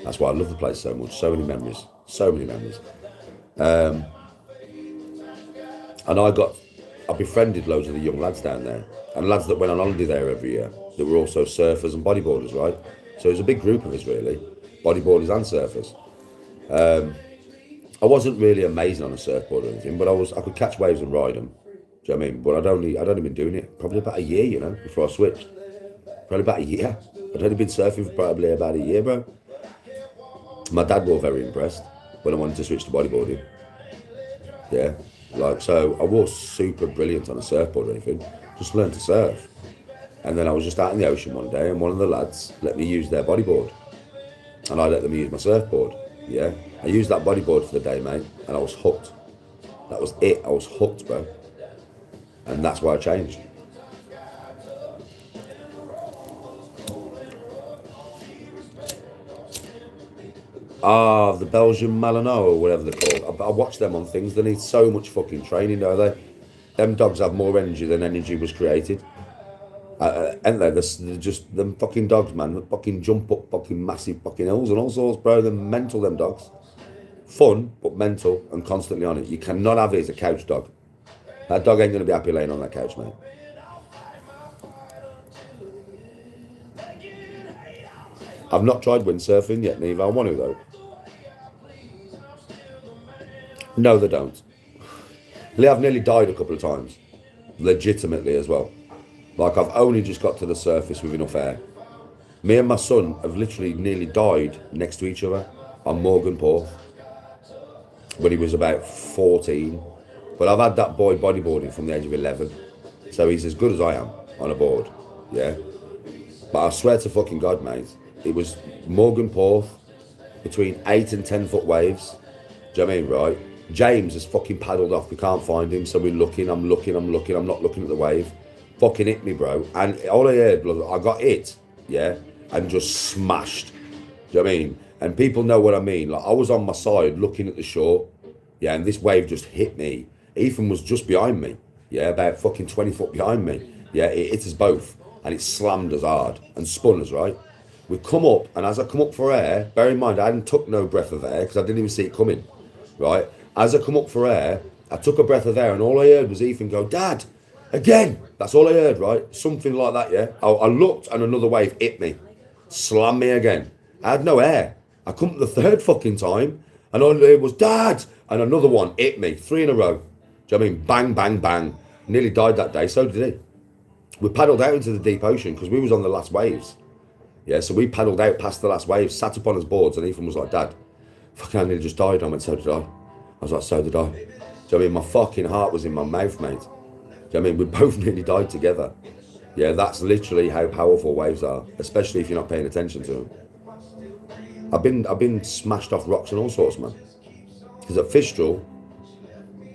That's why I love the place so much, so many memories. And I befriended loads of the young lads down there, and lads that went on holiday there every year, that were also surfers and bodyboarders, right? So it was a big group of us, really, bodyboarders and surfers. I wasn't really amazing on a surfboard or anything, but I could catch waves and ride them. Do you know what I mean? But I'd only been doing it probably about a year, you know, before I switched. Probably about a year. I'd only been surfing for probably about a year, bro. My dad was very impressed when I wanted to switch to bodyboarding. Yeah, like, so I was super brilliant on a surfboard or anything. Just learned to surf. And then I was just out in the ocean one day and one of the lads let me use their bodyboard. And I let them use my surfboard, yeah. I used that bodyboard for the day, mate, and I was hooked. That was it, I was hooked, bro. And that's why I changed. The Belgian Malinois or whatever they're called. I watch them on things. They need so much fucking training, don't they? Them dogs have more energy than energy was created. Ain't they? They're just them fucking dogs, man. They fucking jump up fucking massive fucking hills and all sorts, bro. They're mental, them dogs. Fun, but mental and constantly on it. You cannot have it as a couch dog. That dog ain't going to be happy laying on that couch, mate. I've not tried windsurfing yet, neither. I want to, though. No, they don't. I've nearly died a couple of times. Legitimately as well. Like, I've only just got to the surface with enough air. Me and my son have literally nearly died next to each other on Morgan Porth when he was about 14. But I've had that boy bodyboarding from the age of 11. So he's as good as I am on a board, yeah? But I swear to fucking God, mate, it was Morgan Porth between 8 and 10 foot waves. Do you know what I mean, right? James has fucking paddled off. We can't find him, so we're looking. I'm not looking at the wave. Fucking hit me, bro. And all I heard was, I got hit, yeah, and just smashed. Do you know what I mean? And people know what I mean. Like, I was on my side looking at the shore, Yeah, and this wave just hit me. Ethan was just behind me. Yeah, about fucking 20 foot behind me. Yeah, it hit us both. And it slammed us hard and spun us, right? We come up, and as I come up for air, bear in mind, I hadn't took no breath of air because I didn't even see it coming, right? As I come up for air, I took a breath of air, and all I heard was Ethan go, "Dad, again." That's all I heard, right? Something like that, yeah? I looked, and another wave hit me, slammed me again. I had no air. I come up the third fucking time, and all I heard was, "Dad!" And another one hit me, 3 in a row. Do you know what I mean? Bang, bang, bang. Nearly died that day, so did he. We paddled out into the deep ocean because we was on the last waves. Yeah, so we paddled out past the last waves, sat up on his boards, and Ethan was like, "Dad, fucking I nearly just died." I went, "So did I." I was like, "So did I." Do you know what I mean? My fucking heart was in my mouth, mate. Do you know what I mean? We both nearly died together. Yeah, that's literally how powerful waves are, especially if you're not paying attention to them. I've been smashed off rocks and all sorts, man. Because at Fistral,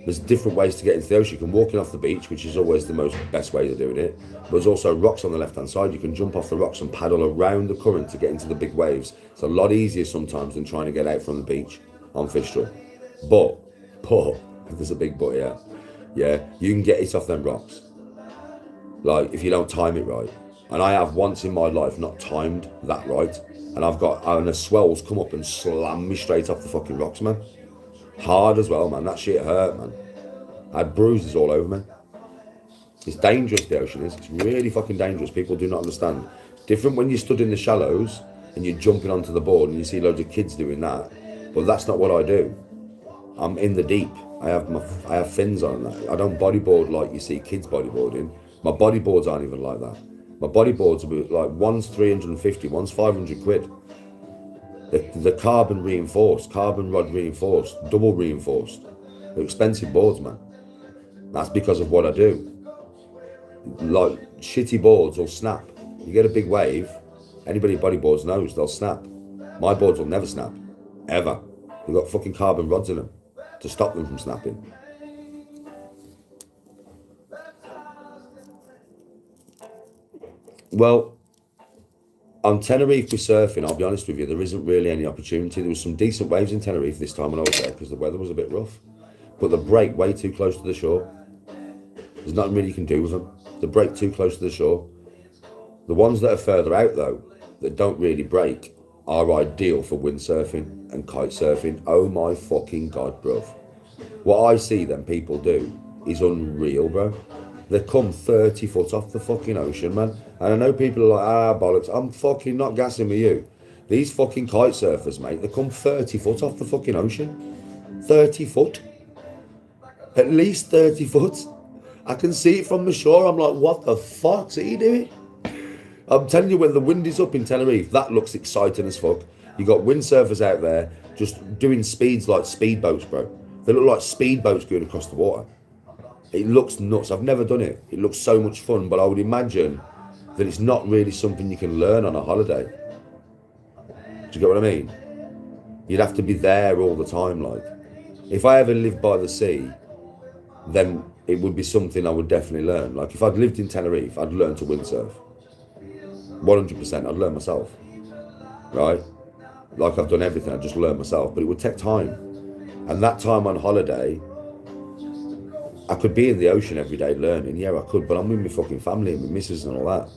there's different ways to get into the ocean. You can walk in off the beach, which is always the best way of doing it. But there's also rocks on the left-hand side. You can jump off the rocks and paddle around the current to get into the big waves. It's a lot easier sometimes than trying to get out from the beach on Fistral. But, there's a big but here. Yeah, you can get it off them rocks. Like, if you don't time it right. And I have once in my life not timed that right. And the swells come up and slam me straight off the fucking rocks, man. Hard as well, man. That shit hurt, man. I had bruises all over me. It's dangerous, the ocean is. It's really fucking dangerous. People do not understand. It's different when you stood in the shallows and you're jumping onto the board and you see loads of kids doing that. But that's not what I do. I'm in the deep. I have fins on that. I don't bodyboard like you see kids bodyboarding. My bodyboards aren't even like that. My bodyboards are like, one's 350, one's 500 quid. The carbon rod reinforced, double reinforced. They're expensive boards, man. That's because of what I do. Like, shitty boards will snap. You get a big wave, anybody who bodyboards knows they'll snap. My boards will never snap, ever. They've got fucking carbon rods in them to stop them from snapping. Well, on Tenerife with surfing, I'll be honest with you, there isn't really any opportunity. There was some decent waves in Tenerife this time when I was there because the weather was a bit rough. But they break way too close to the shore. There's nothing really you can do with them. They break too close to the shore. The ones that are further out, though, that don't really break, are ideal for windsurfing and kite surfing. Oh my fucking God, bruv. What I see them people do is unreal, bro. They come 30 foot off the fucking ocean, man. And I know people are like, bollocks. I'm fucking not gassing with you. These fucking kite surfers, mate, they come 30 foot off the fucking ocean. 30 foot. At least 30 foot. I can see it from the shore. I'm like, what the fuck's he doing? I'm telling you, when the wind is up in Tenerife, that looks exciting as fuck. You got windsurfers out there just doing speeds like speedboats, bro. They look like speedboats going across the water. It looks nuts. I've never done it. It looks so much fun, but I would imagine that it's not really something you can learn on a holiday. Do you get what I mean? You'd have to be there all the time, like. If I ever lived by the sea, then it would be something I would definitely learn. Like, if I'd lived in Tenerife, I'd learn to windsurf. 100%, I'd learn myself, right? Like I've done everything, I'd just learn myself, but it would take time. And that time on holiday, I could be in the ocean every day learning, yeah, I could, but I'm with my fucking family and my missus and all that.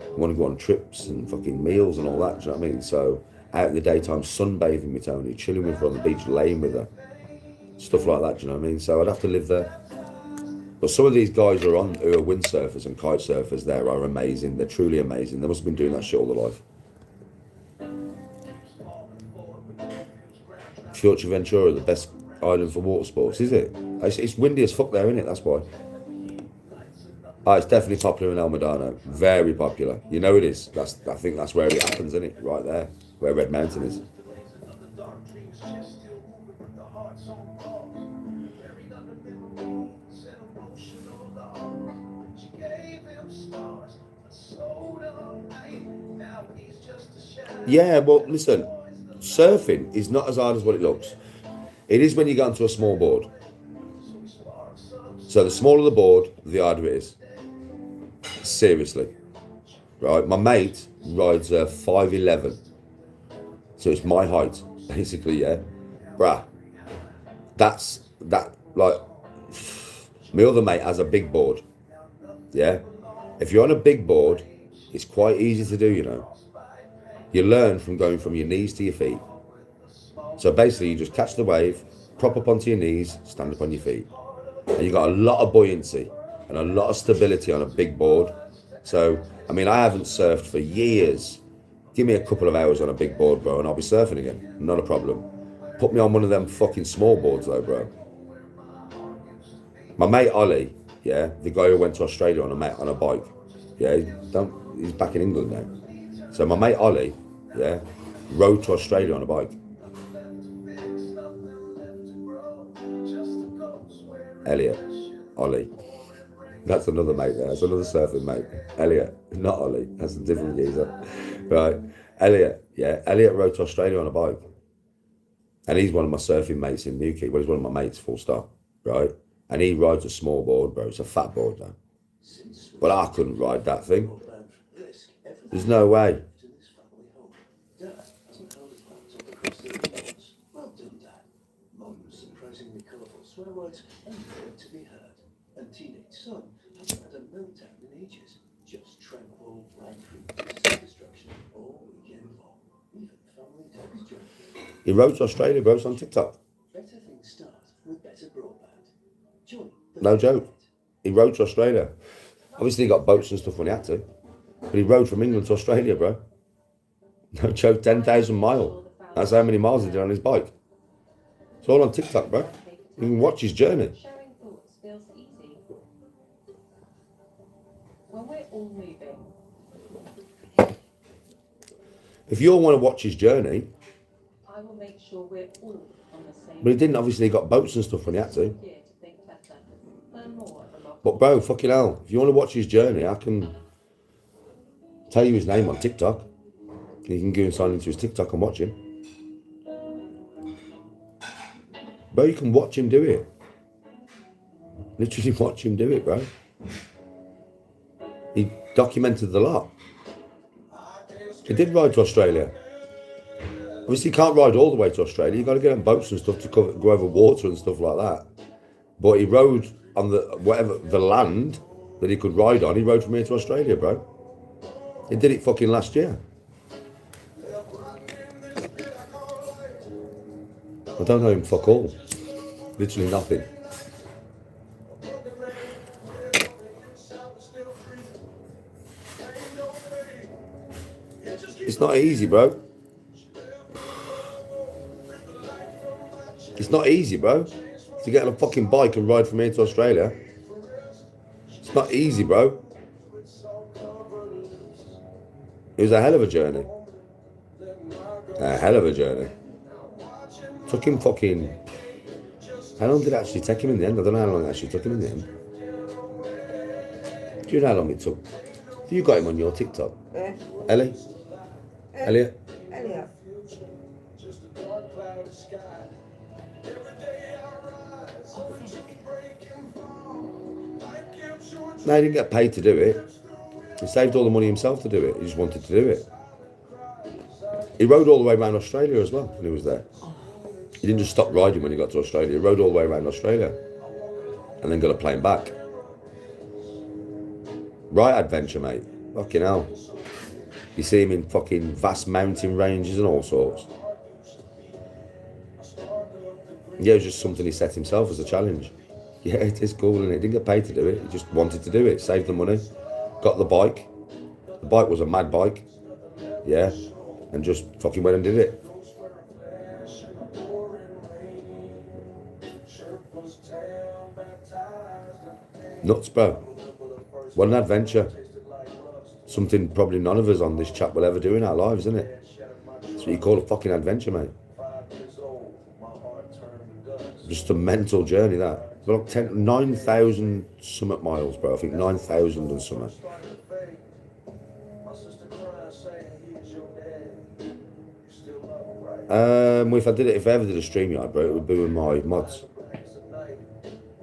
I want to go on trips and fucking meals and all that, do you know what I mean? So, out in the daytime, sunbathing with Tony, chilling with her on the beach, laying with her, stuff like that, do you know what I mean? So I'd have to live there. But some of these guys who are windsurfers and kite surfers there are amazing. They're truly amazing. They must have been doing that shit all their life. Fuerteventura, the best island for water sports, is it? It's windy as fuck there, isn't it? That's why. Oh, it's definitely popular in El Medano. Very popular. You know it is. I think that's where it happens, isn't it? Right there, where Red Mountain is. Yeah, well, listen, surfing is not as hard as what it looks. It is when you get onto a small board. So the smaller the board, the harder it is. Seriously. Right, my mate rides a 5'11". So it's my height, basically, yeah. Bruh, that's that, like, my other mate has a big board, yeah? If you're on a big board, it's quite easy to do, you know. You learn from going from your knees to your feet. So basically, you just catch the wave, prop up onto your knees, stand up on your feet. And you got a lot of buoyancy and a lot of stability on a big board. So, I mean, I haven't surfed for years. Give me a couple of hours on a big board, bro, and I'll be surfing again. Not a problem. Put me on one of them fucking small boards, though, bro. My mate Ollie, yeah, the guy who went to Australia on a bike, yeah, he's back in England now. So my mate Ollie, yeah, rode to Australia on a bike. Elliot, Ollie. That's another mate there. That's another surfing mate. Elliot, not Ollie. That's a different geezer. Right. Elliot, yeah. Elliot rode to Australia on a bike. And he's one of my surfing mates in Newquay. Well, he's one of my mates, full stop. Right? And he rides a small board, bro. It's a fat board, though. But I couldn't ride that thing. There's no way. Surprisingly colourful swear words and nowhere to be heard. And teenage son hasn't had a meltdown in ages. Just tranquil, life-free self-destruction all weekend long. Even family text joke. He rode to Australia, bro. It's on TikTok. Better things start with better broadband. Join the No joke. He rode to Australia. Obviously, he got boats and stuff when he had to. But he rode from England to Australia, bro. No joke, 10,000 miles. That's how many miles he did on his bike. It's all on TikTok, bro. You can watch his journey. Sharing thoughts feels easy. When we're all moving. If you all want to watch his journey, I will make sure we're all on the same. but he didn't. Obviously, he got boats and stuff when he had to. Here to think better. Learn more of a lot. But bro, fucking hell, if you want to watch his journey, I can tell you his name on TikTok. You can go and sign into his TikTok and watch him. Bro, you can watch him do it. Literally watch him do it, bro. He documented the lot. He did ride to Australia. Obviously, you can't ride all the way to Australia. You've got to get on boats and stuff to go over water and stuff like that. But he rode on the land that he could ride on. He rode from here to Australia, bro. He did it fucking last year. I don't know him fuck all. Literally nothing. It's not easy, bro. It's not easy, bro. To get on a fucking bike and ride from here to Australia. It's not easy, bro. It was a hell of a journey. A hell of a journey. Took him fucking... How long did it actually take him in the end? I don't know how long it actually took him in the end. Do you know how long it took? You got him on your TikTok? Yeah. Ellie? Elliot? Elliot. No, he didn't get paid to do it. He saved all the money himself to do it. He just wanted to do it. He rode all the way around Australia as well when he was there. He didn't just stop riding when he got to Australia. He rode all the way around Australia and then got a plane back. Right adventure, mate. Fucking hell. You see him in fucking vast mountain ranges and all sorts. Yeah, it was just something he set himself as a challenge. Yeah, it is cool, and he didn't get paid to do it. He just wanted to do it, saved the money, got the bike. The bike was a mad bike, yeah, and just fucking went and did it. Nuts, bro. What an adventure. Something probably none of us on this chat will ever do in our lives, isn't it? That's what you call a fucking adventure, mate. Just a mental journey, that. But like 9,000 summit miles, bro. I think 9,000 and something. If I ever did a stream yard, bro, it would be with my mods.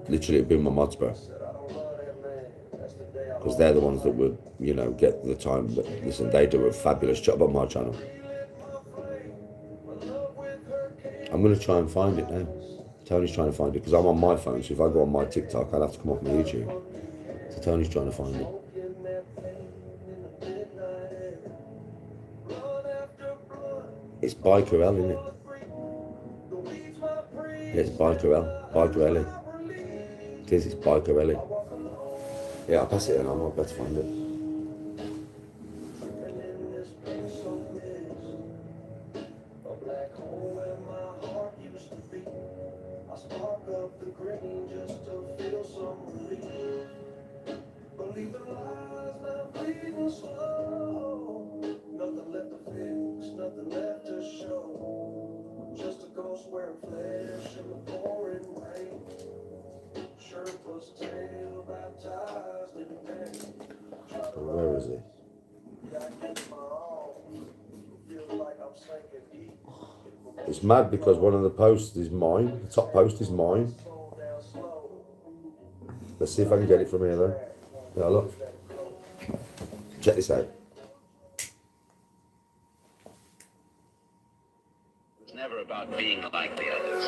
Literally, it'd be with my mods, bro. Because they're the ones that would, you know, get the time. But listen, they do a fabulous job on my channel. I'm going to try and find it now. Tony's trying to find it because I'm on my phone, so if I go on my TikTok, I'll have to come off my YouTube. So Tony's trying to find it. It's Biker L, isn't it? Yeah, it's Biker L. Biker Ellie. It is, it's Biker Ellie. Yeah, I'll pass it in, I'll better find it. Where is it? It's mad because one of the posts is mine. The top post is mine. Let's see if I can get it from here though. Yeah, look. Check this out. It's never about being like the others.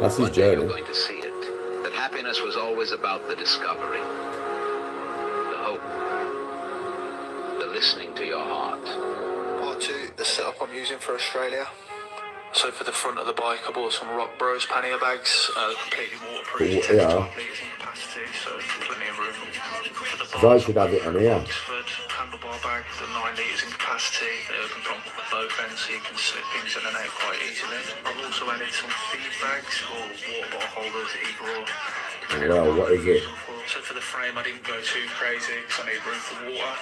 That's his One day journey. you're going to see it. That happiness was always about the discovery, the hope, the listening to your heart. Part 2, the setup I'm using for Australia. So for the front of the bike, I bought some Rock Bros pannier bags, completely waterproof, 10 Yeah. to 12 litres in capacity, so plenty of room. For the So I should have it on here. Oxford handlebar bag, the 9 litres in capacity. They open from both ends, so you can slip things in and out quite easily. I've also added some feed bags or water bottle holders, either or. Well, what is it? So for the frame, I didn't go too crazy because I need room for water.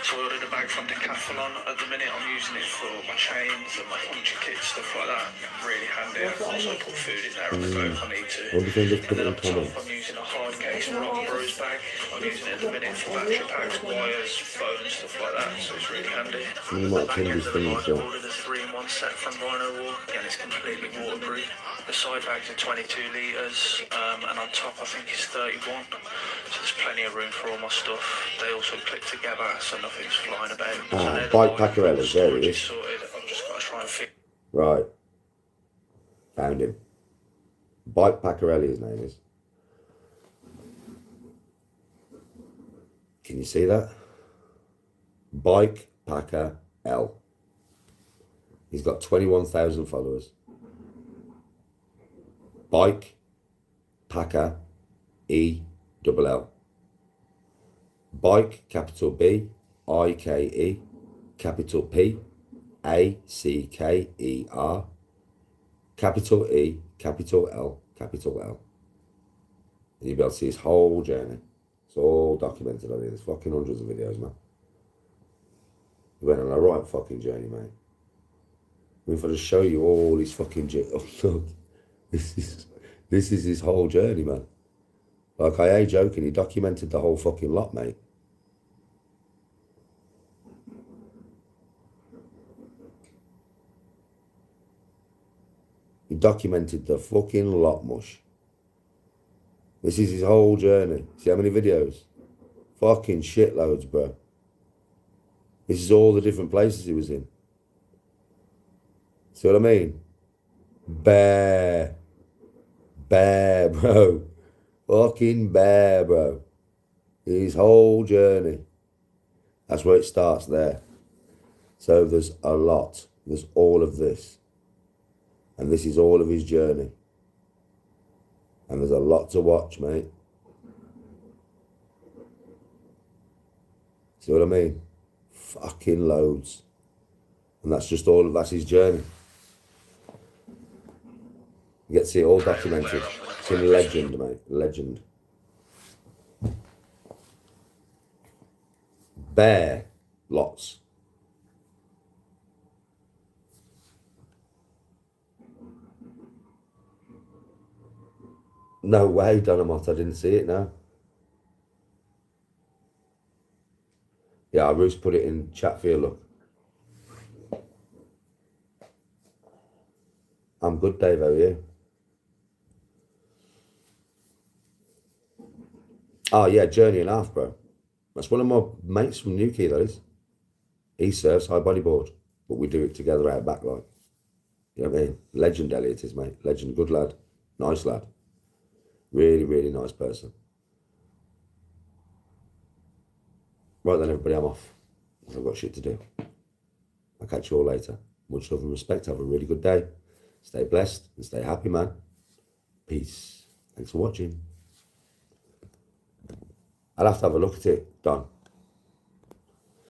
So I ordered a bag from Decathlon. At the minute, I'm using it for my chains and my puncture kits, stuff like that. Really handy. I can also put food in there on the go if I need to. What do you think? Just put And it then in up top, comments. I'm using a hard case Rock Bros bag. I'm using it at the minute for battery packs, wires, phone, stuff like that. So it's really handy. Somebody might Back pin end these of the things, bike, yeah. I ordered a 3-in-1 set from Rhino Walk. Again, it's completely waterproof. The side bags are 22 litres, and on top I think it's 31. So there's plenty of room for all my stuff. They also click together, so nothing's flying about. So Ah, now the Bike bike Packarelli, there storage it is is. sorted. I've just got to try and fit. Right. Found him. Bike Packarelli, his name is. Can you see that? Bike Packer L. He's got 21,000 followers. Bike Packer E-double-L. Bike, capital B, I-K-E, capital P, A-C-K-E-R, capital E, capital L, capital L. And you'll be able to see his whole journey. It's all documented on here. There's fucking hundreds of videos, man. He went on a right fucking journey, mate. I mean, if I just show you all his fucking journey, oh look, this is his whole journey, man. Like, I ain't joking, he documented the whole fucking lot, mate. He documented the fucking lot, mush. This is his whole journey. See how many videos? Fucking shitloads, bro. This is all the different places he was in. See what I mean? Bear, bro. Fucking bear, bro. His whole journey. That's where it starts there. So there's a lot. There's all of this. And this is all of his journey. And there's a lot to watch, mate. See what I mean? Fucking loads. And that's just all of, that's his journey. You get to see it all documented. It's in legend, mate. Legend. Bear. Lots. No way, Dynamite. I didn't see it now. Yeah, Bruce put it in chat for you, look. I'm good, Dave, how are you? Oh, yeah, journey and a half, bro. That's one of my mates from Newquay, that is. He surfs high bodyboard, but we do it together out back, like. You know what I mean? Legend, Elliot is, mate. Legend, good lad. Nice lad. Really, really nice person. Right then, everybody, I'm off. I've got shit to do. I'll catch you all later. Much love and respect. Have a really good day. Stay blessed and stay happy, man. Peace. Thanks for watching. I'll have to have a look at it. Done.